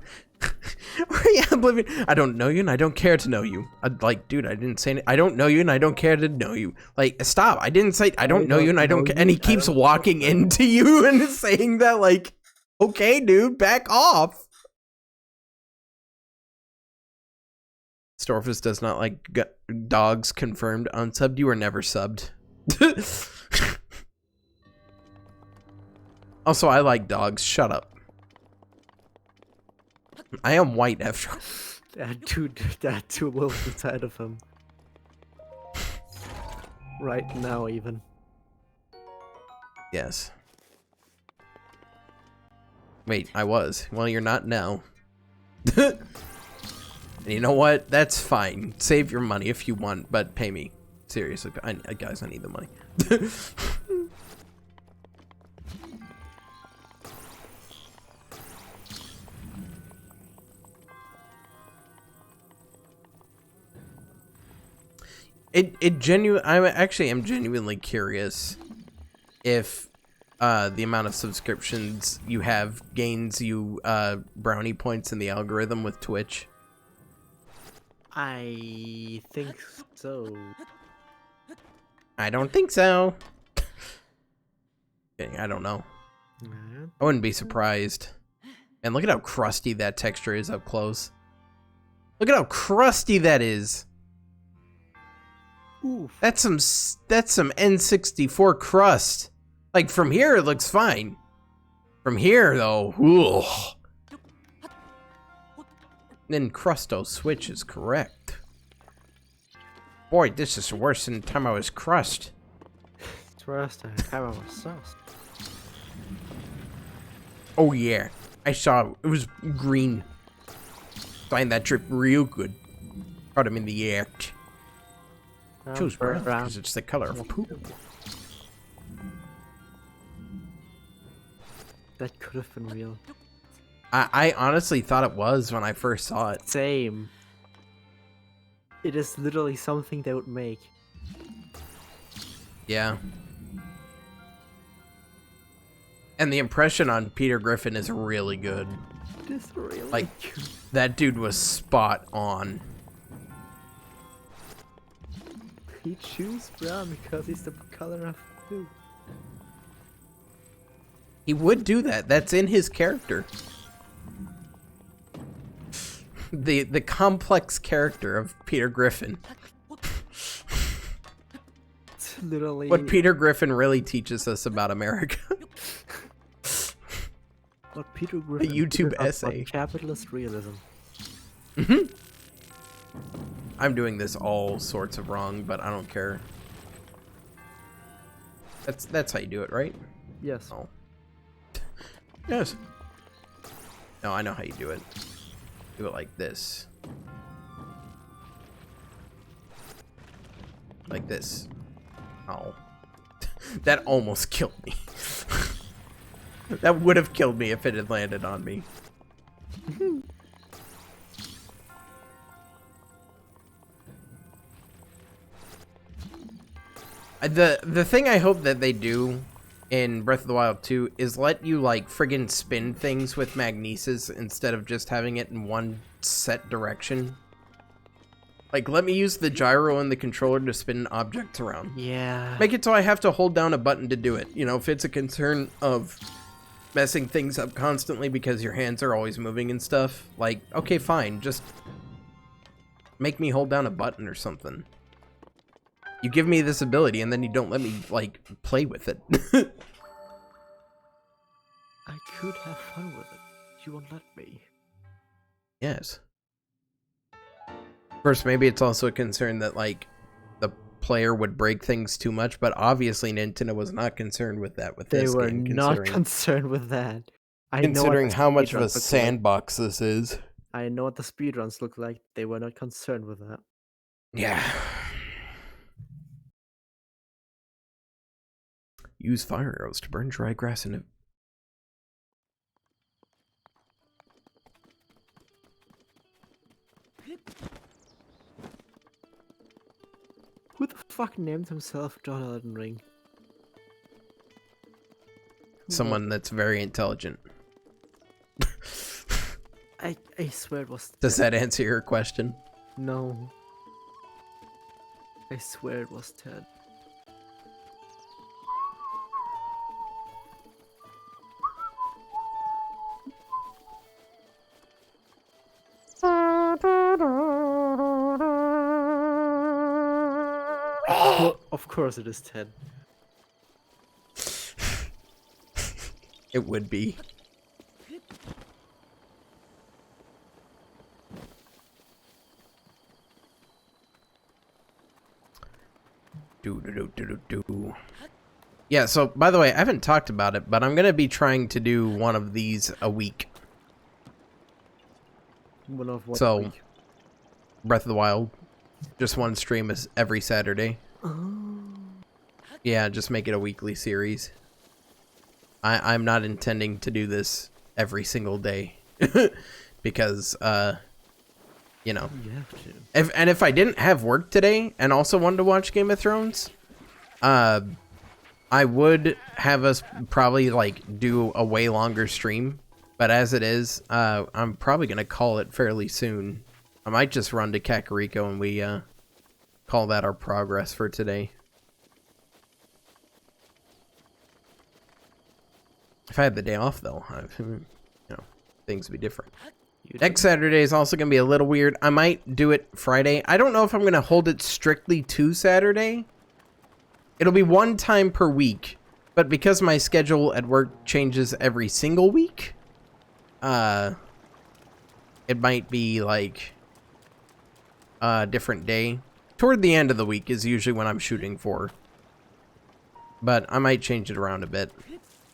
Yeah, Oblivion. I don't know you and I don't care to know you. I'd like, dude, I didn't say I don't know you and I don't care to know you. Like, stop. I didn't say I don't know you and I don't care. And he keeps walking into you and saying that like, okay, dude, back off. Storfus does not like dogs. Confirmed. Unsubbed. You were never subbed. Also, I like dogs. Shut up. I am white after all. That two wolves inside of him. Right now, even. Yes. Wait, I was. Well, you're not now. And you know what? That's fine. Save your money if you want, but pay me. Seriously, guys, I need the money. I'm genuinely curious if the amount of subscriptions you have gains you brownie points in the algorithm with Twitch. I think so. I don't think so. Okay, I don't know. I wouldn't be surprised. And look at how crusty that texture is up close. Look at how crusty that is. Oof. That's some N64 crust. Like from here it looks fine. From here though, ugh. Then Crusto Switch is correct. Boy, this is worse than the time I was crushed. It's worse than the time I was sauced. Oh yeah, I saw it was green. Find that drip real good. Caught him in the act. Choose brown because it's the color of poop. That could have been real. I honestly thought it was when I first saw it. Same. It is literally something they would make. Yeah. And the impression on Peter Griffin is really good. It is really Like, good. that dude was spot on. He chooses brown because he's the color of blue. He would do that. That's in his character. The complex character of Peter Griffin. It's literally What Peter Griffin really teaches us about America. what Peter Griffin YouTube did about essay. Capitalist realism. I'm doing this all sorts of wrong, but I don't care. That's how you do it, right? Yes. Oh. Yes. No, I know how you do it. Do it like this. Like this. Oh. That almost killed me. That would have killed me if it had landed on me. The thing I hope that they do in Breath of the Wild 2 is let you like friggin' spin things with magnesis instead of just having it in one set direction. Like, let me use the gyro and the controller to spin objects around. Yeah. Make it so I have to hold down a button to do it. You know, if it's a concern of messing things up constantly because your hands are always moving and stuff, like, okay, fine, just make me hold down a button or something. You give me this ability and then you don't let me, like, play with it. I could have fun with it. You won't let me. Yes. Of course, maybe it's also a concern that, like, the player would break things too much, but obviously Nintendo was not concerned with that with this game. They were not concerned with that. Considering how much of a speedruns look sandbox this is. like. I know what the speedruns look like. They were not concerned with that. Yeah. Use fire arrows to burn dry grass and... Who the fuck named himself John Elden Ring? Someone that's very intelligent. I swear it was... Does that answer your question? No. I swear it was Ted. Of course it is Ted. It would be. Do. Yeah, so, by the way, I haven't talked about it, but I'm going to be trying to do one of these a week. One of what So, week? Breath of the Wild. Just one stream is every Saturday. Yeah, just make it a weekly series. I'm not intending to do this every single day. Because, you know. You have to. If I didn't have work today and also wanted to watch Game of Thrones, I would have us probably, like, do a way longer stream. But as it is, I'm probably going to call it fairly soon. I might just run to Kakariko and we, call that our progress for today. If I had the day off, though, you know, things would be different. Next Saturday is also going to be a little weird. I might do it Friday. I don't know if I'm going to hold it strictly to Saturday. It'll be one time per week. But because my schedule at work changes every single week, it might be like a different day. Toward the end of the week is usually when I'm shooting for. But I might change it around a bit.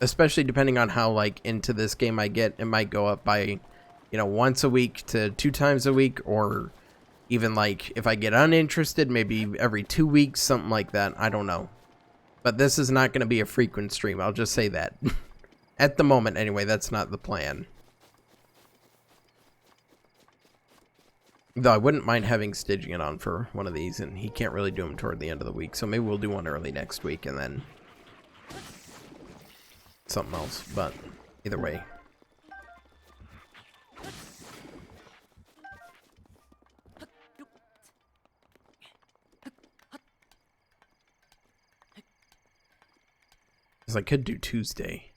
Especially depending on how, like, into this game I get. It might go up by, you know, once a week to 2 times a week. Or even, like, if I get uninterested, maybe every 2 weeks, something like that. I don't know. But this is not going to be a frequent stream. I'll just say that. At the moment, anyway, that's not the plan. Though I wouldn't mind having Stygian on for one of these, and he can't really do them toward the end of the week. So maybe we'll do one early next week, and then something else. But either way. Because I could do Tuesday.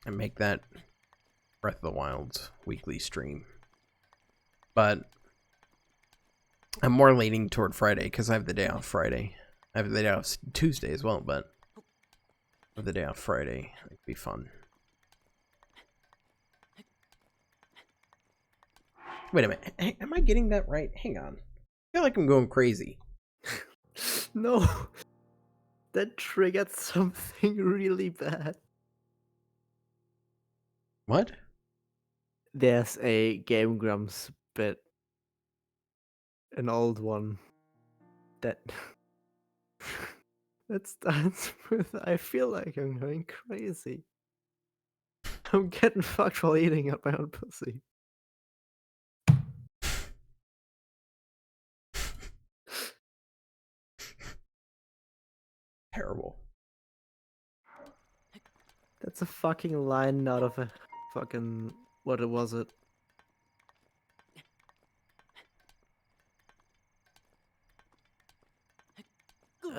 And make that Breath of the Wild's weekly stream. But I'm more leaning toward Friday because I have the day off Friday. I have the day off Tuesday as well, but I have the day off Friday. It'd be fun. Wait a minute. Am I getting that right? Hang on. I feel like I'm going crazy. No. That triggered something really bad. What? There's a Game Grumps bit. An old one. That... that starts with, I feel like I'm going crazy. I'm getting fucked while eating up my own pussy. Terrible. That's a fucking line out of a fucking... what was it?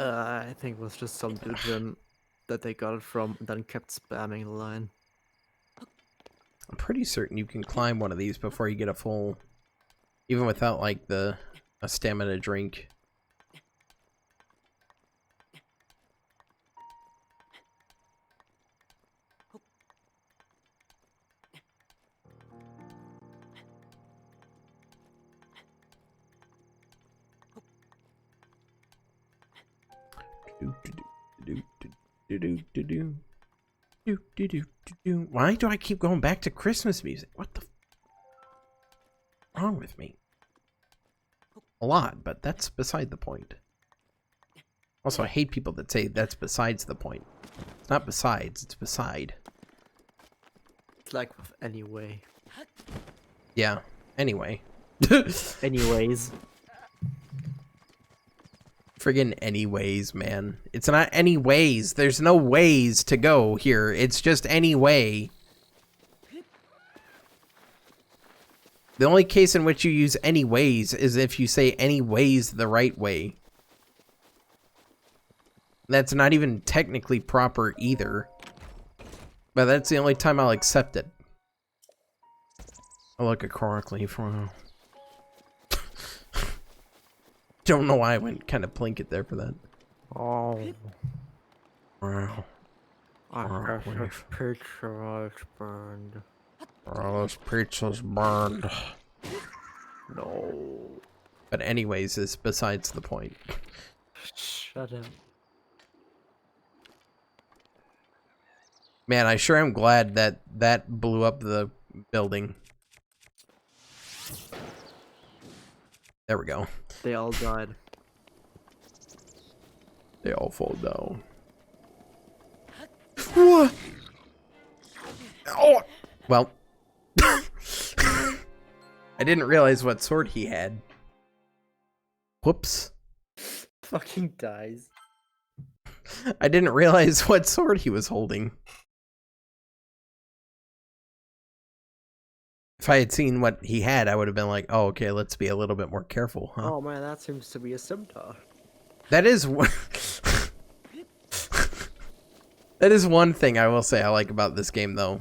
I think it was just some dude that they got it from and then kept spamming the line. I'm pretty certain you can climb one of these before you get a full... even without, like, a stamina drink. Why do I keep going back to Christmas music? What the wrong with me? A lot, but that's beside the point. Also, I hate people that say that's besides the point. It's not besides, it's beside. It's like with anyway. Yeah, anyway. Anyways. Friggin' anyways, man. It's not anyways. There's no ways to go here. It's just anyway. The only case in which you use anyways is if you say anyways the right way. That's not even technically proper either. But that's the only time I'll accept it. I'll look at correctly for... Don't know why I went kind of blanket there for that. Oh. Wow. I guess this pizza is burned. Oh, this pizza's burned. No. But anyways is besides the point. Shut up. Man, I sure am glad that that blew up the building. There we go. They all died. They all fall down. What? Oh! Well. I didn't realize what sword he had. Whoops. Fucking dies. I didn't realize what sword he was holding. If I had seen what he had, I would have been like, oh, okay, let's be a little bit more careful, huh? Oh man, that seems to be a scimitar. That is one... That is one thing I will say I like about this game, though.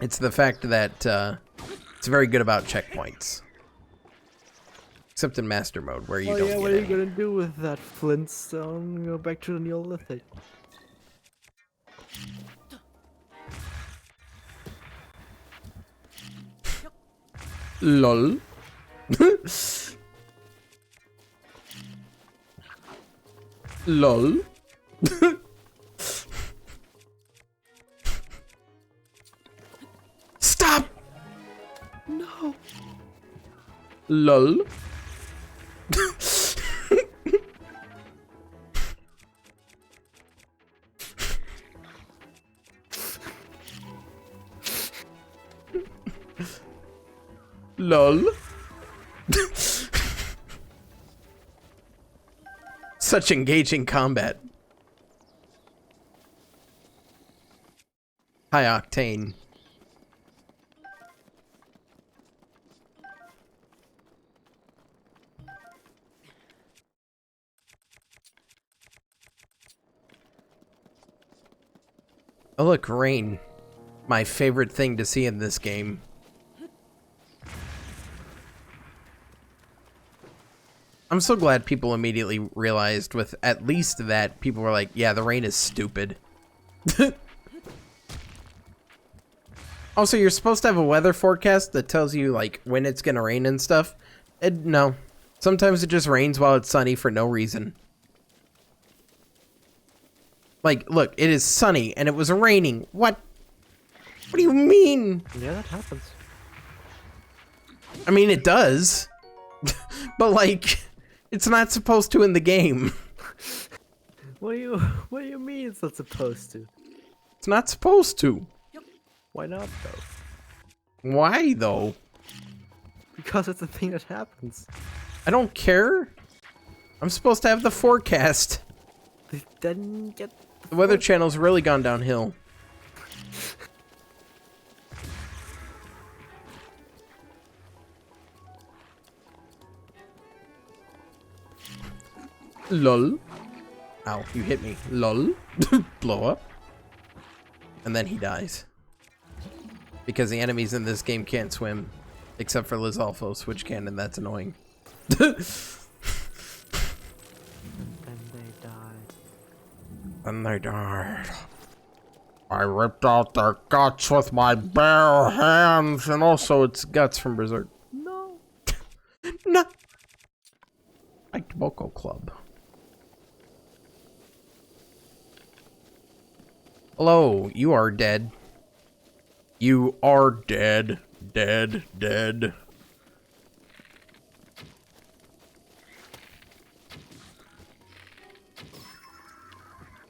It's the fact that it's very good about checkpoints. Except in Master Mode, where you don't get what are you any. gonna do with that flintstone? Go back to the Neolithic. LOL. LOL. Stop! No. LOL. LOL. Such engaging combat. High octane. Oh look, rain. My favorite thing to see in this game. I'm so glad people immediately realized with at least that, people were like, yeah, the rain is stupid. Also, you're supposed to have a weather forecast that tells you, like, when it's gonna rain and stuff. No. Sometimes it just rains while it's sunny for no reason. Like, look, it is sunny and it was raining. What? What do you mean? Yeah, that happens. I mean, it does. But, like, it's not supposed to in the game. What do you mean it's not supposed to? It's not supposed to. Why not though? Why, though? Because it's a thing that happens. I don't care. I'm supposed to have the forecast. Then get The Weather Channel's really gone downhill. LOL. Ow, you hit me. LOL. Blow up. And then he dies. Because the enemies in this game can't swim. Except for Lizalfos, which can, and that's annoying. Then they died. And they died. I ripped out their guts with my bare hands, and also its guts from Berserk. No. No. Like Boko Club. Hello, you are dead. You are dead. Dead. Dead.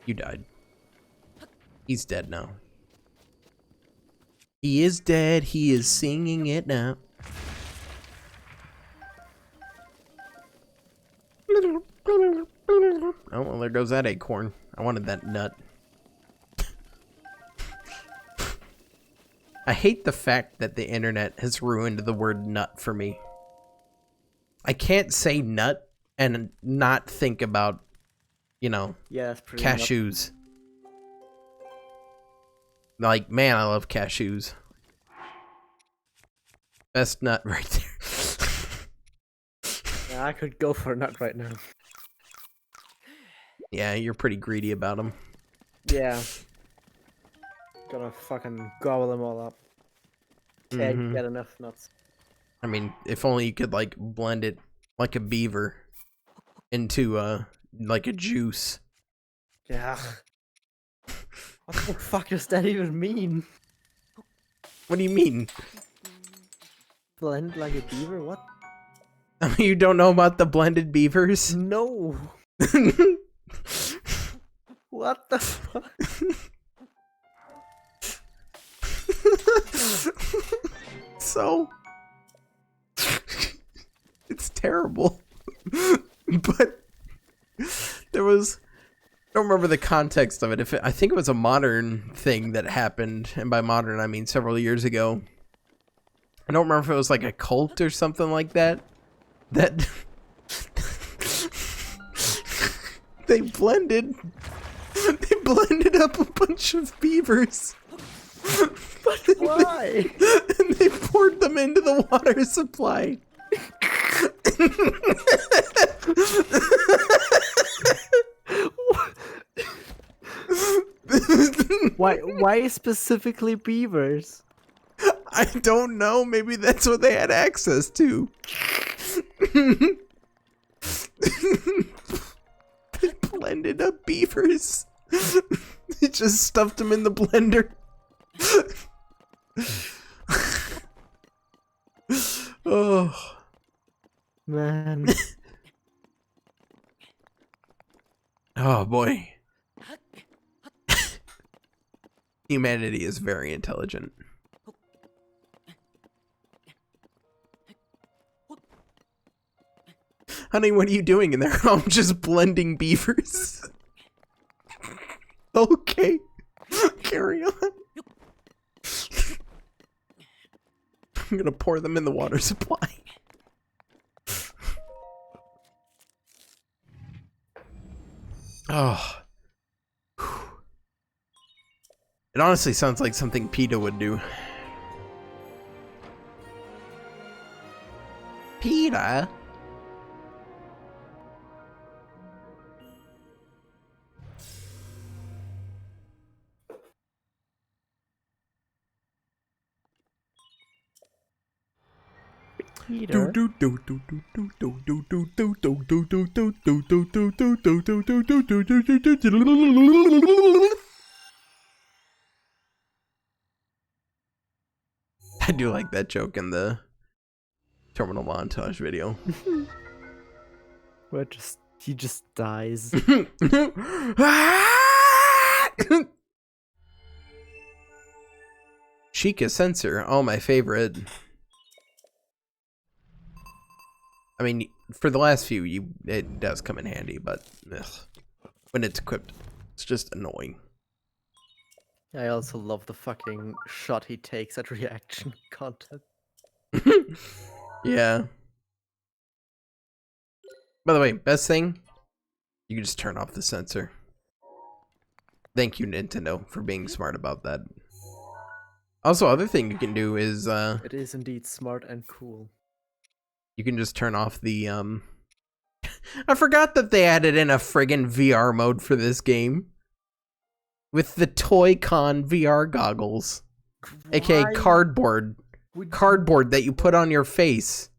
You died. He's dead now. He is dead. He is singing it now. Oh, well, there goes that acorn. I wanted that nut. I hate the fact that the internet has ruined the word nut for me. I can't say nut and not think about, you know, Yeah, that's pretty cashews. Like, man, I love cashews. Best nut right there. Yeah, I could go for a nut right now. Yeah, you're pretty greedy about them. Yeah. Gonna fucking gobble them all up. Can't get enough nuts. I mean, if only you could, like, blend it like a beaver. into like a juice. Yeah. What the fuck does that even mean? What do you mean? Blend like a beaver? What? You don't know about the blended beavers? No. What the fuck? So it's terrible. But there was, I don't remember the context of it. I think it was a modern thing that happened, and by modern I mean several years ago. I don't remember if it was like a cult or something like that. That they blended up a bunch of beavers. But why? And they poured them into the water supply. Why specifically beavers? I don't know. Maybe that's what they had access to. They blended up beavers. They just stuffed them in the blender. Oh. Man. Oh boy. Humanity is very intelligent. Honey, what are you doing in there? I'm just blending beavers. Okay. Carry on. I'm gonna pour them in the water supply. Oh. It honestly sounds like something PETA would do. PETA? Peter. I do like that joke in the terminal montage video. Where he just dies. Sheikah sensor, oh my favorite. I mean, for the last few, it does come in handy, but ugh, when it's equipped, it's just annoying. I also love the fucking shot he takes at reaction content. Yeah. By the way, best thing, you can just turn off the sensor. Thank you, Nintendo, for being smart about that. Also, other thing you can do is It is indeed smart and cool. you can just turn off the I forgot that they added in a friggin' VR mode for this game. With the Toy-Con VR goggles. AKA Why? cardboard. Cardboard that you put on your face.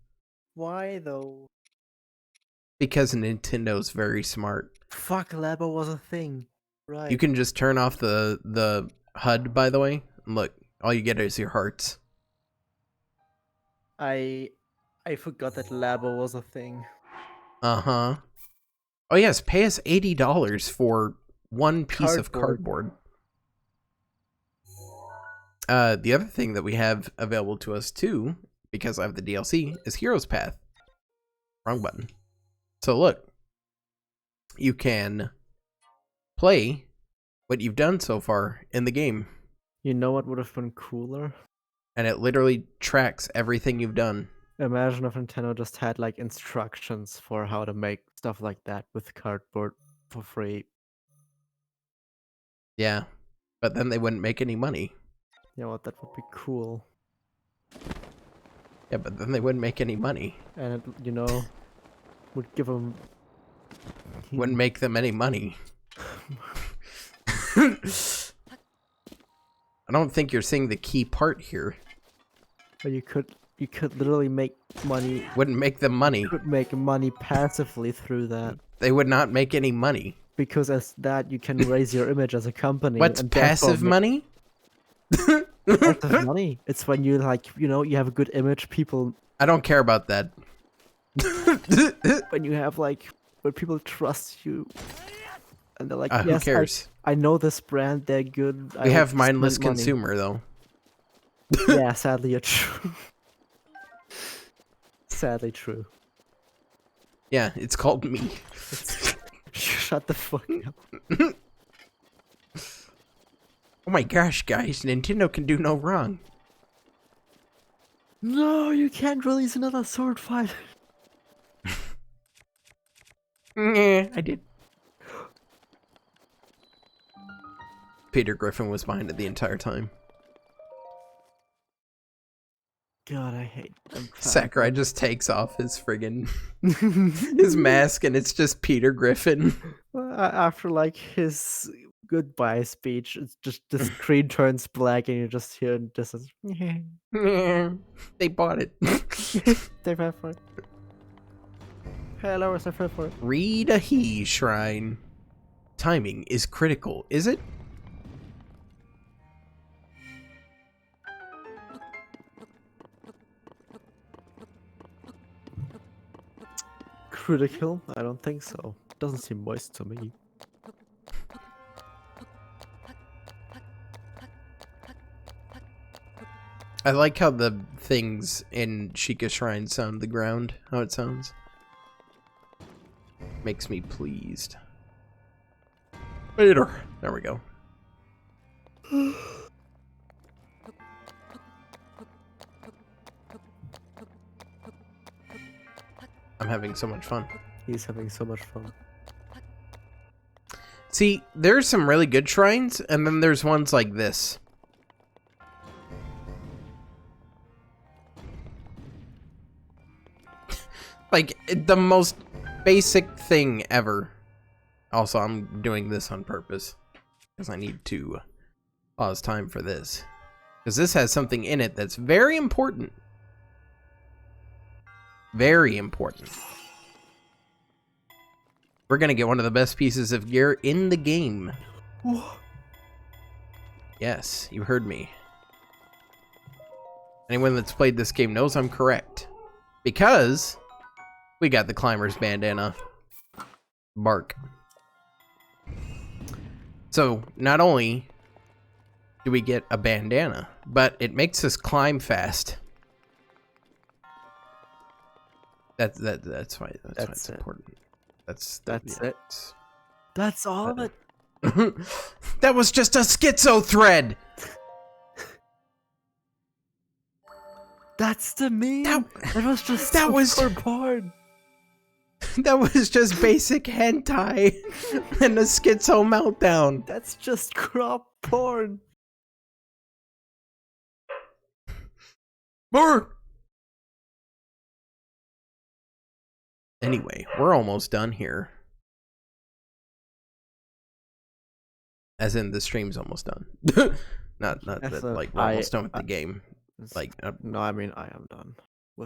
Why though? Because Nintendo's very smart. Fuck, Labo was a thing. Right. You can just turn off the HUD, by the way. And look, all you get is your hearts. I forgot that Labo was a thing. Uh-huh. Oh yes, pay us $80 for one piece of cardboard. The other thing that we have available to us too, because I have the DLC, is Hero's Path. Wrong button. So look, you can play what you've done so far in the game. You know what would have been cooler? And it literally tracks everything you've done. Imagine if Nintendo just had like instructions for how to make stuff like that with cardboard for free. Yeah, but then they wouldn't make any money. You know what? That would be cool. Yeah, but then they wouldn't make any money. And it, you know, would give them... Wouldn't make them any money. I don't think you're seeing the key part here. But you could You could literally make money. Wouldn't make them money. You could make money passively through that. They would not make any money. Because as that, you can raise your image as a company. What's and therefore passive money? Passive money. It's when you you have a good image. People. I don't care about that. When you have when people trust you, and they're like, who yes, cares? I know this brand. They're good. We have mindless consumer though. Yeah, sadly, it's true. Sadly true. Yeah, it's called me. Shut the fuck up. Oh my gosh, guys, Nintendo can do no wrong. No, you can't release another sword fight. Yeah, I did. Peter Griffin was behind it the entire time. God, I hate them. Sakurai just takes off his friggin' his mask and it's just Peter Griffin. After his goodbye speech, it's just the screen turns black and you just hear this is They bought it. they paid for it. Hello, I paid for it. Read a he shrine. Timing is critical, is it? Critical? I don't think so. Doesn't seem moist to me. I like how the things in Sheikah Shrine sound the ground, how it sounds. Makes me pleased. Later. There we go. I'm having so much fun. He's having so much fun. See, there's some really good shrines, and then there's ones like this. Like, the most basic thing ever. Also, I'm doing this on purpose. Because I need to pause time for this. Because this has something in it that's very important. Very important. We're gonna get one of the best pieces of gear in the game. Yes, you heard me. Anyone that's played this game knows I'm correct. Because we got the Climber's Bandana. Bark. So, not only do we get a bandana, but it makes us climb fast. That's why it's important. That's it. That's all of it. That was just a schizo thread. That's the meme. That was just that was porn. That was just basic hentai and a schizo meltdown. That's just crop porn. More. Anyway, we're almost done here. As in, the stream's almost done. not that, like, we're almost done with the game. Like, no, I mean, I am done.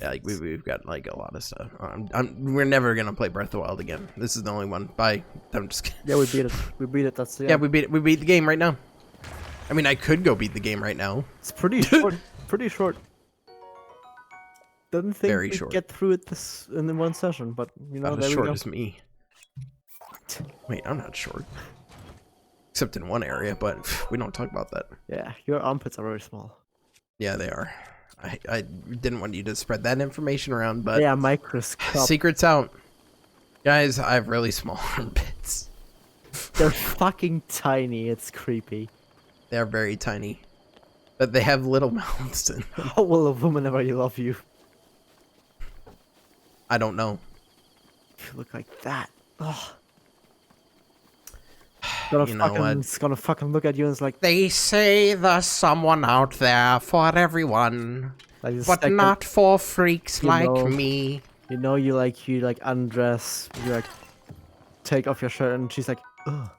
Yeah, like, we've got, like, a lot of stuff. We're never gonna play Breath of the Wild again. This is the only one. Bye. I'm just kidding. Yeah, we beat it. We beat it. That's the yeah, we beat it. We beat the game right now. I mean, I could go beat the game right now. It's pretty short. Pretty short. Didn't think Very we'd short. get through it in one session, but you know, Not there as short we go. as me. Wait, I'm not short. Except in one area, but we don't talk about that. Yeah, your armpits are very small. Yeah, they are. I didn't want you to spread that information around, but yeah, microscope. Secret's out. Guys, I have really small armpits. They're fucking tiny. It's creepy. They are very tiny. But they have little mouths in them. How will a woman ever love you? I don't know. If you look like that. Ugh. It's gonna fucking look at you and it's like, They say there's someone out there for everyone, like but not for freaks like me. You know, you undress, you take off your shirt, and she's like, ugh.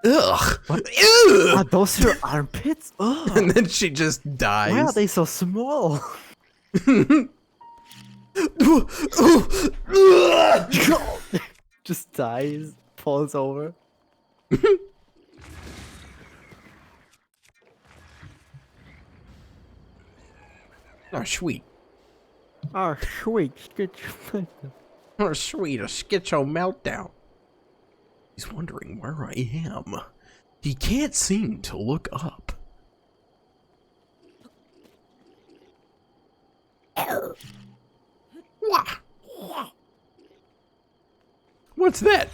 Ugh. What? Ugh. Are those your armpits? Ugh. And then she just dies. Why are they so small? Just dies, falls over. Oh, sweet. Oh, sweet. Oh, sweet. A schizo meltdown. He's wondering where I am. He can't seem to look up. What's that?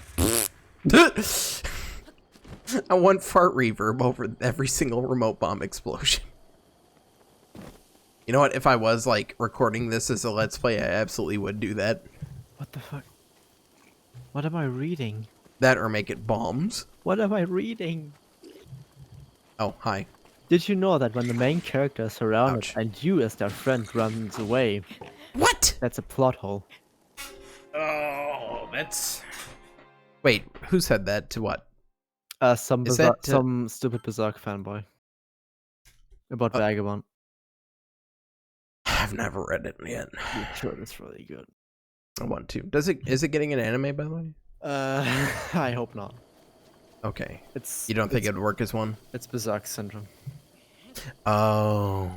I want fart reverb over every single remote bomb explosion. You know what? If I was like recording this as a Let's Play, I absolutely would do that. What the fuck? What am I reading? That or make it bombs. What am I reading? Oh, hi. Did you know that when the main character is surrounded Ouch. and you as their friend runs away, What? that's a plot hole? Oh, that's... Wait, who said that to what? Some Is Berserk, that, some stupid Berserk fanboy. About Vagabond. I've never read it yet. I'm sure it's really good. I want to. Is it getting an anime, by the way? I hope not. Okay. It's You don't think it'd work as one? it's Berserk syndrome. Oh.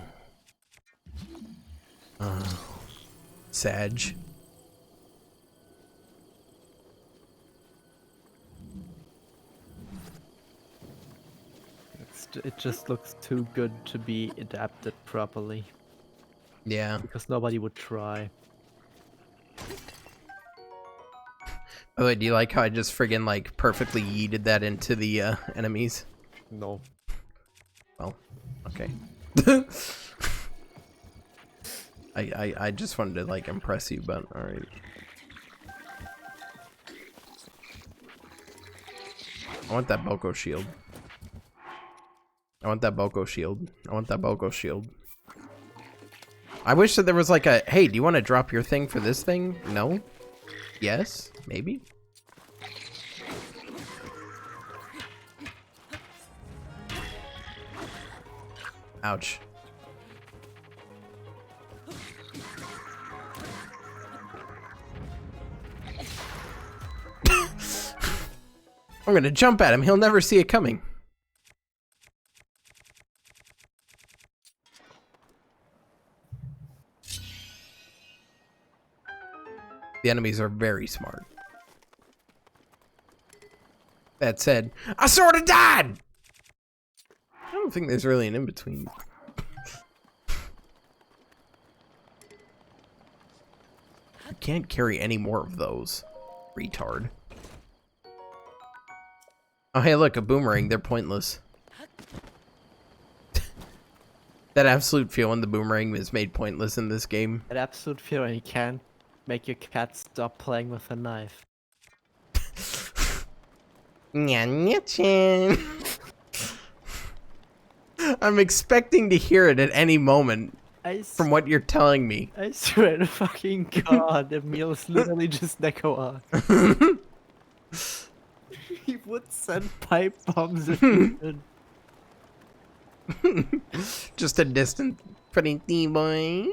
Sag. It just looks too good to be adapted properly Yeah. because nobody would try. By the way, do you like how I just friggin' like perfectly yeeted that into the enemies? No. Well, okay. I just wanted to like impress you, but alright. I want that Boko shield. I want that Boko shield. I want that Boko shield. I wish that there was like a, hey, do you want to drop your thing for this thing? No? Yes? Maybe? Ouch. I'm gonna jump at him. He'll never see it coming. The enemies are very smart. That said, I sort of died! I don't think there's really an in-between. You can't carry any more of those. Retard. Oh, hey, look, a boomerang. They're pointless. That absolute feeling the boomerang is made pointless in this game. An absolute fear and you can't make your cat stop playing with a knife. Nya-nya-chan. I'm expecting to hear it at any moment from what you're telling me. I swear to fucking god, Emil's literally just Neko. He would send pipe bombs if he could. Just a distant pretty boy.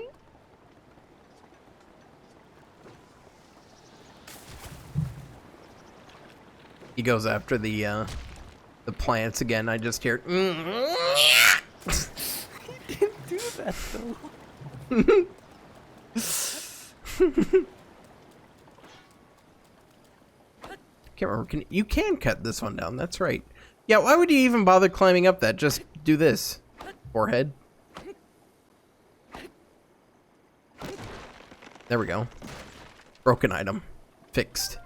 He goes after the plants again. I just hear. He didn't do that though. Can't remember. You can cut this one down. That's right. Yeah. Why would you even bother climbing up that? Just do this. Forehead. There we go. Broken item. Fixed.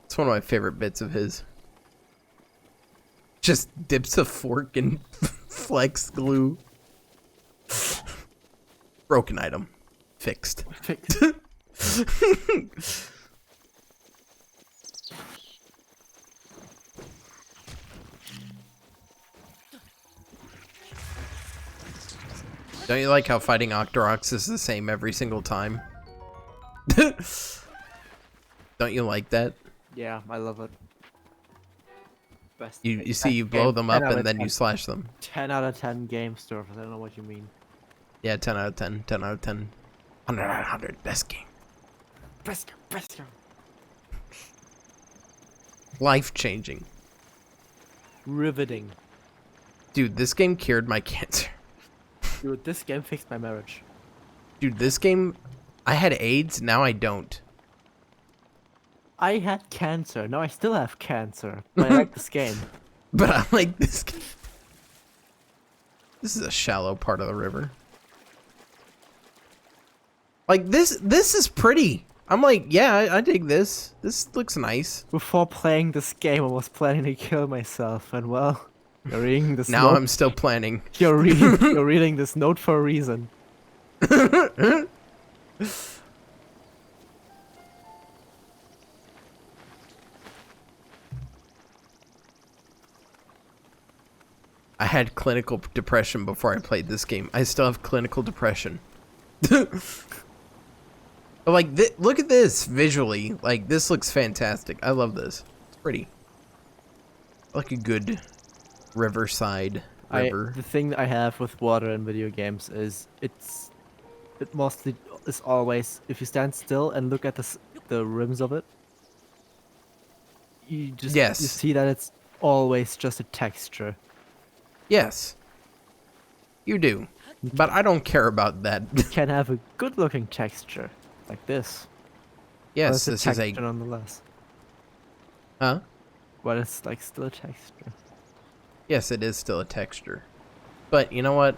It's one of my favorite bits of his. Just dips a fork in flex glue. Broken item. Fixed. Don't you like how fighting Octoroks is the same every single time? Don't you like that? Yeah, I love it. Best. You see, you best blow game, them 10 up out and of then 10. you slash them. 10 out of 10 game, Storfus. I don't know what you mean. Yeah, 10 out of 10. 10 out of 10. 100 out of 100. Best game. Best game, best game. Life-changing. Riveting. Dude, this game cured my cancer. Dude, this game fixed my marriage. Dude, this game... I had AIDS, now I don't. I had cancer. Now I still have cancer. But I like this game. But I like this game. This is a shallow part of the river. Like, this is pretty. I'm like, yeah, I dig this. This looks nice. Before playing this game, I was planning to kill myself. And well, you're reading this Now note. I'm still planning. You're reading this note for a reason. I had clinical depression before I played this game. I still have clinical depression. But like, look at this visually. Like, this looks fantastic. I love this. It's pretty. I like a good riverside river. The thing that I have with water in video games is it mostly is always, if you stand still and look at the rims of it, you just Yes. you see that it's always just a texture. Yes. You do. But I don't care about that. You can have a good looking texture like this. Yes, But this it's a is texture a... nonetheless. Huh? But it's like still a texture. Yes, it is still a texture. But you know what?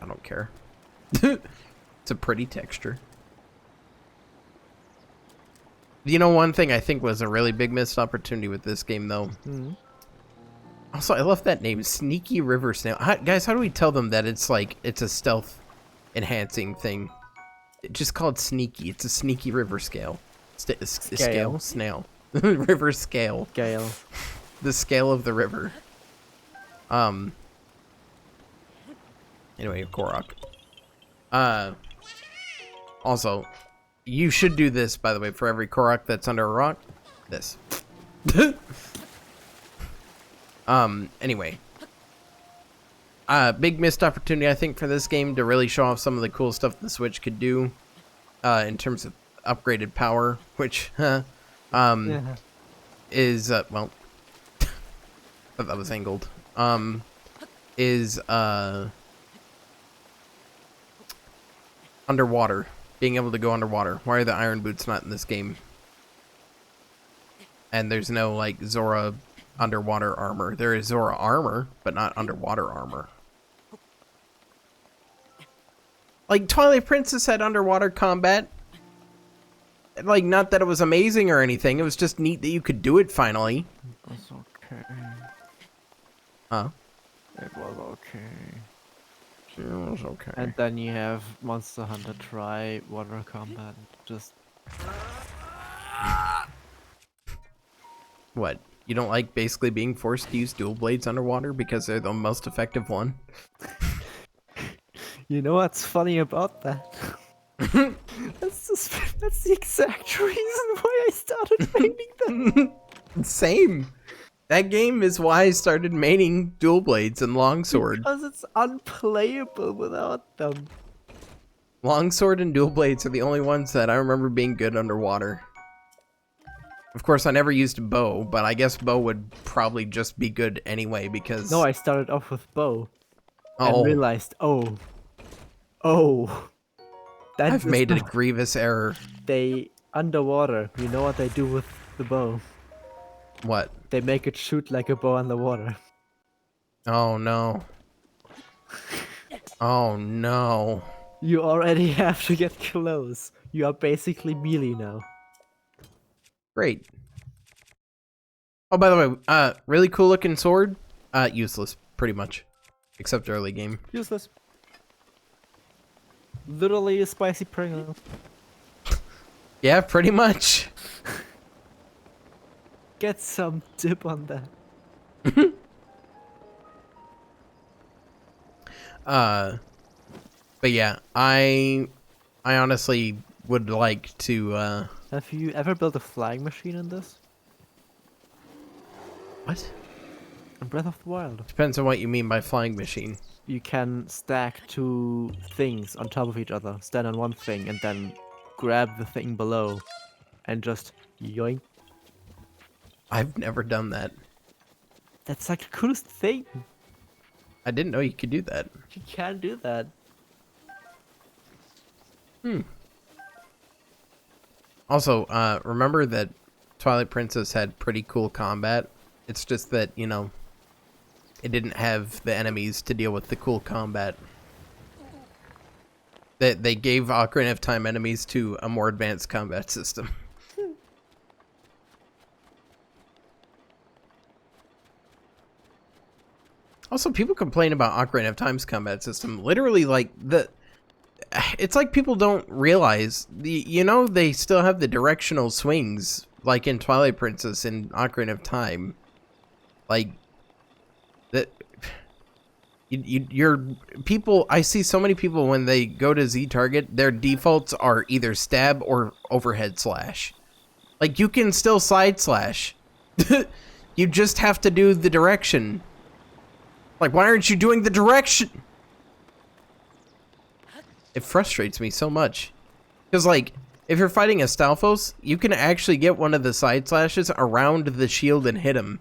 I don't care. It's a pretty texture. You know, one thing I think was a really big missed opportunity with this game, though. Mm-hmm. Also, I love that name, Sneaky River Snail. Guys, how do we tell them that it's like, it's a stealth enhancing thing? Just call it Sneaky. It's a Sneaky River Scale. Scale? Snail. River Scale. Gale. The scale of the river. Anyway, Korok. Also, you should do this, by the way, for every Korok that's under a rock. This. Anyway. Big missed opportunity, I think, for this game to really show off some of the cool stuff the Switch could do, in terms of upgraded power, which, is, well, thought that was angled, is, underwater. Being able to go underwater. Why are the iron boots not in this game? And there's no, like, Zora underwater armor. There is Zora armor, but not underwater armor. Like, Twilight Princess had underwater combat. Like, not that it was amazing or anything. It was just neat that you could do it finally. It was okay. Huh? It was okay. It was okay. And then you have Monster Hunter try water combat. Just What? You don't like basically being forced to use dual blades underwater because they're the most effective one? you know what's funny about that? that's the exact reason why I started painting them. Same. That game is why I started maining dual blades and longsword. Because it's unplayable without them. Longsword and dual blades are the only ones that I remember being good underwater. Of course, I never used bow, but I guess bow would probably just be good anyway because... No, I started off with bow. Oh. And realized, oh. That I've is made a not- grievous error. They, underwater, you know what they do with the bow? What? They make it shoot like a bow underwater. Oh no. Oh no. You already have to get close. You are basically melee now. Great. Oh, by the way, really cool looking sword. Useless, pretty much. Except early game. Useless. Literally a spicy Pringle. Yeah, pretty much. Get some dip on that. But yeah, I honestly would like to, Have you ever built a flying machine in this? What? In Breath of the Wild. Depends on what you mean by flying machine. You can stack two things on top of each other, stand on one thing, and then grab the thing below, and just yoink. I've never done that. That's like the coolest thing. I didn't know you could do that. You can do that. Also, remember that Twilight Princess had pretty cool combat? It's just that, you know, it didn't have the enemies to deal with the cool combat. They gave Ocarina of Time enemies to a more advanced combat system. Also, people complain about Ocarina of Time's combat system. Literally, like, it's like people don't realize, you know, they still have the directional swings, like in Twilight Princess and Ocarina of Time. Like, that, you're people, I see so many people when they go to Z target, their defaults are either stab or overhead slash. Like, you can still side slash. You just have to do the direction. Like, why aren't you doing the direction? It frustrates me so much. Because, like, if you're fighting a Stalfos, you can actually get one of the side slashes around the shield and hit him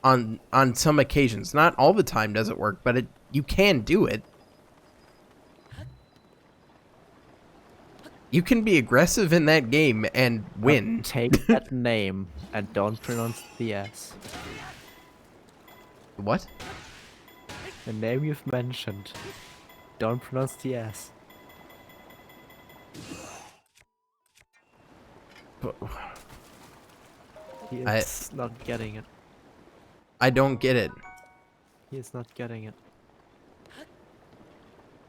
on some occasions. Not all the time does it work, but you can do it. You can be aggressive in that game and win. Take that name and don't pronounce the S. What? The name you've mentioned. Don't pronounce the S. He's not getting it. I don't get it. He's not getting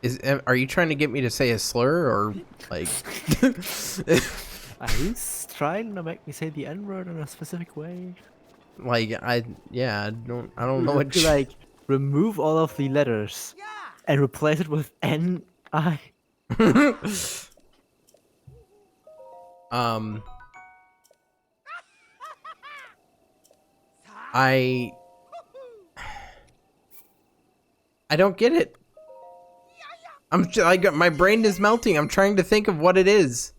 it. Are you trying to get me to say a slur or like? He's trying to make me say the N-word in a specific way. Like I don't know what To like remove all of the letters and replace it with N-I. I don't get it. My brain is melting. I'm trying to think of what it is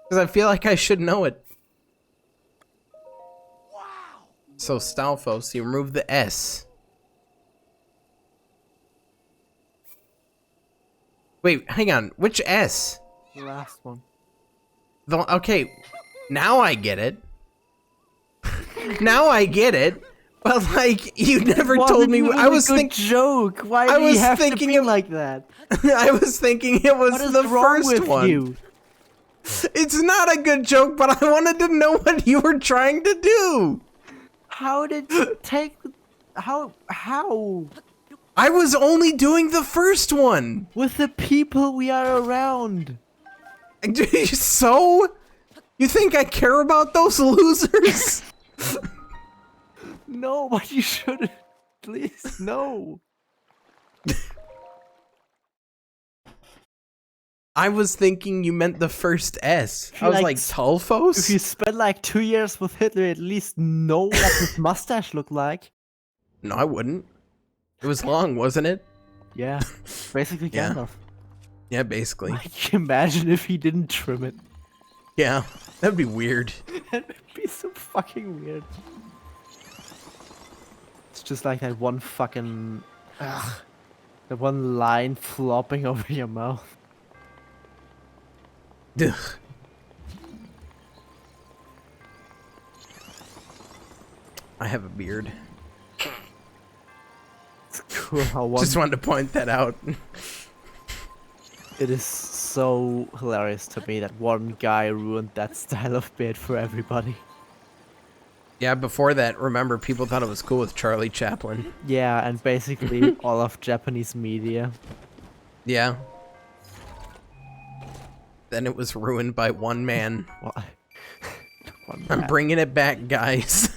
because I feel like I should know it. So Stalfos, you remove the S. Wait, hang on. Which S? The last one. Okay, now I get it. Now I get it. But like, you never told me. I was thinking joke. Why do you have to be like that? I was thinking it was the first one. You? It's not a good joke, but I wanted to know what you were trying to do. How did you take? How? I was only doing the first one. With the people we are around. So? You think I care about those losers? No, but you shouldn't. Please, no. I was thinking you meant the first S. I was like, Tulfos? If you spent like 2 years with Hitler, at least know what his mustache looked like. No, I wouldn't. It was long, wasn't it? Yeah, basically Yeah. Gandalf. Yeah, basically. Like, imagine if he didn't trim it. Yeah, that'd be weird. That'd be so fucking weird. It's just like that one fucking... that one line flopping over your mouth. Ugh. I have a beard. It's cool how one... Just wanted to point that out. It is so hilarious to me that one guy ruined that style of beard for everybody. Yeah, before that, remember, people thought it was cool with Charlie Chaplin. Yeah, and basically all of Japanese media. Yeah. Then it was ruined by one man. Well, one I'm man. bringing it back, guys.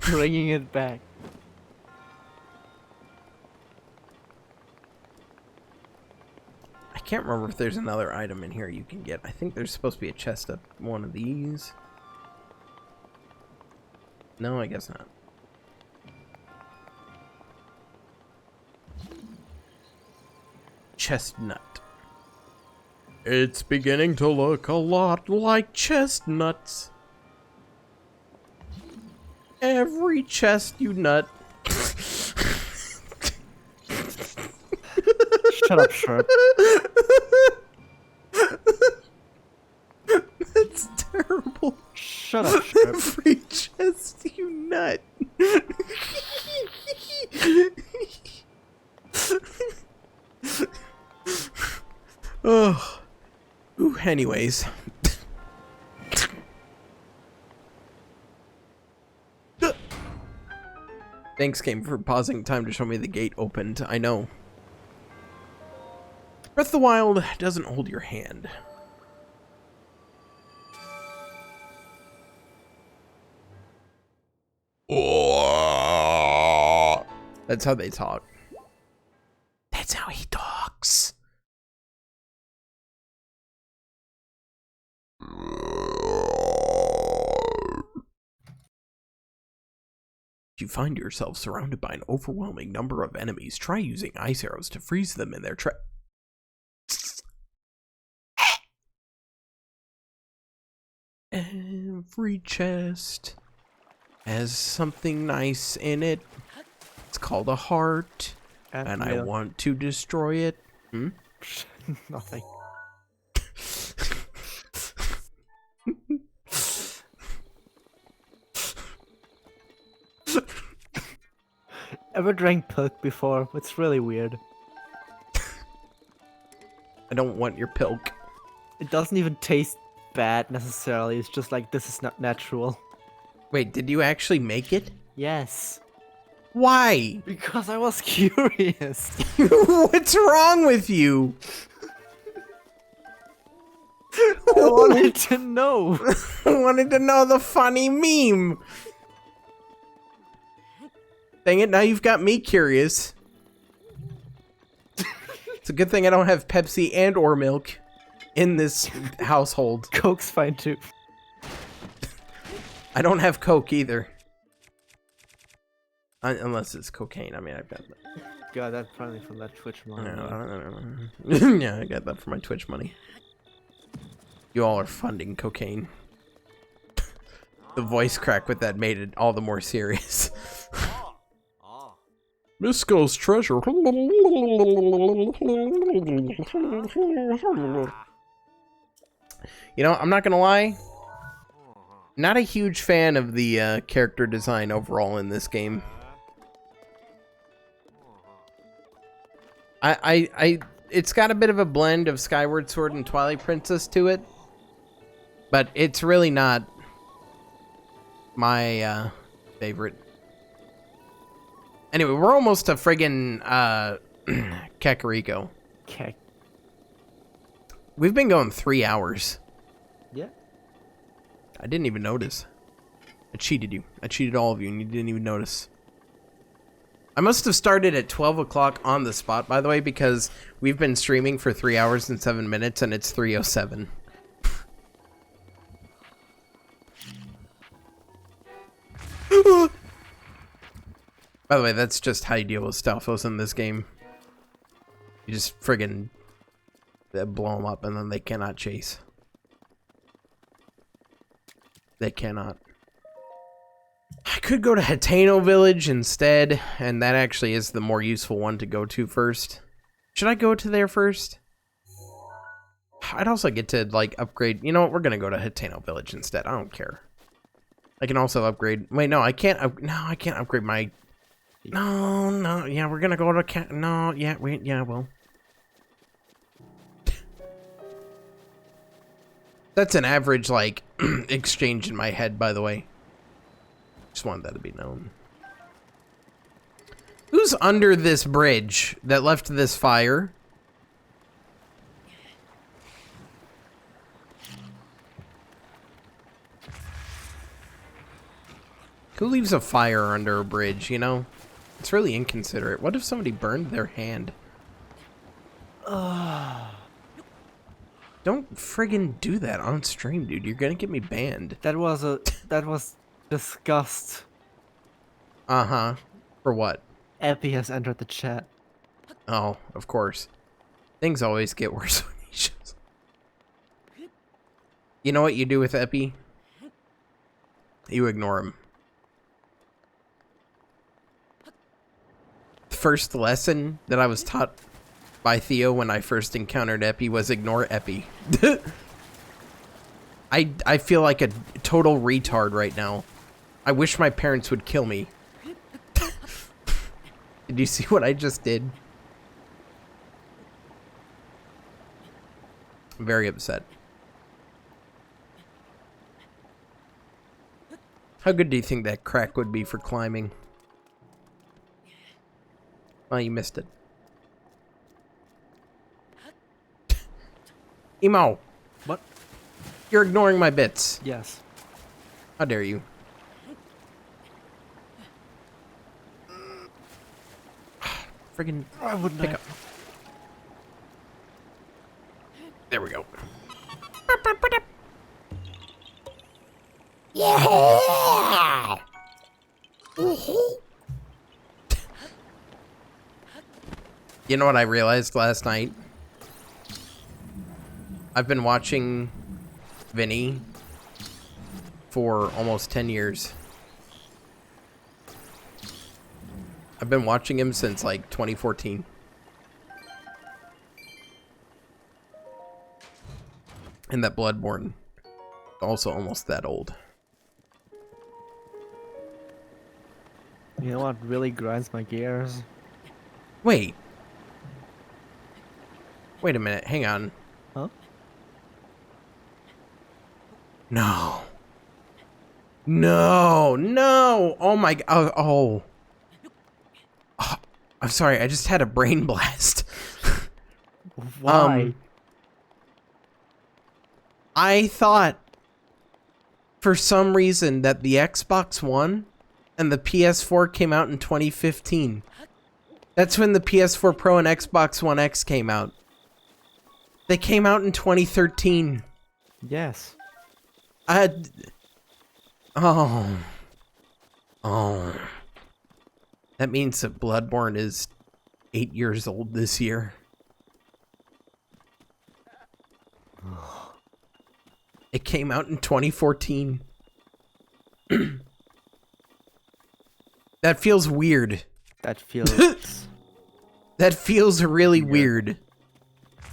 Bringing it back. I can't remember if there's another item in here you can get. I think there's supposed to be a chest up one of these. No, I guess not. chestnut. It's beginning to look a lot like chestnuts. Every chest you nut. Shut up, Sherp. That's terrible. Shut up, Sherp. Every chest you nut. Oh. Ooh, anyways. Thanks, game, for pausing time to show me the gate opened. I know. Breath of the Wild doesn't hold your hand. That's how they talk. That's how he talks. If you find yourself surrounded by an overwhelming number of enemies, try using ice arrows to freeze them in their Every chest has something nice in it. It's called a heart, and I want to destroy it. Hmm? Nothing. Ever drank pilk before? It's really weird. I don't want your pilk. It doesn't even taste bad necessarily. It's just like, this is not natural. Wait, did you actually make it? Yes. Why? Because I was curious. What's wrong with you? I wanted to know. I wanted to know the funny meme. Dang it, now you've got me curious. It's a good thing I don't have Pepsi and or milk in this household. Coke's fine too. I don't have Coke either. Unless it's cocaine. I mean, I've got that. God, that's probably from that Twitch money. Yeah, I got that for my Twitch money. You all are funding cocaine. The voice crack with that made it all the more serious. Misco's treasure. You know, I'm not gonna lie. Not a huge fan of the character design overall in this game. It's got a bit of a blend of Skyward Sword and Twilight Princess to it, but it's really not my favorite. Anyway, we're almost to friggin' Kakariko. Okay. We've been going 3 hours. Yeah. I didn't even notice. I cheated you. I cheated all of you, and you didn't even notice. I must have started at 12 o'clock on the spot, by the way, because we've been streaming for 3 hours and 7 minutes, and it's 3:07. By the way, that's just how you deal with Storfus in this game. You just friggin' blow them up, and then they cannot chase. They cannot. I could go to Hateno Village instead, and that actually is the more useful one to go to first. Should I go to there first? I'd also get to, like, upgrade. You know what? We're gonna go to Hateno Village instead. I don't care. I can also upgrade. Wait, no, I can't. No, I can't upgrade my. No. Yeah, we're gonna go to. No, yeah, well. That's an average, like, exchange in my head, by the way. Just wanted that to be known. Who's under this bridge that left this fire? Who leaves a fire under a bridge, you know? It's really inconsiderate. What if somebody burned their hand? Don't friggin' do that on stream, dude. You're gonna get me banned. That was disgust. Uh-huh. For what? Epi has entered the chat. Oh, of course. Things always get worse when he shows up. You know what you do with Epi? You ignore him. The first lesson that I was taught by Theo when I first encountered Epi was ignore Epi. I feel like a total retard right now. I wish my parents would kill me. Did you see what I just did? I'm very upset. How good do you think that crack would be for climbing? Oh, you missed it. Emo! What? You're ignoring my bits. Yes. How dare you? Friggin' I wouldn't pick have. up. There we go. Yeah! You know what I realized last night? I've been watching Vinny for almost 10 years. I've been watching him since like 2014. And that Bloodborne, also almost that old. You know what really grinds my gears? Wait. Wait a minute, hang on. Huh? No. No, no. Oh my god. Oh. Oh. I'm sorry, I just had a brain blast. Why? I thought for some reason that the Xbox One and the PS4 came out in 2015. That's when the PS4 Pro and Xbox One X came out. They came out in 2013. Yes. Oh. That means that Bloodborne is 8 years old this year. It came out in 2014. That feels weird. That feels... That feels really weird.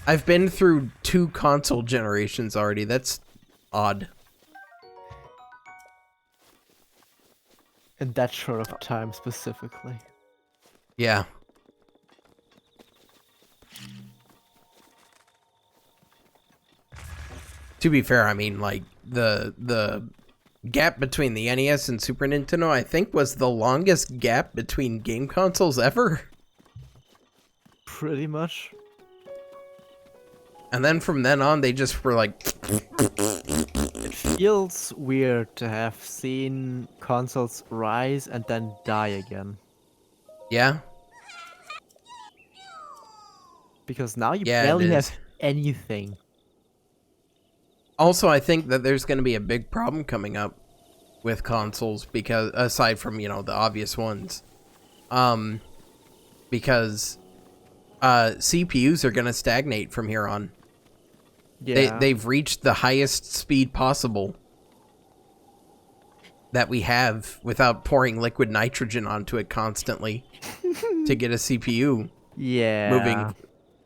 I've been through 2 console generations already. That's odd. in that short of time specifically. Yeah. To be fair, I mean, like, the gap between the NES and Super Nintendo, I think, was the longest gap between game consoles ever. Pretty much. And then from then on, they just were like... It feels weird to have seen consoles rise and then die again. Yeah? Because now you Yeah, it barely is. have anything. Also, I think that there's going to be a big problem coming up with consoles, because aside from, you know, the obvious ones. Because CPUs are going to stagnate from here on. Yeah. They've reached the highest speed possible that we have without pouring liquid nitrogen onto it constantly to get a CPU Yeah. moving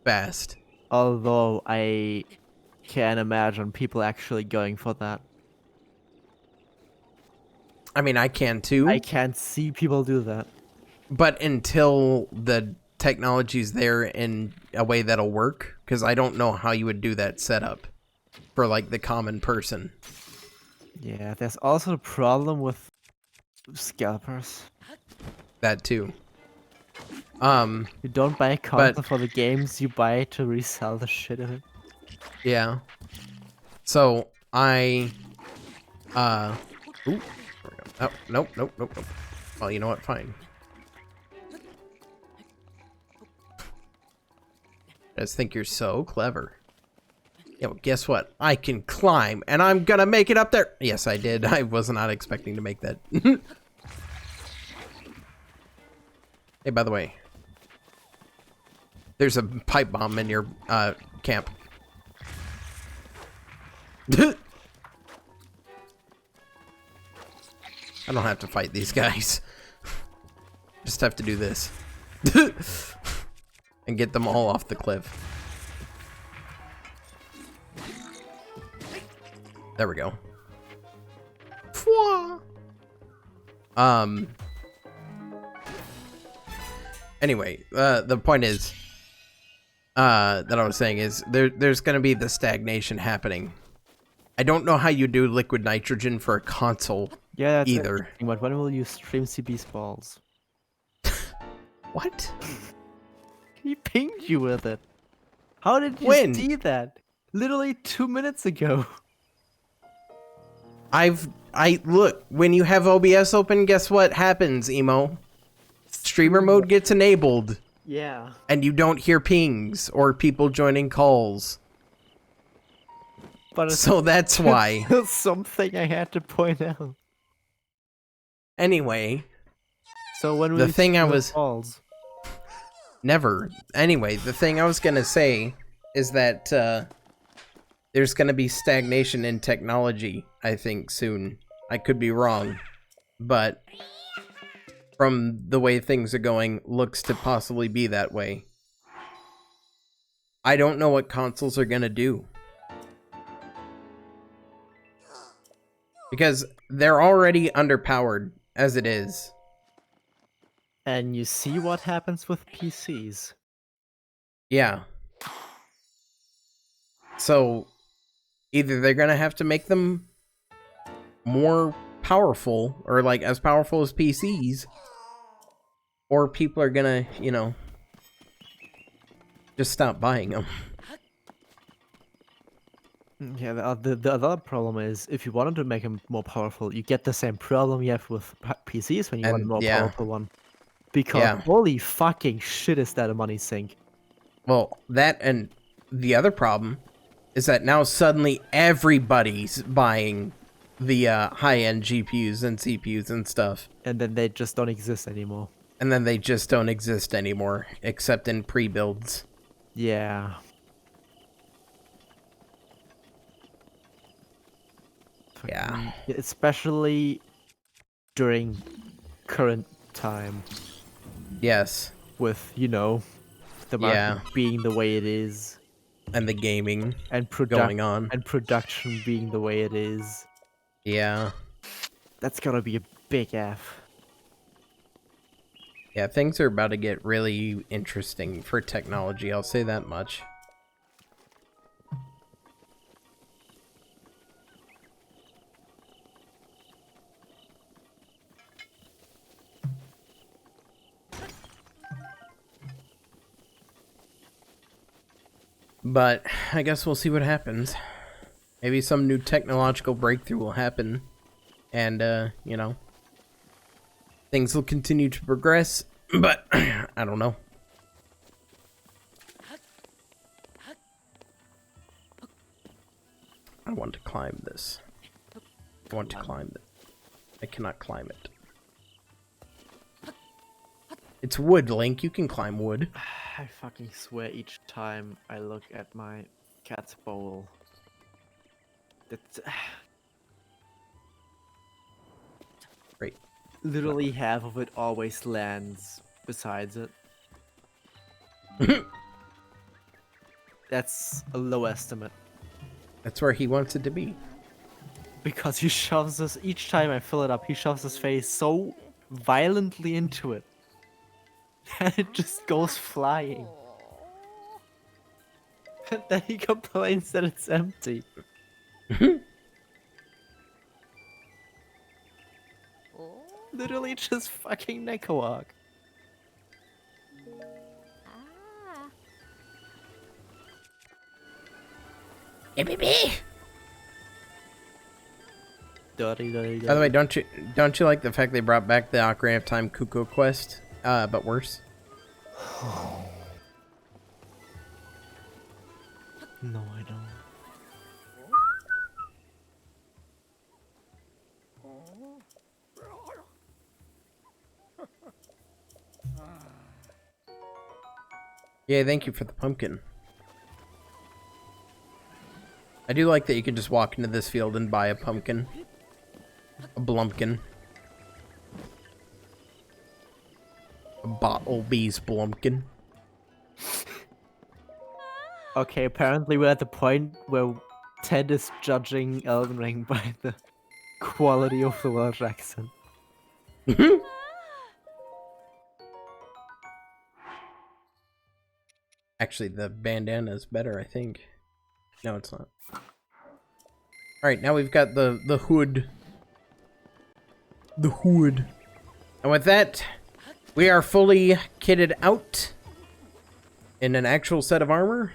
fast. Although I can't imagine people actually going for that. I mean, I can too, I can't see people do that. but until the technology's there in a way that'll work, because I don't know how you would do that setup for, like, the common person. Yeah, there's also the problem with scalpers. That too. You don't buy a console for the games, you buy it to resell the shit of it. Yeah. So, ooh. There we go. Oh, nope. Well, you know what? Fine. I just think you're so clever. Yeah, well, guess what? I can climb, and I'm gonna make it up there. Yes, I did. I was not expecting to make that. Hey, by the way. There's a pipe bomb in your camp. I don't have to fight these guys. Just have to do this. And get them all off the cliff. There we go. Anyway, the point is, that I was saying is there's gonna be the stagnation happening. I don't know how you do liquid nitrogen for a console. Yeah, that's either. interesting, but when will you stream CB's balls? What? He pinged you with it. How did you When? see that? Literally 2 minutes ago. Look, when you have OBS open, guess what happens, Emo? Streamer mode gets enabled. Yeah. And you don't hear pings or people joining calls. But it's So that's why. something I had to point out. Anyway, So when The we thing I stream was- balls, never. Anyway, the thing I was gonna say is that there's gonna be stagnation in technology, I think, soon. I could be wrong. But from the way things are going, looks to possibly be that way. I don't know what consoles are gonna do. Because they're already underpowered as it is. and you see what happens with PCs. Yeah. So, either they're gonna have to make them more powerful, or like as powerful as PCs, or people are gonna, you know, just stop buying them. Yeah, the other problem is if you wanted to make them more powerful, you get the same problem you have with PCs when you want a And, more yeah. powerful one. Because Yeah. holy fucking shit, is that a money sink? Well, that and the other problem is that now suddenly everybody's buying the high-end GPUs and CPUs and stuff. And then they just don't exist anymore. And then they just don't exist anymore, except in pre-builds. Yeah. Yeah. Especially during current time Yes. with, you know, the market Yeah. being the way it is And the gaming and going on. and production being the way it is. Yeah. That's gotta be a big F. Yeah, things are about to get really interesting for technology, I'll say that much. But I guess we'll see what happens. Maybe some new technological breakthrough will happen. And, you know, things will continue to progress. But, I don't know. I want to climb this. I want to climb it. I cannot climb it. It's wood, Link. You can climb wood. I fucking swear each time I look at my cat's bowl that Great. literally half of it always lands besides it. That's a low estimate. That's where he wants it to be. Because he shoves us, each time I fill it up, he shoves his face so violently into it. And it just goes flying. And then he complains that it's empty. Literally just fucking Nekowak. Dirty. By the way, don't you like the fact they brought back the Ocarina of Time Kuko quest, but worse? No, I don't. Yeah, thank you for the pumpkin. I do like that you can just walk into this field and buy a pumpkin. A blumpkin. A bottle bees blumpkin. Okay, apparently we're at the point where Ted is judging Elden Ring by the quality of the Welsh accent. Actually, the bandana is better, I think. No, it's not. Alright, now we've got the hood. The hood. And with that, we are fully kitted out in an actual set of armor.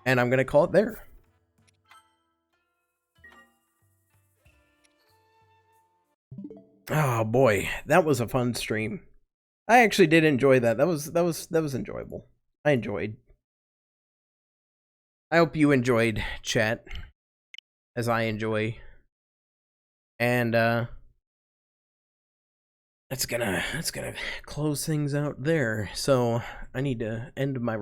And I'm going to call it there. Oh boy, that was a fun stream. I actually did enjoy that. That was enjoyable. I enjoyed. I hope you enjoyed, chat, as I enjoy. And that's gonna close things out there. So I need to end my